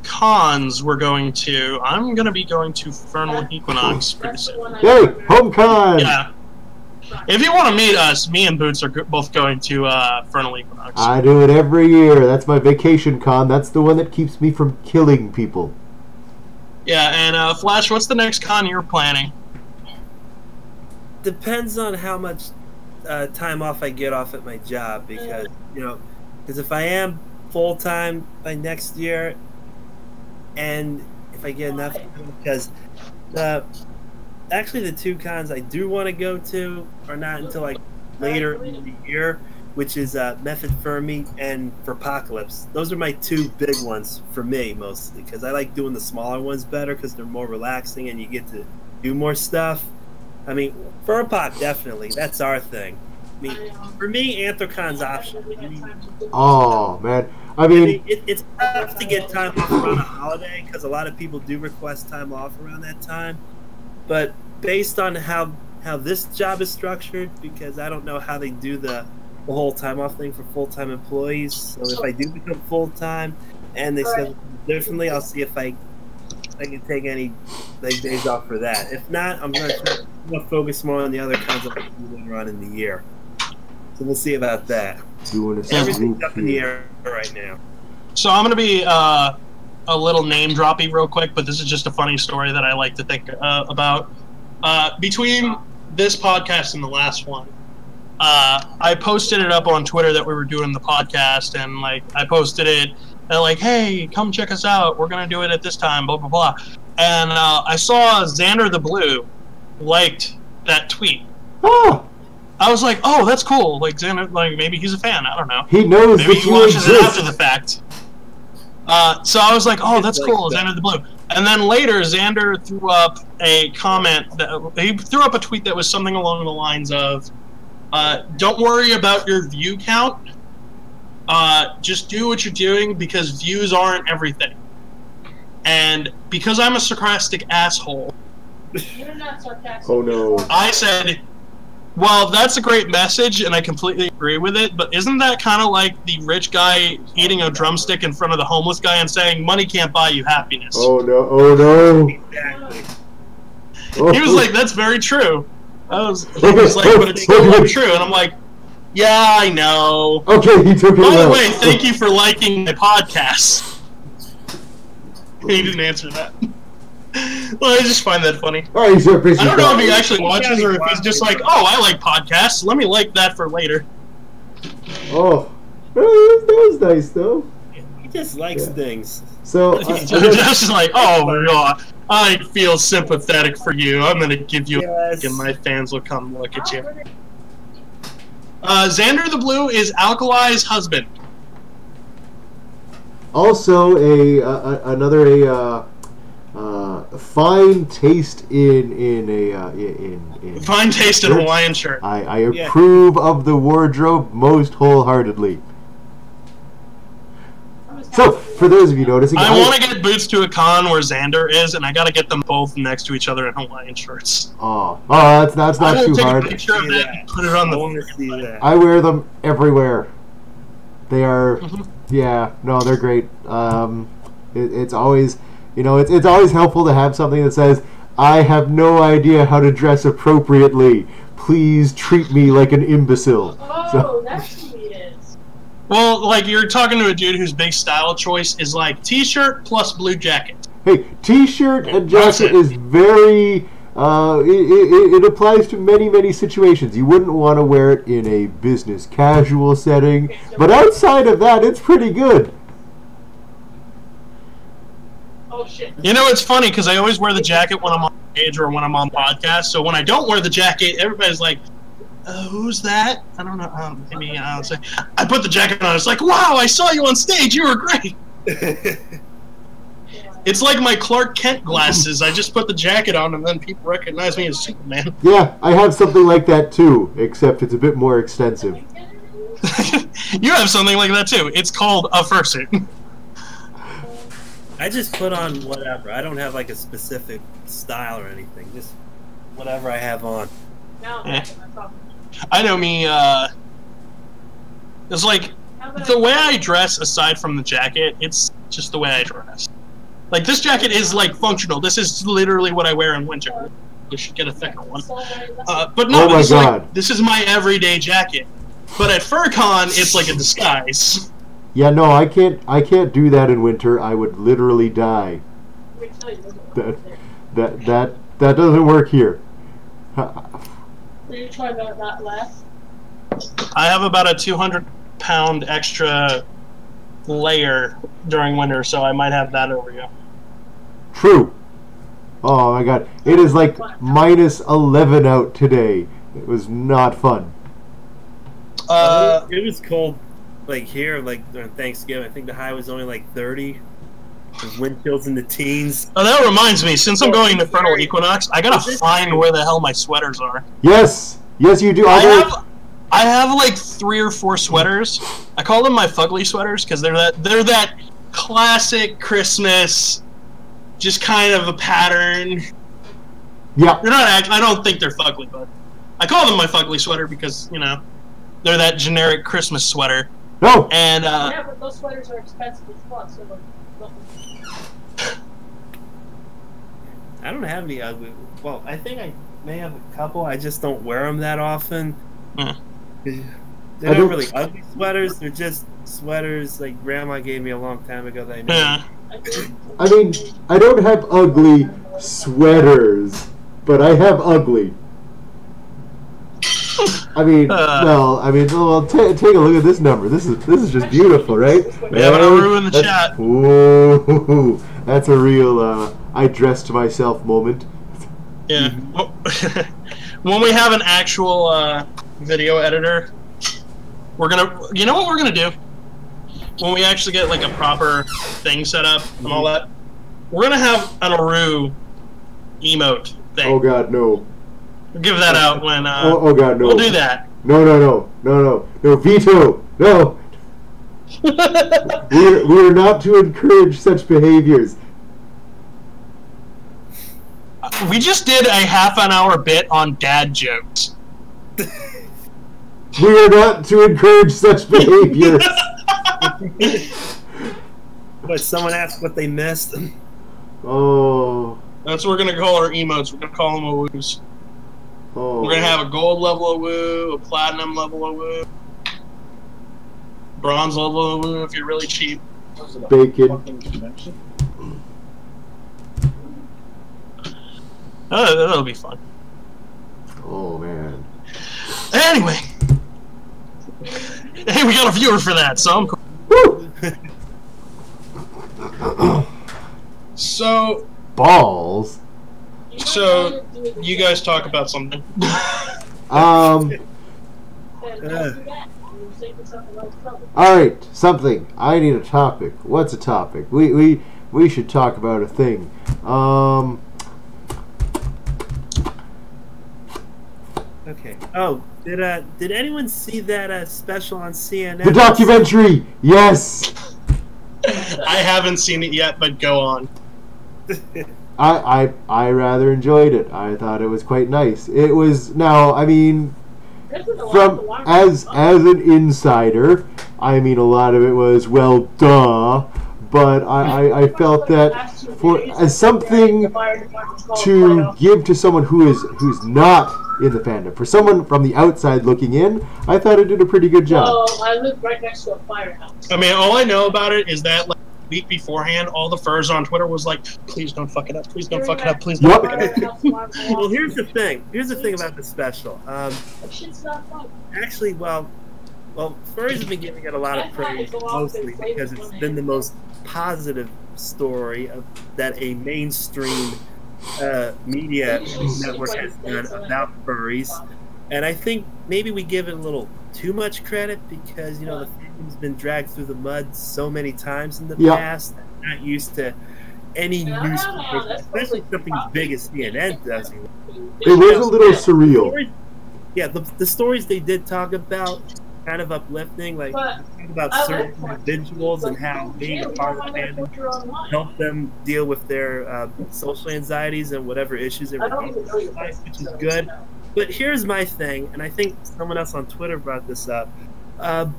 cons I'm going to be going to Fernal Equinox pretty soon. Yay! HomeCon! Yeah. If you want to meet us, me and Boots are both going to Fernal Equinox. I do it every year. That's my vacation con. That's the one that keeps me from killing people. Yeah, and Flash, what's the next con you're planning? Depends on how much time off I get off at my job, because if I am full time by next year, and if I get enough, because actually the two cons I do want to go to are not until like later in the year, which is Method Fermi and for Apocalypse. Those are my two big ones for me, mostly because I like doing the smaller ones better because they're more relaxing and you get to do more stuff. I mean, for Apoc, definitely, that's our thing. I mean, for me, Anthrocon's optional. I mean, Oh man, I mean, it's tough to get time off around a holiday because a lot of people do request time off around that time. But based on how this job is structured, because I don't know how they do the whole time off thing for full-time employees. So if I do become full-time and they schedule differently, I'll see if I can take any days off for that. If not, I'm going to focus more on the other kinds of later on in the year. So we'll see about that. Everything's up in the air right now. So I'm going to be a little name droppy real quick, but this is just a funny story that I like to think about. Between this podcast and the last one, I posted it up on Twitter that we were doing the podcast, and like I posted it like, hey, come check us out. We're going to do it at this time, blah, blah, blah. And I saw Xander the Blue liked that tweet. oh, I was like, oh, that's cool. Like, Xander, like, maybe he's a fan. I don't know. he knows Maybe that he you watches it after exist. the fact. So I was like, oh, that's cool, Xander the Blue. And then later, Xander threw up a comment. He threw up a tweet that was something along the lines of, don't worry about your view count. Just do what you're doing because views aren't everything. And because I'm a sarcastic asshole, You're not sarcastic. Oh no. I said, well, that's a great message, and I completely agree with it, but isn't that kind of like the rich guy eating a drumstick in front of the homeless guy and saying, money can't buy you happiness? Oh no. Oh no. Exactly. Oh. He was like, that's very true. He was like, but it's still not true. And I'm like, yeah, I know. Okay, he took it By the well. way, thank you for liking my podcast. He didn't answer that. Well, I just find that funny. All right, sir, I don't know if he actually watches or if he's just like, oh, I like podcasts. Let me like that for later. Oh, that was nice though. He just likes things. So He's just like, oh my god, I feel sympathetic for you. I'm gonna give you a Yes. and my fans will come look at you. Xander the Blue is Alkali's husband. also another fine taste in Fine taste in Hawaiian shirt. I approve of the wardrobe most wholeheartedly. So, for those of you noticing, I want to get boots to a con where Xander is, and I got to get them both next to each other in Hawaiian shirts. that's I not will too take hard. a picture of See that that. and put it on I the. want to see that. I wear them everywhere. They are, Mhm. yeah, no, they're great. It's always, it's always helpful to have something that says, I have no idea how to dress appropriately. Please treat me like an imbecile. Oh, So- that's who he is. Well, like you're talking to a dude whose big style choice is like t-shirt plus blue jacket. Hey, t-shirt and That's jacket it. is very, it applies to many, many situations. You wouldn't want to wear it in a business casual setting, but outside of that, it's pretty good. Oh shit. You know, it's funny because I always wear the jacket when I'm on stage or when I'm on podcast. So when I don't wear the jacket, everybody's like, who's that? I don't know. Maybe I'll say, I put the jacket on. It's like, wow, I saw you on stage. You were great. It's like my Clark Kent glasses. I just put the jacket on and then people recognize me as Superman. Yeah, I have something like that too, except it's a bit more extensive. You have something like that too. It's called a fursuit. I just put on whatever. I don't have like a specific style or anything. Just whatever I have on. Now, Eh. I'm talking. I know me, it's like, How about the way I dress aside from the jacket, it's just the way I dress. Like, this jacket is, like, functional. This is literally what I wear in winter. You should get a thicker one. But no, Oh my it's God. like, this is my everyday jacket. But at FurCon, it's like a disguise. Yeah, no, I can't do that in winter. I would literally die. That doesn't work here. Will you try that last? I have about a 200-pound extra layer during winter, so I might have that over you. True. Oh my god. It is like minus 11 out today. It was not fun. It was cold, like here, like during Thanksgiving. I think the high was only like 30. There's wind chills in the teens. Oh, that reminds me, since I'm going to Vernal Equinox, I gotta find where the hell my sweaters are. Yes. Yes, you do. I have I have like 3 or 4 sweaters. I call them my fugly sweaters because they're that classic Christmas, just kind of a pattern. Yeah. They're not. I don't think they're fugly, but I call them my fugly sweater because they're that generic Christmas sweater. No. And yeah, but those sweaters are expensive as fuck. So I don't have any ugly. Well, I think I may have a couple. I just don't wear them that often. Yeah. They're not really ugly sweaters. They're just sweaters like Grandma gave me a long time ago. That I made. Yeah. I mean, I don't have ugly sweaters, but I have ugly. I mean, well, take a look at this number. This is just beautiful, right? We have an Aru in the chat. Ooh, that's a real I dressed myself moment. Yeah. When we have an actual video editor, we're gonna. You know what we're gonna do? When we actually get like a proper thing set up and all that, we're gonna have an Aru emote thing. Oh God, no. We'll give that out when. Oh God, no. We'll do that. No, veto, no. We're not to encourage such behaviors. We just did a half-an-hour bit on dad jokes. We are not to encourage such behaviors. But someone asked what they missed. Oh. That's what we're gonna call our emotes. We're gonna call them awoos. Oh. We're gonna have a gold level awoo, a platinum level awoo, bronze level awoo if you're really cheap. Bacon. That'll be fun. Oh man. Anyway, hey, we got a viewer for that, so I'm cool. Woo! So balls. So you guys talk about something. All right, something. I need a topic. What's a topic? We should talk about a thing. Okay. Oh, did anyone see that special on CNN? The documentary. Yes. I haven't seen it yet, but go on. I rather enjoyed it. I thought it was quite nice. It was from as an insider, I mean a lot of it was well duh, but I felt that as something to give to someone who's not in the fandom, for someone from the outside looking in, I thought it did a pretty good job. Well, I live right next to a firehouse. I mean, all I know about it is that like a week beforehand, all the furs on Twitter was like, "Please don't fuck it up! Please don't fuck it up! Please don't fuck it up!" Well, here's the thing. Here's the thing about the special. Actually, well, furries have been giving it a lot of praise, mostly because it's been the most positive story that a mainstream media network has done about furries, and I think maybe we give it a little too much credit because the fandom's been dragged through the mud so many times in the past. I'm not used to any news, especially something as big as CNN does. It was a little surreal. Yeah, the stories they did talk about, kind of uplifting, like about certain individuals and how being a part of the fandom helped them deal with their social anxieties and whatever issues they were going through, which is good. But here's my thing, and I think someone else on Twitter brought this up. The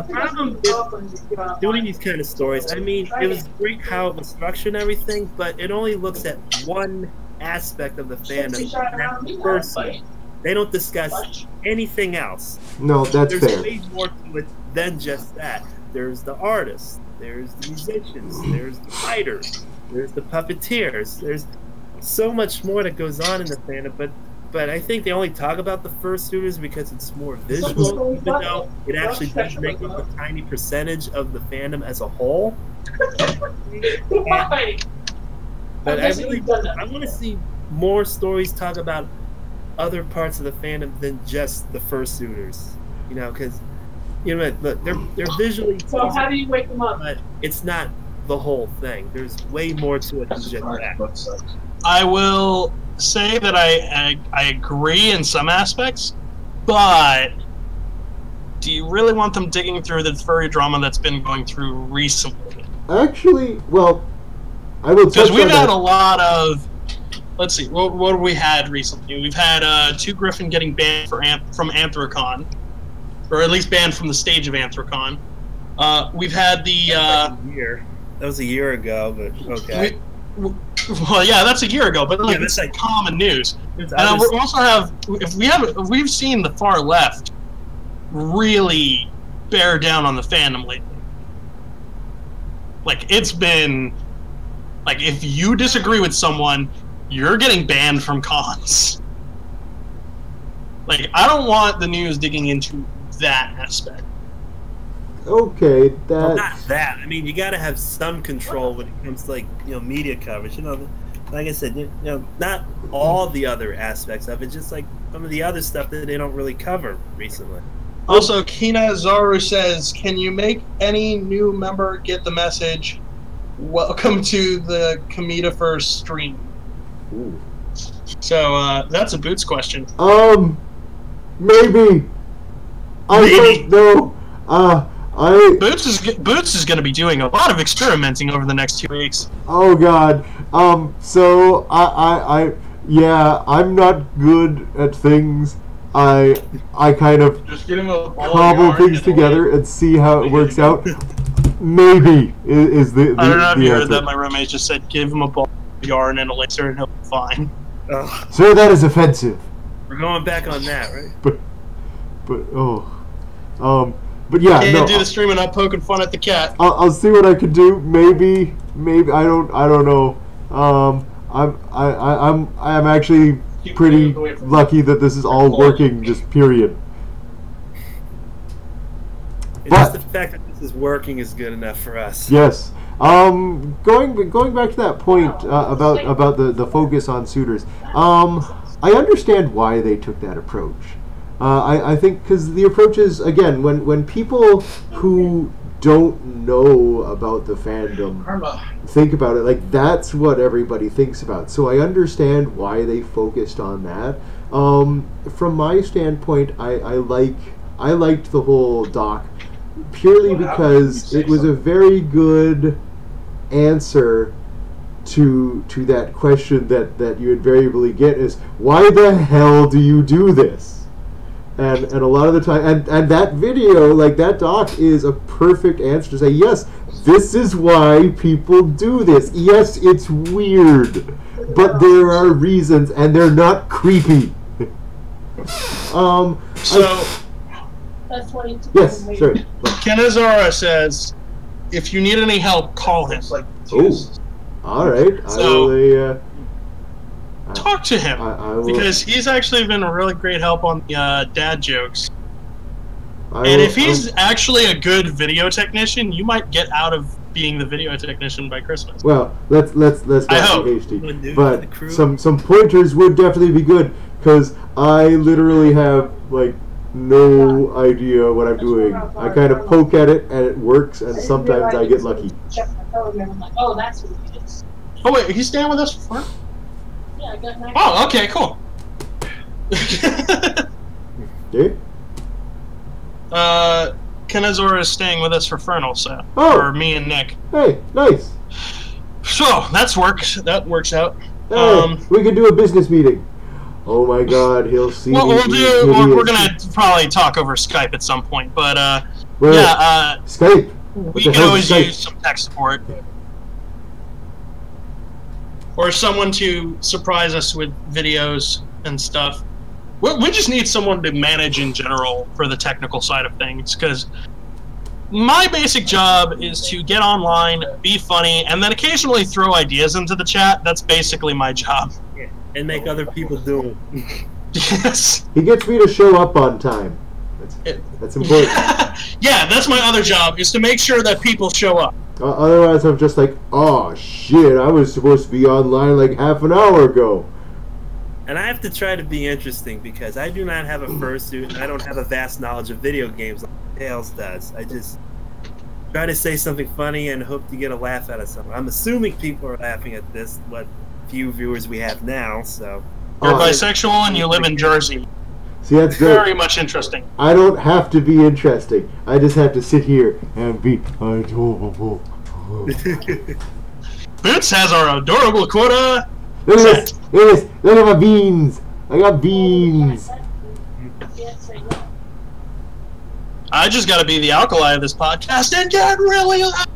problem with doing these kind of stories, I mean, it was great how it was structured and everything, but it only looks at one aspect of the fandom, and that's the person. They don't discuss anything else. No, that's There's fair. way more to it than just that. There's the artists, there's the musicians, there's the writers, there's the puppeteers. There's so much more that goes on in the fandom, but I think they only talk about the fursuiters because it's more visual, even though it actually does make up a tiny percentage of the fandom as a whole. But I want to see more stories talk about other parts of the fandom than just the fursuiters, because look, they're visually. So how do you wake them up? But it's not the whole thing. There's way more to it than just that. I will say that I agree in some aspects, but do you really want them digging through the furry drama that's been going through recently? Actually, well, I will. Because we've had a lot of. Let's see, what have we had recently? We've had 2 Griffin getting banned from Anthrocon, or at least banned from the stage of Anthrocon. We've had the. That was a year ago, but okay. Well, yeah, that's a year ago, but like, it's like common news. And we also have, if we've seen the far left really bear down on the fandom lately. Like, it's been, like, if you disagree with someone, you're getting banned from cons. Like, I don't want the news digging into that aspect. Okay, that. Well, not that. I mean, you got to have some control when it comes to, like, you know, media coverage. You know, like I said, you know, not all the other aspects of it, just like some of the other stuff that they don't really cover recently. Also, Kina Zaru says, "Can you make any new member get the message? Welcome to the Comedifurs stream." Ooh. So that's a Boots question. Maybe. I don't know. Boots is going to be doing a lot of experimenting over the next 2 weeks. Oh God. So yeah, I'm not good at things. I kind of Just get him a ball cobble things together and see how it works out. Maybe is the I don't know if you answer. heard that. My roommate just said, "Give him a ball, yarn, and a laser, and he'll be fine." Sir, that is offensive. We're going back on that, right? But but yeah, Can't no. do the stream and not poking fun at the cat. I'll see what I can do. Maybe I don't know. I'm actually pretty lucky that this is all working. Just period. It's just the fact that this is working is good enough for us. Yes. Going back to that point about the focus on suitors. I understand why they took that approach. I think because the approach is, again, when people who don't know about the fandom think about it, like, that's what everybody thinks about. So I understand why they focused on that. From my standpoint, I liked the whole doc purely because it was a very good answer to that question that you invariably get is, why the hell do you do this? And a lot of the time, and that video, like that doc, is a perfect answer to say, yes, this is why people do this. Yes, it's weird, but there are reasons, and they're not creepy. That's what it's yes, sorry. Kenazara says, "If you need any help, call him." Oh, all right. So, talk to him, I will, because he's actually been a really great help on the dad jokes. And if he's actually a good video technician, you might get out of being the video technician by Christmas. Well, let's not be hasty, but some pointers would definitely be good, because I literally have like no idea what I'm doing. I kind of poke at it and it works, and sometimes I get lucky. Oh, that's what it is. Oh wait, he's staying with us for fun? Yeah, I got my. Oh, okay, cool. Okay. Kenazora is staying with us for Fernal, so for me and Nick. Hey, nice. So that works out. Hey, we can do a business meeting. Oh my God, he'll see. Well, we're gonna probably talk over Skype at some point, but yeah, Skype. We can always use some tech support, or someone to surprise us with videos and stuff. We just need someone to manage in general for the technical side of things, because my basic job is to get online, be funny, and then occasionally throw ideas into the chat. That's basically my job. Yeah, and make other people do them. Yes. He gets me to show up on time. That's important. Yeah, that's my other job, is to make sure that people show up. Otherwise, I'm just like, oh shit, I was supposed to be online like half an hour ago. And I have to try to be interesting, because I do not have a fursuit, and I don't have a vast knowledge of video games like Tails does. I just try to say something funny and hope to get a laugh out of someone. I'm assuming people are laughing at this, what few viewers we have now, so... You're bisexual and you live in Jersey. See, that's great. Very much interesting. I don't have to be interesting. I just have to sit here and be adorable. Boots has our adorable quota. Look at this. Look at this. Look at my beans. I got beans. I just got to be the alkali of this podcast and get really loud.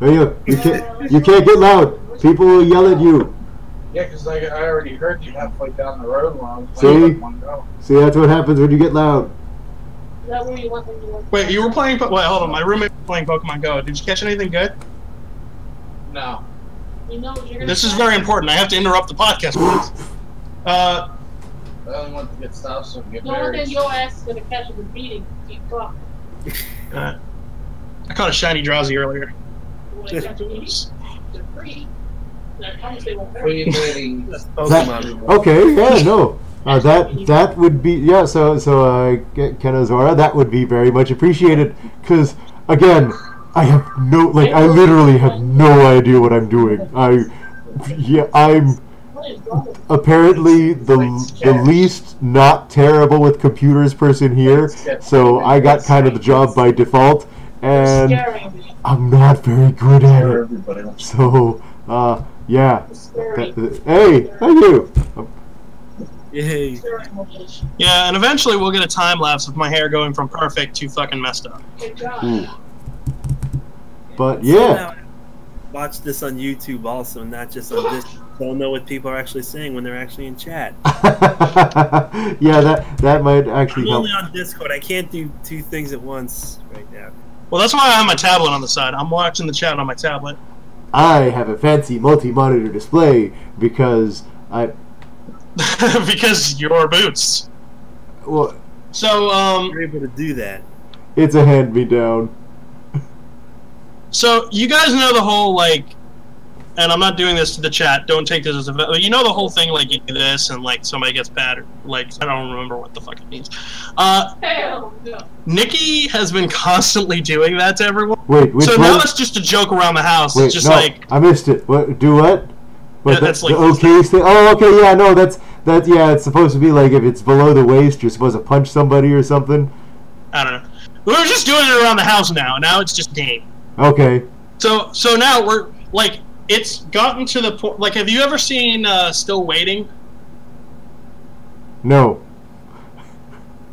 Hey, you can't get loud. People will yell at you. Yeah, because I already heard you halfway down the road while I was See? playing one go. See, that's what happens when you get loud. Is that where you want them to work? Wait, you were playing... Wait, hold on. My roommate was playing Pokemon Go. Did you catch anything good? No. You know what you're gonna This is say? very important. I have to interrupt the podcast, please. I only want to get stuff so I can get No, then married. your ass is gonna catch a beating. Keep talking. I caught a shiny drowsy earlier. When they catch a beating, they're free. I promise they won't hurt Free you. ladies. That's That, Pokemon. okay, yeah, no. That would be, yeah, so Kenazora, that would be very much appreciated. Because, again, I have no, like, I literally have no idea what I'm doing. I'm What is wrong with apparently the least not terrible with computers person here, so I got kind of the job by default, you? and Scaring me. I'm not very good at it. Everybody wants So, yeah. It's scary. Hey, thank you. Yay. Yeah, and eventually we'll get a time lapse of my hair going from perfect to fucking messed up. Good job. Ooh. But So yeah, now, watch this on YouTube also, not just on this. Don't know what people are actually saying when they're actually in chat. yeah, that might actually I'm help. only on Discord. I can't do two things at once right now. Well, that's why I have my tablet on the side. I'm watching the chat on my tablet. I have a fancy multi-monitor display because Because you're Boots. well, So, You're able to do that. it's a hand-me-down. So you guys know the whole, like, and I'm not doing this to the chat, don't take this as a, you know the whole thing, like, you do this and, like, somebody gets bad, like, I don't remember what the fuck it means. Hell no. Nikki has been constantly doing that to everyone. Wait, which So one? now it's just a joke around the house. Wait, It's just no, like, I missed it. What? Do what? What? Yeah, that's the like okay thing. Oh, okay, yeah, no, that's yeah. It's supposed to be like if it's below the waist, you're supposed to punch somebody or something. I don't know. We were just doing it around the house now. Now it's just game. Okay. So now we're, like, it's gotten to the point, like, have you ever seen Still Waiting? No.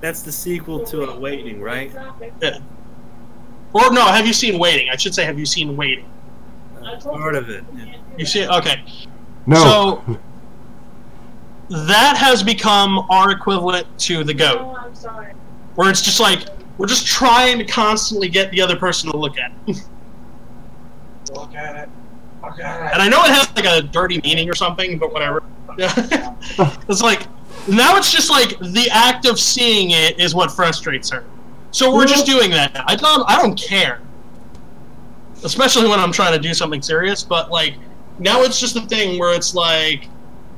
That's the sequel to Awaiting, right? Yeah. Or no, have you seen Waiting? I should say, have you seen Waiting? Part of it. Yeah. You see it? Okay. No. So that has become our equivalent to the goat, Oh, I'm sorry. where it's just like we're just trying to constantly get the other person to look at it. Look at it. Look at it. And I know it has like a dirty meaning or something, but whatever. It's like now it's just like the act of seeing it is what frustrates her. So we're just doing that. I don't care. Especially when I'm trying to do something serious, but like now it's just a thing where it's like,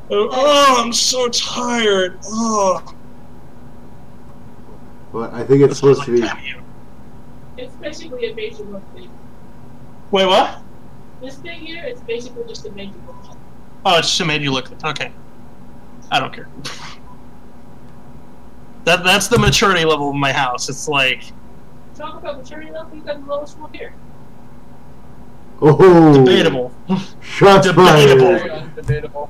oh, I'm so tired. Oh. Well, I think it's supposed to be. It's basically a major look thing. Wait, what? This thing here, it's basically just a major look. Oh, it's just made you look. Okay. I don't care. That's the maturity level of my house. It's like Talk about maturity level, you got the lowest one here. Oh. debatable. Shots Debatable. fired. Very undebatable.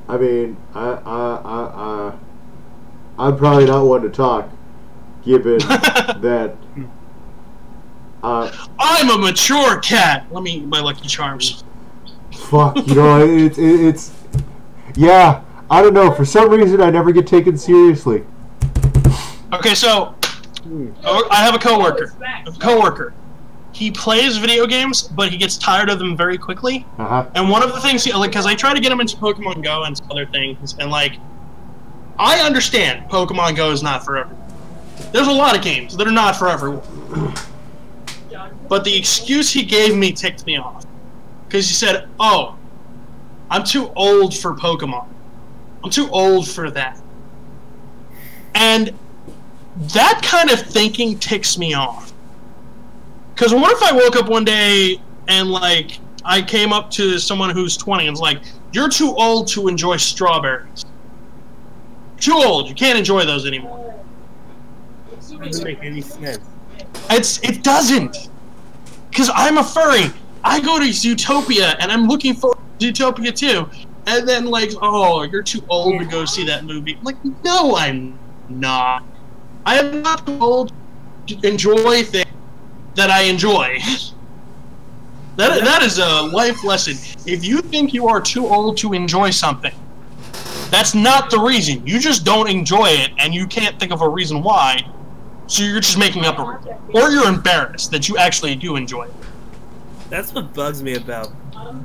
I mean, I'm probably not one to talk, given that. I'm a mature cat. Let me eat my Lucky Charms. Fuck, you know, it's. Yeah, I don't know. For some reason, I never get taken seriously. Okay, so I have a coworker. He plays video games, but he gets tired of them very quickly. And one of the things, like, because I try to get him into Pokemon Go and some other things, and like, I understand Pokemon Go is not for everyone. There's a lot of games that are not for everyone. But the excuse he gave me ticked me off. Because he said, oh, I'm too old for Pokemon. I'm too old for that. And that kind of thinking ticks me off. Because what if I woke up one day and, like, I came up to someone who's 20 and was like, you're too old to enjoy strawberries. Too old. You can't enjoy those anymore. It doesn't make any sense. It doesn't. Because I'm a furry. I go to Zootopia, and I'm looking for Zootopia too. And then, like, oh, you're too old to go see that movie. I'm like, no, I'm not. I am not too old to enjoy things that I enjoy. That is a life lesson. If you think you are too old to enjoy something, that's not the reason. You just don't enjoy it, and you can't think of a reason why. So you're just making up a reason. Or you're embarrassed that you actually do enjoy it. That's what bugs me about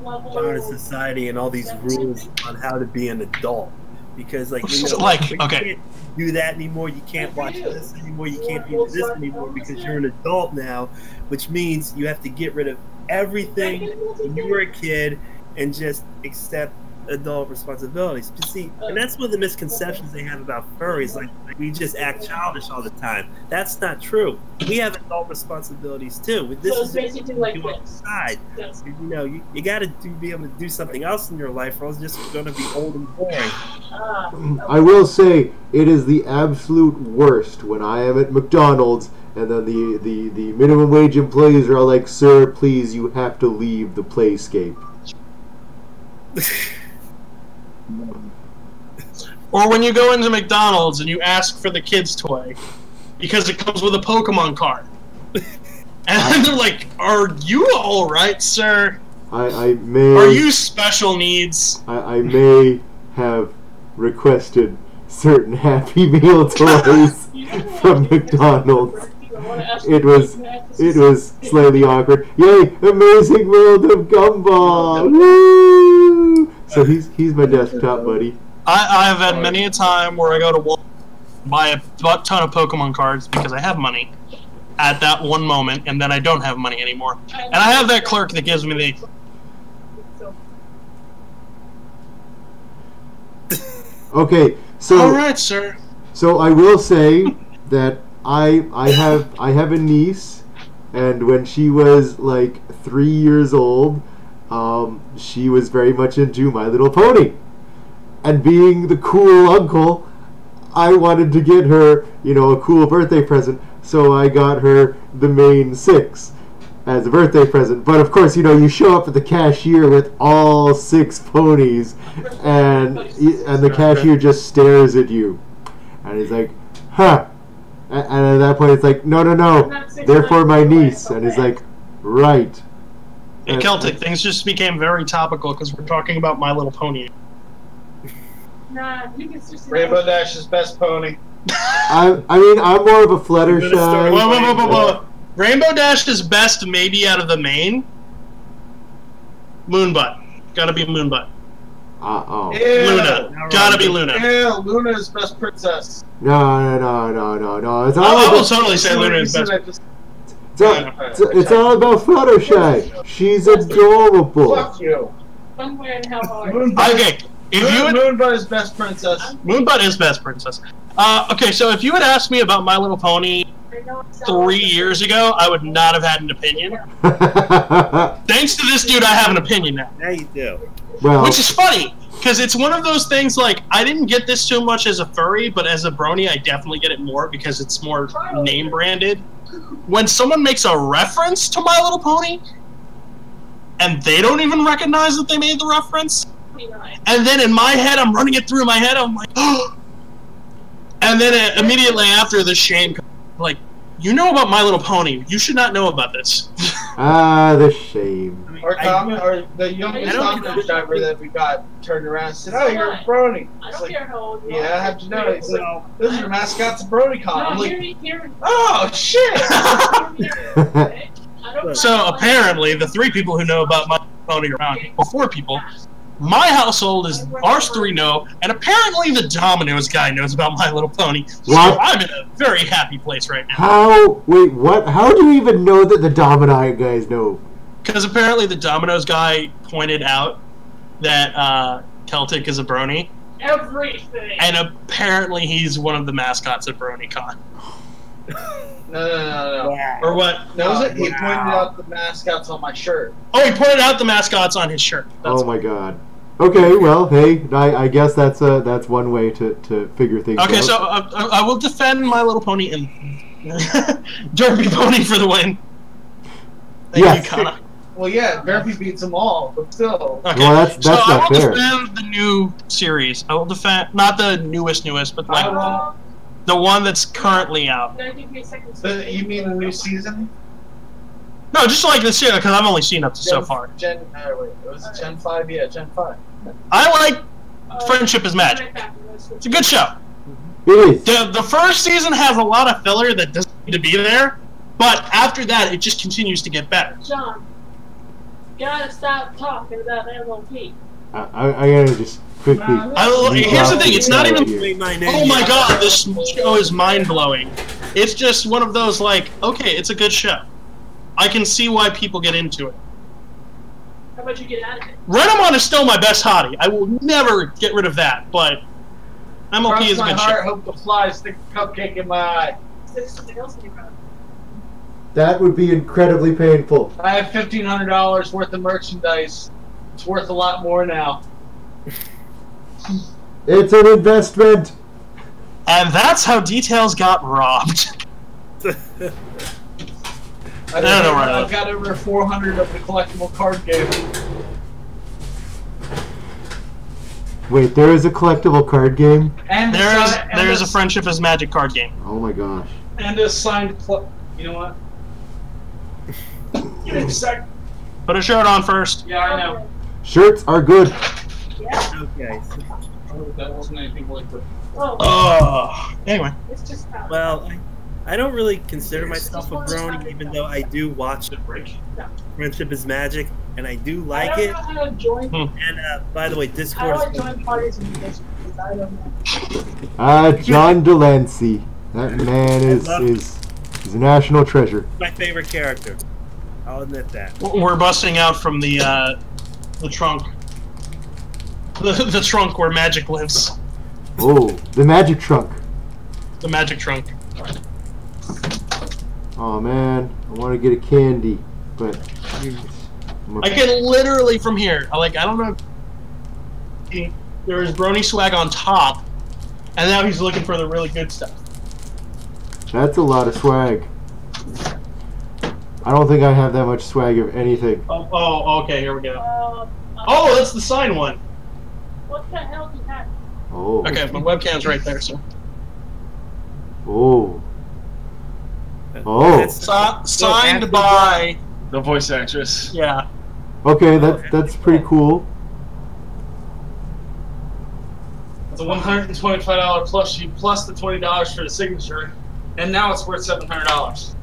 modern society and all these rules on how to be an adult. Because, like, you can't do that anymore. You can't watch this anymore. You can't do this anymore because you're an adult now, which means you have to get rid of everything when you were a kid and just accept adult responsibilities. You see, and that's one of the misconceptions they have about furries. Like we just act childish all the time. That's not true. We have adult responsibilities too. This is basically like you this. Side. You know, you got to be able to do something else in your life, or else it's just going to be old and boring. I will say it is the absolute worst when I am at McDonald's and then the minimum wage employees are all like, "Sir, please, you have to leave the playscape." Or when you go into McDonald's and you ask for the kids' toy because it comes with a Pokemon card. And they're like, "Are you alright, sir? I may... Are you special needs?" I may have requested certain Happy Meal toys from McDonald's. It was slightly awkward. Yay! Amazing World of Gumball! Woo! So he's my desktop buddy. I have had many a time where I go to Walmart, buy a ton of Pokemon cards because I have money at that one moment, and then I don't have money anymore. And I have that clerk that gives me the... Okay, so... Alright, sir. So I will say that I have a niece, and when she was like 3 years old, she was very much into My Little Pony. And being the cool uncle, I wanted to get her, you know, a cool birthday present, so I got her the main 6 as a birthday present. But of course, you know, you show up at the cashier with all 6 ponies, and the cashier just stares at you, and he's like, "Huh." And at that point, it's like, no, they're for my niece. And he's like, right. Hey, Celtic, things just became very topical because we're talking about My Little Pony. Nah, you can just Rainbow Dash's best pony. I mean, I'm more of a Fluttershy. Whoa. Rainbow Dash is best maybe out of the main. Moonbutt. Gotta be Moonbutt. Oh. Luna. Gotta be Luna. Yeah, Luna is best princess. No. It's all I will about, totally say Luna is best. it's all about Fluttershy. She's adorable. Fuck you. somewhere in how hard. Okay. If you had, Moonbutt is best princess. Moonbutt is best princess. Okay, so if you had asked me about My Little Pony 3 years ago, I would not have had an opinion. Thanks to this dude, I have an opinion now. Now you do. Well, Which is funny, because it's one of those things, like, I didn't get this too much as a furry, but as a brony, I definitely get it more because it's more name-branded. When someone makes a reference to My Little Pony, and they don't even recognize that they made the reference, and then in my head, I'm running it through my head, I'm like, oh! And then immediately after, the shame comes, like, you know about My Little Pony, you should not know about this. the shame. Or the youngest Domino's driver that we got turned around and said, "Oh, you're a brony." I It's don't like, care how old you yeah, I have to know. He's like, "Those are mascots of BronyCon." I'm No, like, hear "Oh shit!" So apparently, the 3 people who know about My Little Pony around here, or 4 people, my household is ours 3 know, and apparently the Domino's guy knows about My Little Pony. So What? I'm in a very happy place right now. How? Wait, what? How do you even know that the Domino guys know? Because apparently the Domino's guy pointed out that Celtic is a brony, Everything. and apparently he's one of the mascots at BronyCon. No. Or what? No, he pointed out the mascots on my shirt. Oh, he pointed out the mascots on his shirt. That's Oh my god. Okay, well, hey, I guess that's one way to figure things out. Okay, so I will defend My Little Pony and Derpy Pony for the win. Thank Yes. you, Kana. Well, yeah, Derpy beats them all, but still. Okay, Well, that's so I not will fair. defend the new series. I will defend, not the newest, but like the one that's currently out. Can I give you a second? You mean a new season? No, just like this year, because I've only seen up to so far. Wait, it was Gen 5? Yeah, Gen 5. I like Friendship is Magic. It's a good show. It is. The first season has a lot of filler that doesn't need to be there, but after that, it just continues to get better. John, you gotta stop talking about MLP. I gotta just quickly. Here's the thing, it's not even. Here. Oh my god, this show is mind blowing. It's just one of those like, okay, it's a good show. I can see why people get into it. How about you get out of it? Renamon is still my best hottie. I will never get rid of that, but MLP is a good show. Hope the flies stick a cupcake in my eye. Is there something else in your mouth? That would be incredibly painful. I have $1,500 worth of merchandise. It's worth a lot more now. It's an investment. And that's how Details got robbed. I've got over 400 of the collectible card game. Wait, there is a collectible card game? And there's a Friendship is Magic card game. Oh my gosh. And a signed you know what? Give me a sec. Put a shirt on first. Yeah, I know. Shirts are good. Yeah. Okay. That wasn't anything like that. Oh. Anyway. It's just Well, I don't really consider myself a brony, even though I do watch Friendship is Magic, and I do like it. I don't know how to join. And by the way, I Discord don't is join parties in Discord because I don't know. John Delancey. That man is a national treasure. my favorite character. I'll admit that. We're busting out from the trunk. The trunk where magic lives. Oh, the magic trunk. The magic trunk. Oh man, I want to get a candy, but I can literally from here. I don't know. There is Brony swag on top, and now he's looking for the really good stuff. That's a lot of swag. I don't think I have that much swag of anything. Oh, okay, here we go. Oh, that's the sign one. What the hell do you have? Oh. Okay, my webcam's right there, so. Oh. Oh. Signed by The voice actress. Yeah. Okay, that's pretty cool. It's a $125 plus the $20 for the signature, and now it's worth $700.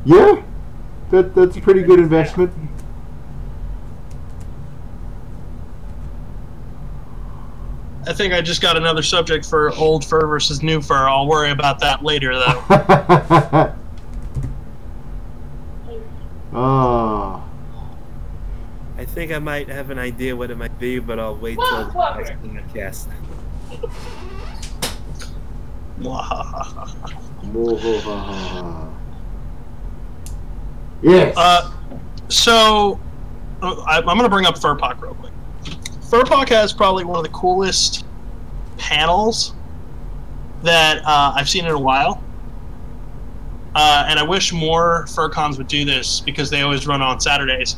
Yeah, that's a pretty good investment. I think I just got another subject for old fur versus new fur. I'll worry about that later, though. Oh. I think I might have an idea what it might be, but I'll wait till the next podcast. Yes. So, I'm going to bring up Furpok real quick. Furpok has probably one of the coolest panels that I've seen in a while. And I wish more FurCons would do this because they always run on Saturdays.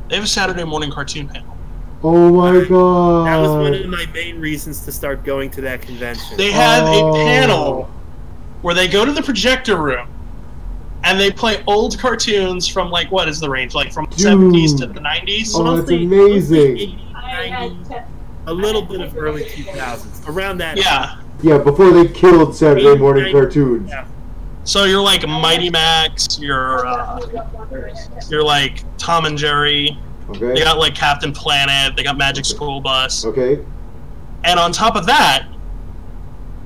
They have a Saturday morning cartoon panel. Oh my god. That was one of my main reasons to start going to that convention. They have a panel where they go to the projector room and they play old cartoons from, like, what is the range? Like, from the 70s to the 90s? Oh, that's amazing. A little bit of early 2000s. Around that. Yeah. Yeah, before they killed Saturday morning cartoons. Yeah. So you're like Mighty Max, you're like Tom and Jerry. Okay. They got like Captain Planet, they got Magic School Bus. Okay. And on top of that,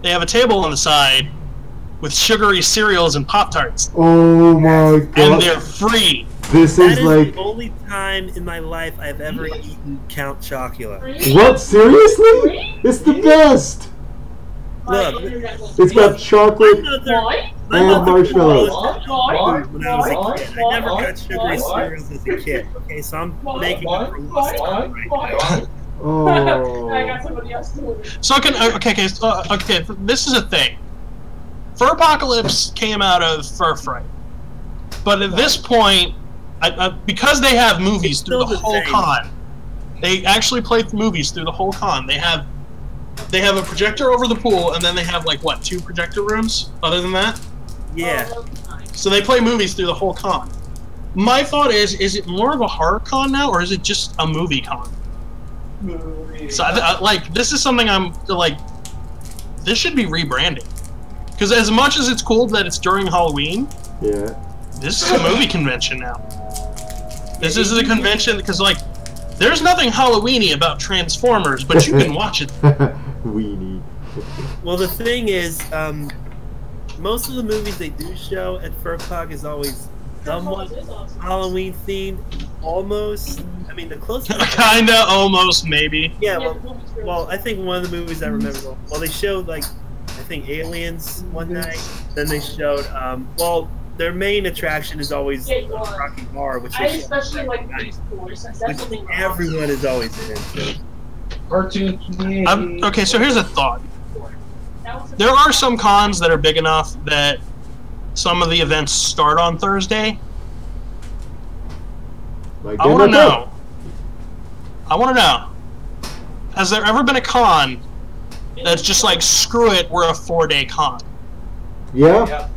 they have a table on the side with sugary cereals and Pop-Tarts. Oh my god. And they're free. This That is like the only time in my life I've ever eaten Count Chocula. what? Seriously? It's the best. Look, It's got chocolate my and mother marshmallows. was when I was a kid. I never got sugary cereals as a kid. Okay, so I'm making it for lost time right now. Oh. I got somebody else doing it. So okay. This is a thing. Furpocalypse came out of Fur Fright, but at this point, because they have movies through the whole con, they actually play movies through the whole con. They have a projector over the pool, and then they have like what, 2 projector rooms? Other than that, Yeah. so they play movies through the whole con. My thought is it more of a horror con now, or is it just a movie con? So like, this is something I'm like, this should be rebranding, because as much as it's cool that it's during Halloween, Yeah. this is a movie convention now. This is a convention because, like, there's nothing Halloween-y about Transformers, but you can watch it. Weenie. Well, the thing is, most of the movies they do show at FurPoc is always somewhat Halloween themed, almost. I mean, the closest. Kinda, almost, maybe. Yeah, well, I think one of the movies I remember. Well, they showed like, I think Aliens one night. Then they showed, well, their main attraction is always Rocky Horror, which I especially like these fours, since that's which something everyone is always into. Cartoon community. Okay, so here's a thought. There are some cons that are big enough that some of the events start on Thursday. Like I want to know. Has there ever been a con that's just like, screw it, we're a 4-day con? Yeah.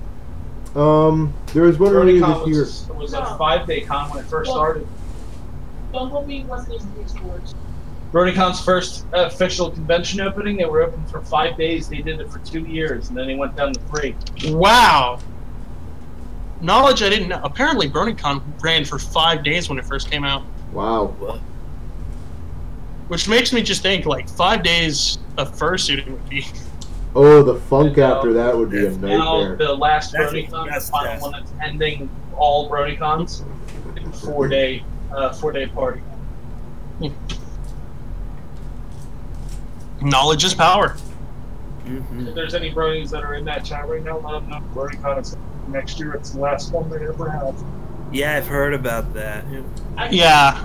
There was one earlier this year. Was a 5-day con when it first started. Bumblebee wasn't in these fours. BronyCon's first official convention opening, they were open for 5 days. They did it for 2 years, and then they went down to 3. Wow. Knowledge I didn't know. Apparently, BronyCon ran for 5 days when it first came out. Wow. Which makes me just think, like, 5 days of fursuiting would be... Oh, the funk after that would be a Now, nightmare. the last That's BronyCon, the yes, final yes. one that's ending all BronyCons, 4-day party. Knowledge is power. If there's any bronies that are in that chat right now, let them know BronyCon is next year. It's the last one they ever have. Yeah, I've heard about that. Yeah.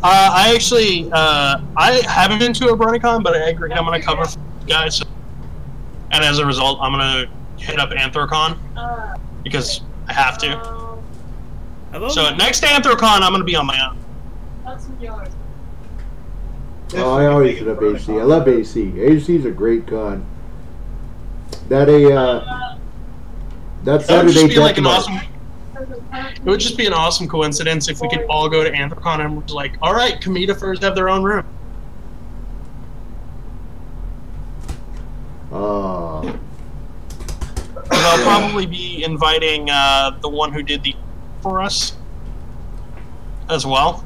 I actually, I haven't been to a BronyCon, but I agree I'm going to cover for you guys. And as a result, I'm going to hit up Anthrocon, because I have to. So next Anthrocon, I'm going to be on my own. Oh, I always hit up AC. I love AC. AC is a great con. That Saturday like it would just be an awesome coincidence if we could all go to Anthrocon and we're just like, all right, Comedifurs have their own room. I'll probably be inviting the one who did the for us as well.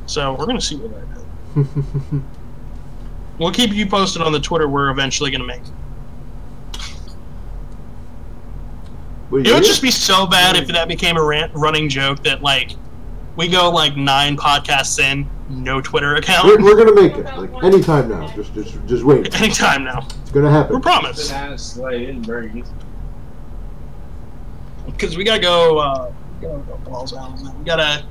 So we're gonna see what that does. We'll keep you posted on the Twitter we're eventually gonna make. It would just be so bad if that became a running joke that, like, we go like 9 podcasts in, no Twitter account. We're gonna make it, like, anytime now. Just wait. Anytime now. It's gonna happen. We promise. Because we gotta go balls out on that. We gotta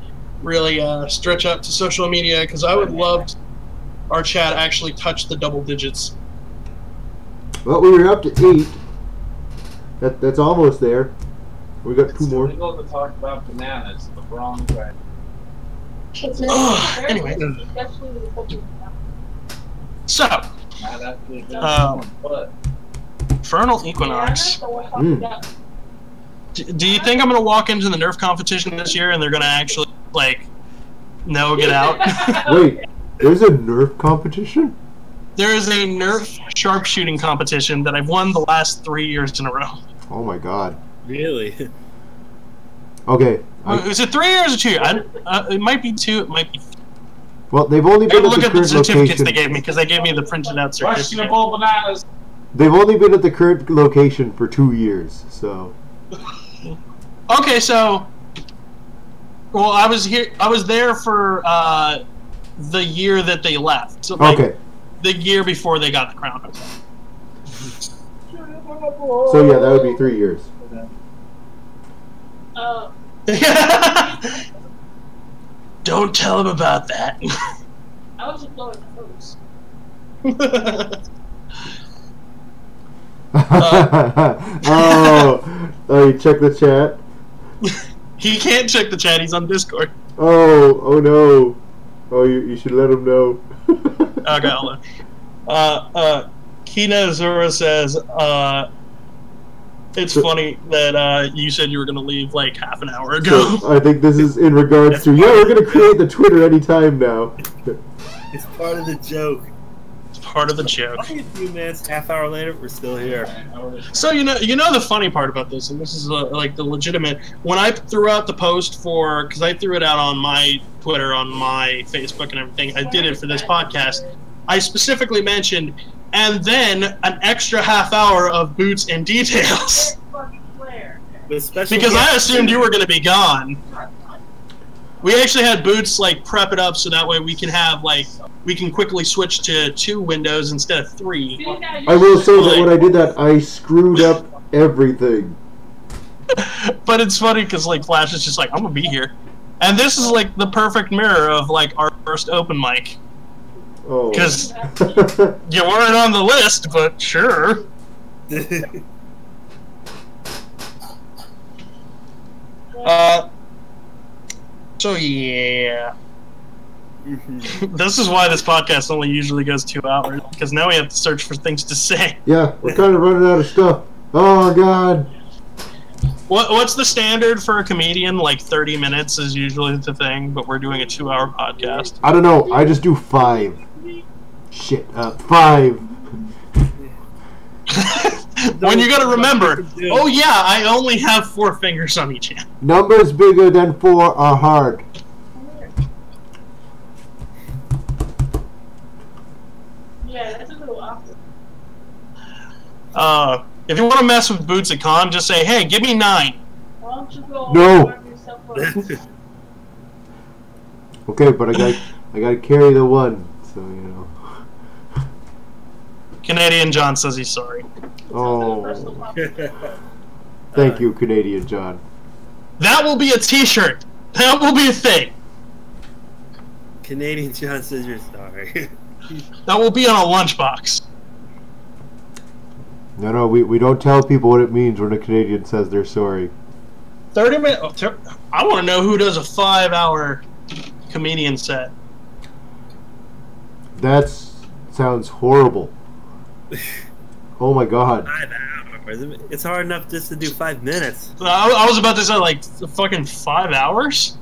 really stretch out to social media, because I would love our chat actually touch the double digits. Well, we were up to 8. That's almost there. We got 2 more. We're going to talk about bananas the wrong way. Anyway. So, Infernal Equinox. Do you think I'm going to walk into the Nerf competition this year and they're going to actually, like, no, get out? Wait, there's a Nerf competition? There is a Nerf sharpshooting competition that I've won the last 3 years in a row. Oh my god. Really? Okay. Is it 3 years or 2? It might be 2, it might be 3. Well, they've only been at Look the at the current certificates location. they gave me, because they gave me the printed out certificates. Questionable bananas. They've only been at the current location for 2 years, so. Okay, so, well, I was there for the year that they left. So, like, okay. The year before they got the crown. So yeah, that would be 3 years. Don't tell him about that. I was just blowing hose. Oh, you check the chat? He can't check the chat. He's on Discord. Oh no. Oh, you should let him know. Okay, hold on. Kina Zura says, it's funny that you said you were going to leave like half an hour ago. So I think this is in regards to, we're going to create the Twitter anytime now. It's part of the joke. It's part of the joke. Only a few minutes, half hour later, we're still here. So you know the funny part about this, and this is like the legitimate. When I threw out the post for, because I threw it out on my Twitter, on my Facebook, and everything, I did it for this podcast. I specifically mentioned, and then an extra half hour of boots and details, because I assumed you were going to be gone. We actually had Boots like prep it up so that way we can have we can quickly switch to 2 windows instead of 3. I will say that when I did that, I screwed up everything. But it's funny because like Flash is just like, I'm gonna be here, and this is like the perfect mirror of like our first open mic. Oh. Because you weren't on the list, but sure. So yeah. This is why this podcast only usually goes 2 hours, because now we have to search for things to say. Yeah, we're kind of running out of stuff. Oh god. What's the standard for a comedian? Like 30 minutes is usually the thing, but we're doing a 2-hour podcast. I don't know. I just do 5. Shit. 5. When you gotta remember, oh yeah, I only have 4 fingers on each hand. Numbers bigger than 4 are hard. Yeah, that's a little awkward. If you want to mess with Boots at Con, just say, hey, give me 9. Why don't you go No. warm yourself up? Okay, but I gotta carry the 1, so you know. Canadian John says he's sorry. Oh. Thank you, Canadian John. That will be a t-shirt. That will be a thing. Canadian John says you're sorry. That will be on a lunchbox. No, we don't tell people what it means when a Canadian says they're sorry. 30 minutes. I want to know who does a 5-hour comedian set. That sounds horrible. Oh my god. 5 hours. It's hard enough just to do 5 minutes. I was about to say, like, fucking 5 hours?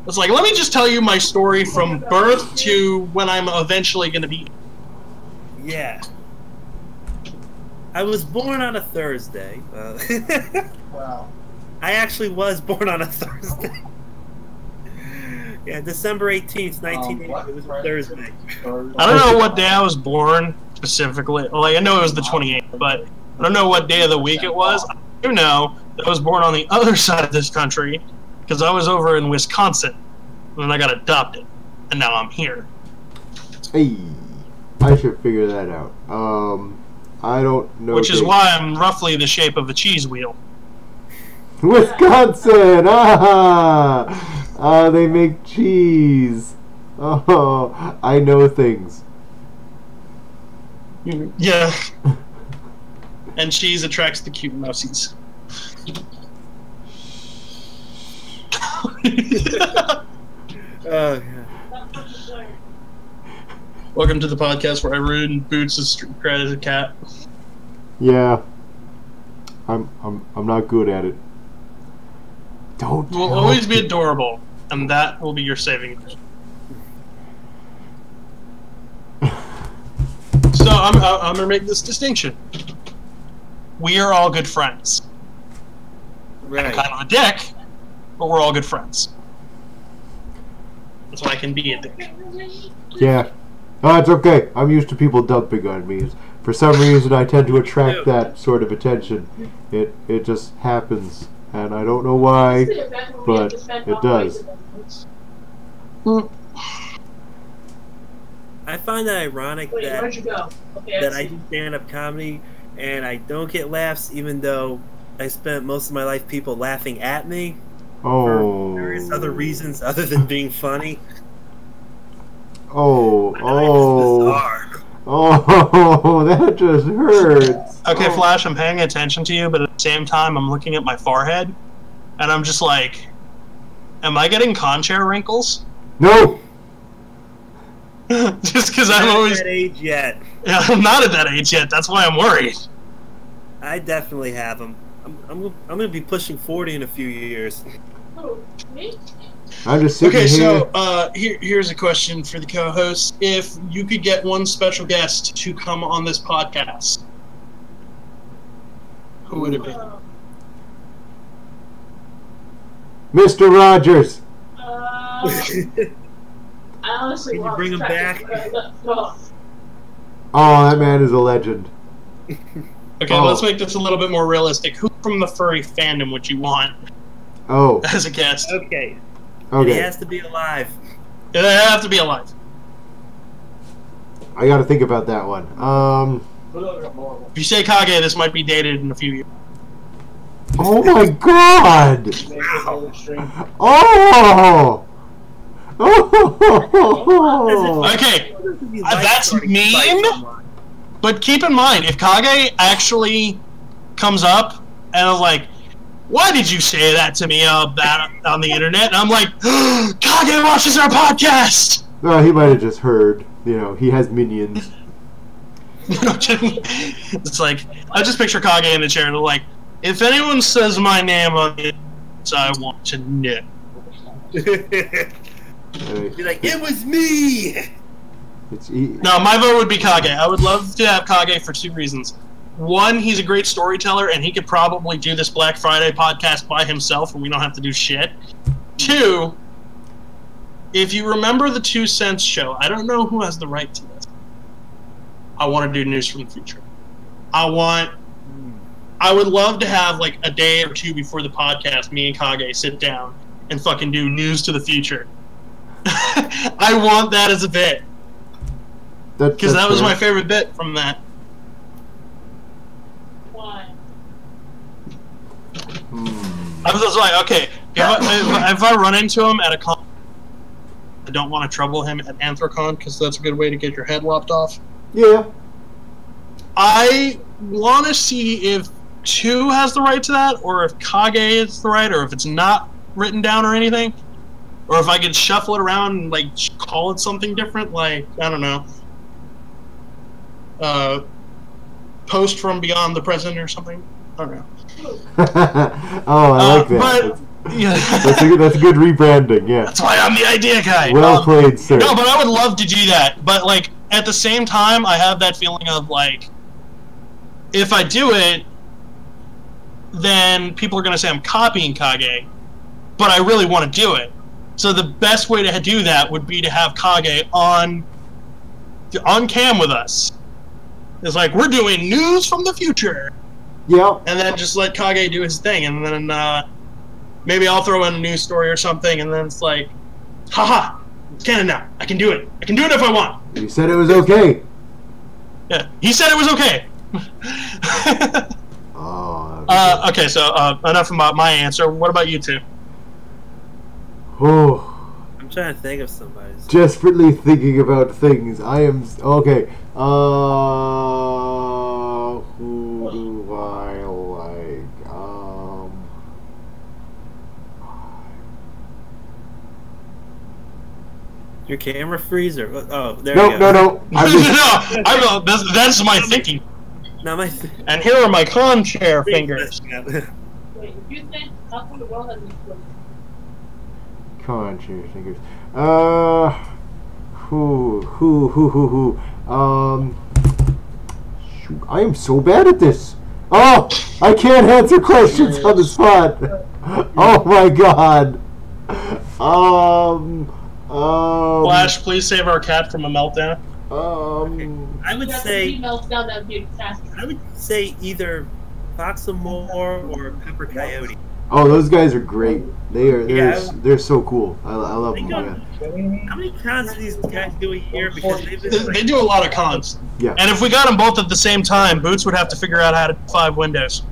It's like, let me just tell you my story from birth to when I'm eventually going to be... Yeah. I was born on a Thursday. Wow. I actually was born on a Thursday. Yeah, December 18th, 1980. It was a Thursday. I don't know what day I was born specifically. Like, I know it was the 28th, but I don't know what day of the week it was. I do know that I was born on the other side of this country because I was over in Wisconsin and then I got adopted, and now I'm here. Hey, I should figure that out. I don't know. Which is why I'm roughly the shape of a cheese wheel. Wisconsin! Ah, they make cheese. Oh, I know things. Yeah. And cheese attracts the cute mousies. Oh, yeah. Welcome to the podcast where I ruined Boots' credit as a cat. Yeah. I'm not good at it. Don't. Will always be adorable, and that will be your saving grace. So I'm gonna make this distinction. We are all good friends. Right. I'm kind of a dick, but we're all good friends. That's why I can be a dick. Yeah. Oh, it's okay. I'm used to people dumping on me. For some reason, I tend to attract that sort of attention. It just happens, and I don't know why, but it does. I find it ironic Wait, where'd you go? Okay, that I do stand-up comedy and I don't get laughs, even though I spent most of my life people laughing at me. Oh. For various other reasons other than being funny. Oh. It's Oh. bizarre. Oh, that just hurts. Okay, Oh. Flash, I'm paying attention to you, but at the same time, I'm looking at my forehead, and I'm just like, am I getting con chair wrinkles? No. Just because I'm Not always... at that age yet. Yeah, I'm not at that age yet. That's why I'm worried. I definitely have them. I'm gonna be pushing 40 in a few years. Oh, me? I'm just sitting Okay, here. so here's a question for the co-host. If you could get one special guest to come on this podcast, who would it be? Mr. Rogers. I honestly Can you lost bring him track of back? where I left off. Oh, that man is a legend. Okay, Oh. let's make this a little bit more realistic. Who from the furry fandom would you want Oh, as a guest? Okay. And he okay. has to be alive. They have to be alive. I got to think about that one. If you say Kage, this might be dated in a few years. Oh my God! Oh! Oh! Okay, that's mean. But keep in mind, if Kage actually comes up and is like, "Why did you say that to me on the internet?" And I'm like, "Kage watches our podcast." No, he might have just heard. You know, he has minions. It's like I just picture Kage in the chair and they're like, "If anyone says my name on it, I want to know." Be like, it was me! No, my vote would be Kage. I would love to have Kage for two reasons. One, he's a great storyteller, and he could probably do this Black Friday podcast by himself, and we don't have to do shit. Two, if you remember the 2 Cents show, I don't know who has the right to this. I want to do news from the future. I would love to have, like, a day or two before the podcast, me and Kage sit down and fucking do news to the future. I want that as a bit. Because that was my favorite bit from that. Why? I was just like, okay, if I run into him at a con, I don't want to trouble him at Anthrocon because that's a good way to get your head lopped off. Yeah. I want to see if 2 has the right to that, or if Kage is the right, or if it's not written down or anything, or if I could shuffle it around and like call it something different, like I don't know, Post from Beyond the Present or something. I don't know. Oh, I like that. But yeah, That's a good rebranding. Yeah. that's why I'm the idea guy. Well played, sir. No, but I would love to do that. But like at the same time, I have that feeling of like, if I do it, then people are going to say I'm copying Kage. But I really want to do it. So the best way to do that would be to have Kage on cam with us. It's like, we're doing news from the future. Yeah. And then just let Kage do his thing. And then maybe I'll throw in a news story or something. And then it's like, haha, it's canon now. I can do it. I can do it if I want. You said it was okay. Yeah, he said it was okay. Oh. Okay, so enough about my answer. What about you two? Oh. I'm trying to think of somebody. Desperately thinking about things. I am okay. Who do I like? Your camera freezer. Oh, there No, you go. no. No, that's my thinking. Not my. And here are my con chair fingers. Wait, if you think up in the world has these clothes, Come on, cheer fingers. Who? Shoot, I am so bad at this. Oh, I can't answer questions on the spot. Oh my god. Flash, please save our cat from a meltdown. I would if say. he melts down, that would be a catastrophe. I would say either Foxamore or Pepper Coyote. Oh, those guys are great. They're Yeah. so cool. I love them. Yeah. How many cons do these guys do a year? Because they've been They do a lot of cons. Yeah. And if we got them both at the same time, Boots would have to figure out how to do 5 windows.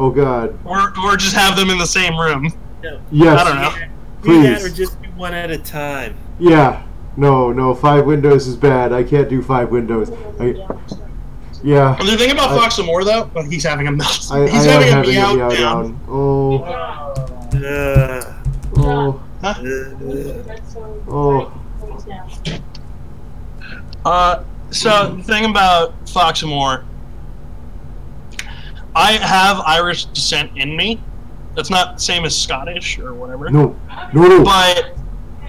Oh God. Or just have them in the same room. No. Yes. I don't know. Do that Please. or just do one at a time. Yeah. No. 5 windows is bad. I can't do 5 windows. Yeah. The thing about Fox some more though, well, he's having a melt. I He's am having a having meow a meow down. down. Oh. Oh. Oh. So the thing about Fox and More, I have Irish descent in me. That's not the same as Scottish or whatever. No. But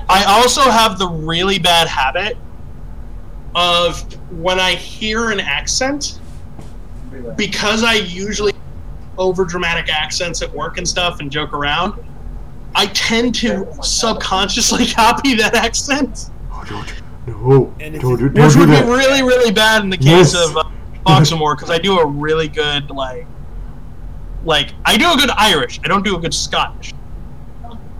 I also have the really bad habit of when I hear an accent, because I usually over dramatic accents at work and stuff and joke around, I tend to subconsciously copy that accent. Oh, don't. No. Don't do Which would be that. really, really bad in the case of Fox and More, because I do a really good, like, I do a good Irish. I don't do a good Scottish.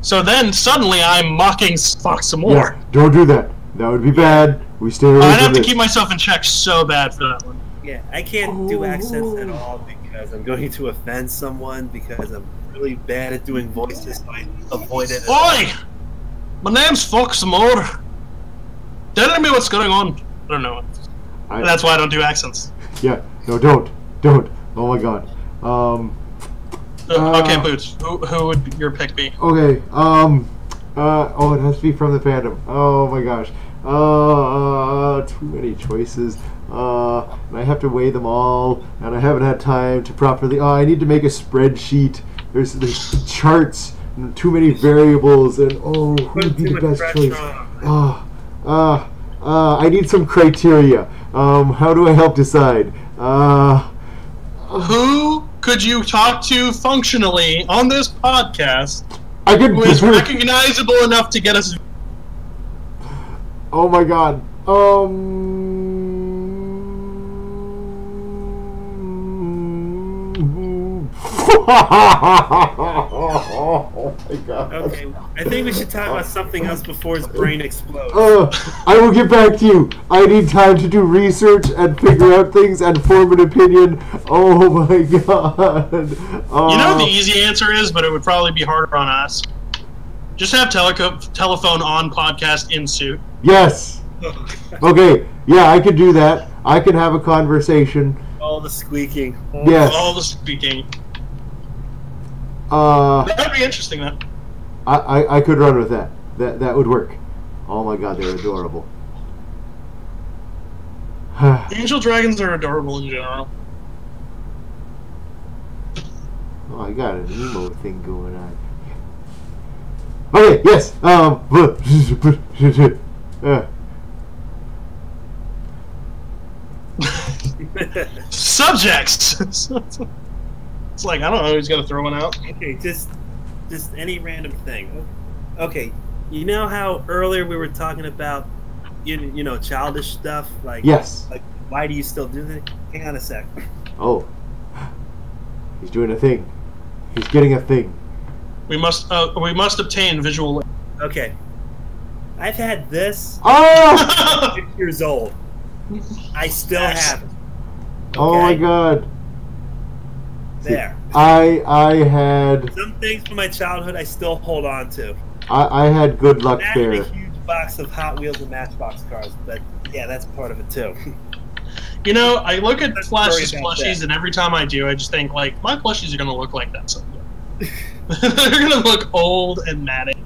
So then, suddenly, I'm mocking Fox and More. Yeah, don't do that. That would be bad. We stay away I'd from have to this. keep myself in check so bad for that one. Yeah, I can't do accents at all because I'm going to offend someone because I'm really bad at doing voices, so I avoid it. Oi! My name's Fox and More. Tell me what's going on. I don't know. That's why I don't do accents. Yeah, no, don't. Oh my God. Okay, Boots. Who would your pick be? Okay. Oh, it has to be from the fandom. Oh my gosh. Too many choices. And I have to weigh them all, and I haven't had time to properly. Oh, I need to make a spreadsheet. There's charts, and too many variables, and who would be the best choice? I need some criteria. How do I help decide? Who could you talk to functionally on this podcast I could. who is recognizable enough to get us? Oh my God. Oh my God. Okay, I think we should talk about something else before his brain explodes. I will get back to you. I need time to do research and figure out things and form an opinion. Oh my God. You know what the easy answer is, but it would probably be harder on us. Just have telephone on podcast in suit. Yes. Okay. Yeah, I could do that. I can have a conversation. All the squeaking. Yes. All the speaking. That'd be interesting, though. I could run with that. That would work. Oh my God, they're adorable. Angel dragons are adorable in general. Oh, I got an emo thing going on. Okay, yes. Subjects. It's like I don't know who's gonna throw one out. Okay, just any random thing. Okay, you know how earlier we were talking about you know childish stuff like Yes. like why do you still do that? Hang on a sec. Oh, he's doing a thing. He's getting a thing. We must obtain visual. Okay, I've had this Oh! 6 years old. I still have it. Oh my Okay? God. There. I had Some things from my childhood I still hold on to. I had good luck That and there. a huge box of Hot Wheels and Matchbox cars, but yeah, that's part of it too. You know, I look at Let's Flash's worry about plushies, that. and every time I do, I just think like my plushies are gonna look like that someday. They're gonna look old and matted,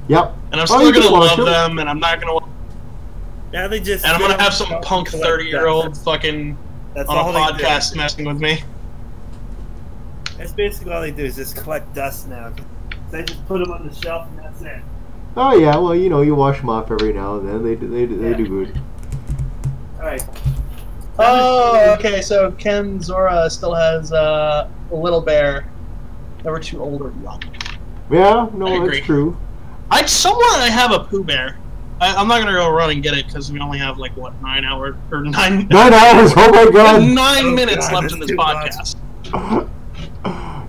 Yep. and I'm Oh, still you can gonna wash love them. them, and I'm not gonna. Now they just And I'm gonna have some collect punk dust. 30-year-old fucking That's on all a they podcast do. messing with me. That's basically all they do is just collect dust now. They just put them on the shelf and that's it. Oh yeah, well you know you wash them off every now and then. They do good. All right. Oh, okay. So Ken Zora still has a little bear. Never too old or young. Yeah, I no, agree. that's true. I have a Pooh Bear. I'm not gonna go run and get it because we only have like what 9 hours or 9 9 hours. Oh my God. 9 minutes God, left in this that's too much. podcast.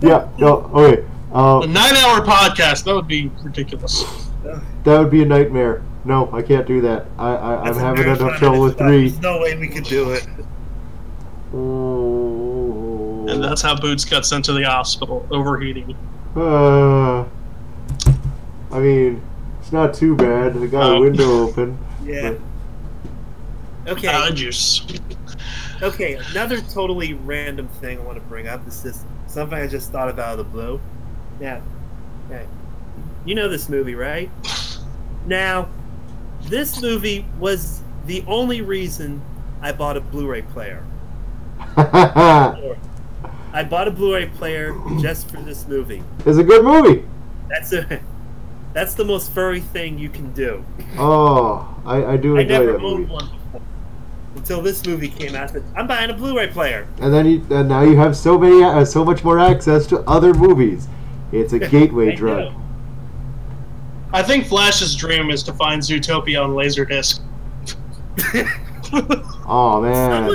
Yeah. No. Okay. A 9-hour podcast, that would be ridiculous. That would be a nightmare. No, I can't do that. I'm That's a having marathon enough trouble in with itself. 3. There's no way we could do it. Oh. And that's how Boots got sent to the hospital, overheating. I mean, it's not too bad. I got a window open. Yeah. Okay. Juice. Okay, another totally random thing I want to bring up is this something I just thought of out of the blue. Now, okay, you know this movie, right? Now, this movie was the only reason I bought a Blu-ray player. I bought a Blu-ray player just for this movie. It's a good movie. That's the most furry thing you can do. Oh, I do I enjoy never that owned movie. one before. Until this movie came out, I said, I'm buying a Blu-ray player. And then and now you have so much more access to other movies. It's a gateway drug. I think Flash's dream is to find Zootopia on Laserdisc. Oh man.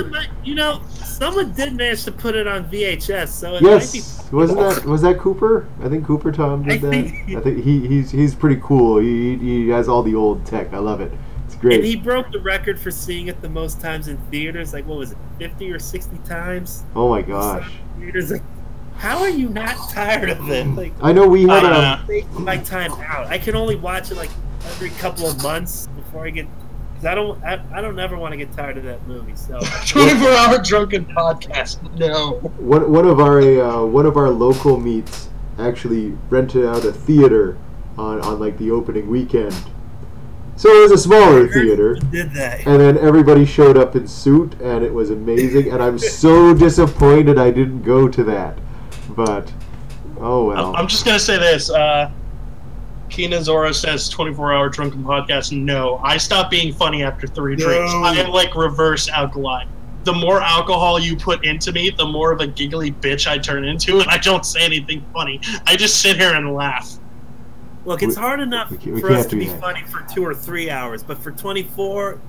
Someone did manage to put it on VHS, so it Yes, might be. was that Cooper? I think Cooper Tom did that. I think he's pretty cool. He has all the old tech. I love it. It's great. And he broke the record for seeing it the most times in theaters. Like, what was it, 50 or 60 times? Oh my gosh. Theaters, like, how are you not tired of it? Like, I know we had my time out. I can only watch it like every couple of months before I get. Because I don't ever want to get tired of that movie. So 24-hour drunken podcast. No. one of our local meets actually rented out a theater on like the opening weekend. So it was a smaller theater. Did that. And then everybody showed up in suit, and it was amazing. And I'm so disappointed I didn't go to that. But oh well. I'm just gonna say this. Kina Zora says 24-hour drunken podcast. No, I stopped being funny after 3 drinks. I am like reverse alkaline. The more alcohol you put into me, the more of a giggly bitch I turn into, and I don't say anything funny. I just sit here and laugh. Look, it's hard enough for us to be funny for 2 or 3 hours, but for 24,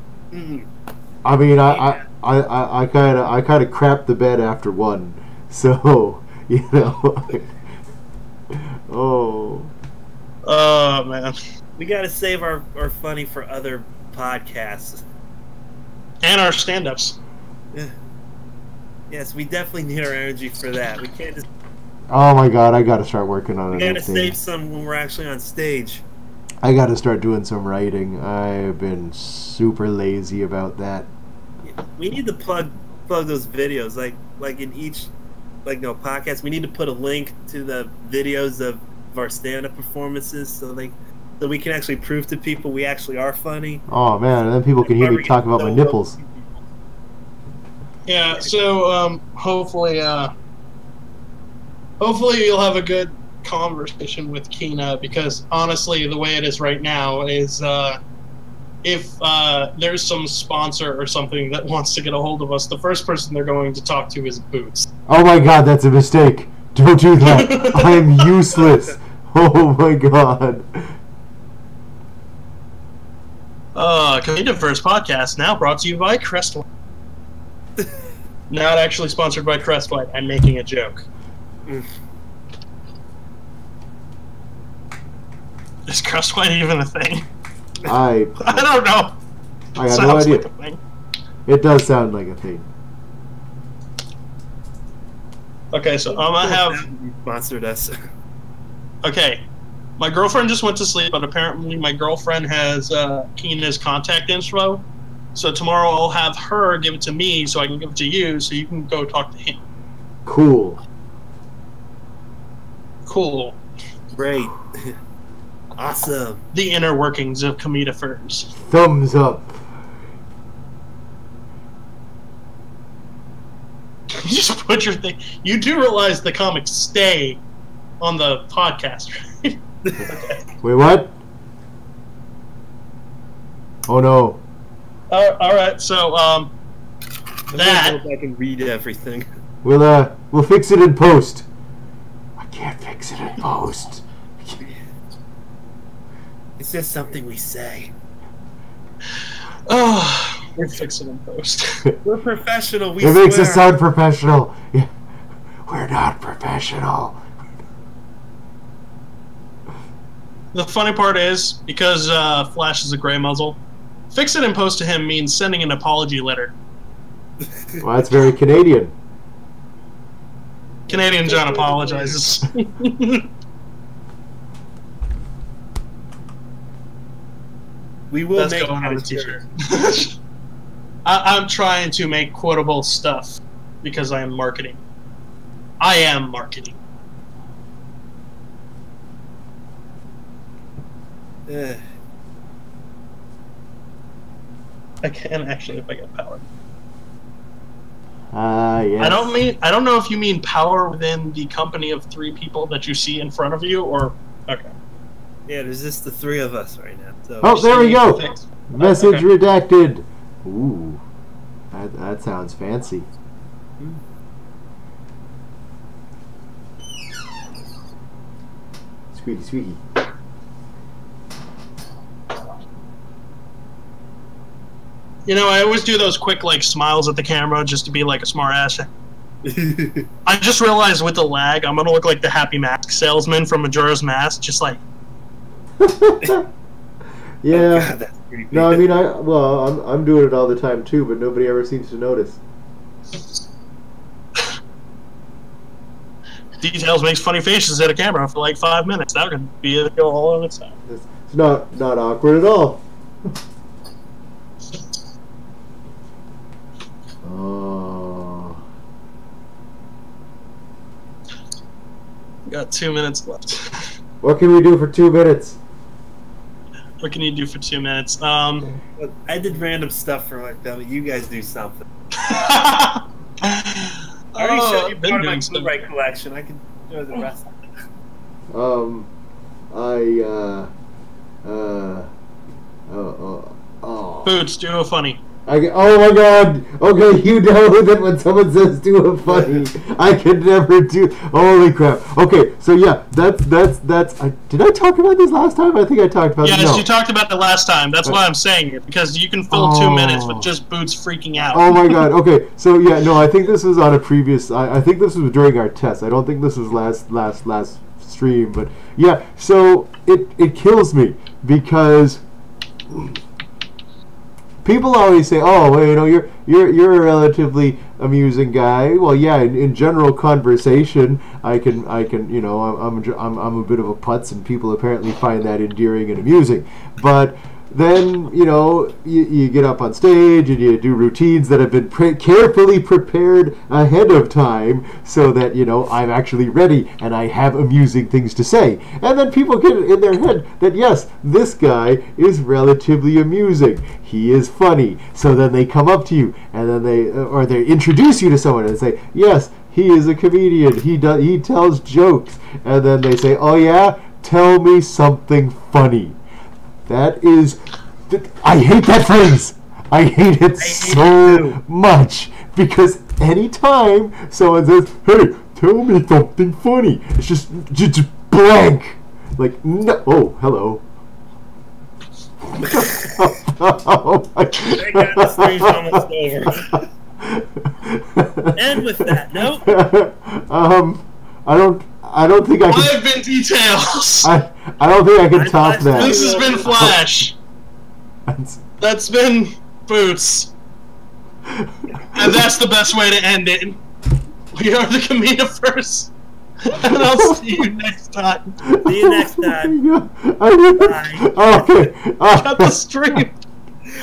I mean, I kind of crapped the bed after 1, so you know. Oh man, we got to save our funny for other podcasts and our stand-ups. Yeah. Yes, we definitely need our energy for that. We can't just. Oh my god, I gotta start working on it. We gotta save some when we're actually on stage. I gotta start doing some writing. I've been super lazy about that. We need to plug those videos, like in each podcast. We need to put a link to the videos of our stand-up performances, so we can actually prove to people we actually are funny. Oh man, and then people can hear me talk about my nipples. Yeah, so hopefully you'll have a good conversation with Kina, because honestly, the way it is right now is if there's some sponsor or something that wants to get a hold of us, the first person they're going to talk to is Boots. Oh my god, that's a mistake. Don't do that. I am useless. Oh my god. Comedi-Furs podcast now brought to you by Crestwhite. Not actually sponsored by Crestwhite. I'm making a joke. Is Crestwhite even a thing? I don't know. I have no idea. Like it does sound like a thing. Okay, so I'm gonna have sponsored us. Okay, my girlfriend just went to sleep, but apparently my girlfriend has Kina's contact info. So tomorrow I'll have her give it to me, so I can give it to you, so you can go talk to him. Cool. Cool. Great. Awesome. The inner workings of Comedi-Furs. Thumbs up. You just put your thing. You do realize the comics stay on the podcast, right? Okay. Wait, what? Oh no. All right, so I'm that gonna go back and read everything. We'll fix it in post. I can't fix it in post. It's just something we say. we're fixing in post. We're professional. We It swear. makes us sound professional. Yeah. We're not professional. The funny part is, because Flash is a gray muzzle, fix it and post to him means sending an apology letter. Well, that's very Canadian. Canadian John apologizes. We will That's make going on a that shirt. t-shirt. I'm trying to make quotable stuff because I am marketing. I am marketing. I can actually if I get power. Yes. I don't know if you mean power within the company of 3 people that you see in front of you, or okay. Yeah, there's just the 3 of us right now. So Oh, there we go. Thanks. Message Okay. redacted. Ooh, that sounds fancy. Squeaky, squeaky. You know, I always do those quick like smiles at the camera just to be like a smart ass. I just realized with the lag, I'm gonna look like the Happy Mask salesman from Majora's Mask, just like. Yeah. Oh, God, that's creepy. No, I mean, I'm doing it all the time too, but nobody ever seems to notice. Details makes funny faces at a camera for like 5 minutes. That could be a go all on its own. It's not awkward at all. Oh. Got 2 minutes left. What can we do for 2 minutes? What can you do for 2 minutes? I did random stuff for like that, but you guys do something. I already showed you I've been part of my doing stuff. Blu-ray collection. I can show the rest of it. Boots, do a funny. Oh my god! Okay, you know that when someone says do a funny, I can never do. Holy crap! Okay, so yeah, that's. Did I talk about this last time? I think I talked about. Yes, No. you talked about it last time. That's why I'm saying it, because you can fill 2 minutes with just Boots freaking out. Oh my god! Okay, so yeah, no, I think this was on a previous. I think this was during our test. I don't think this was last stream, but yeah. So it kills me because. People always say, "Oh, well, you know, you're a relatively amusing guy." Well, yeah, in general conversation, I can, you know, I'm a bit of a putz, and people apparently find that endearing and amusing. But then, you know, you get up on stage and you do routines that have been carefully prepared ahead of time, so that, you know, I'm actually ready and I have amusing things to say. And then people get it in their head that yes, this guy is relatively amusing. He is funny. So then they come up to you and then they introduce you to someone and say, yes, he is a comedian. He tells jokes. And then they say, oh yeah, tell me something funny. That is, I hate that phrase. I hate it so much, because anytime someone says, "Hey, tell me something funny," it's just blank. Like, no. Oh, hello. Oh my Thank God the stream's almost over. And with that note, I don't think I can. I've been details. I don't think I can top that. This has been Flash. That's been Boots. And that's the best way to end it. We are the Comedifurs. And I'll see you next time. see you next time. Bye. Okay. Cut the stream.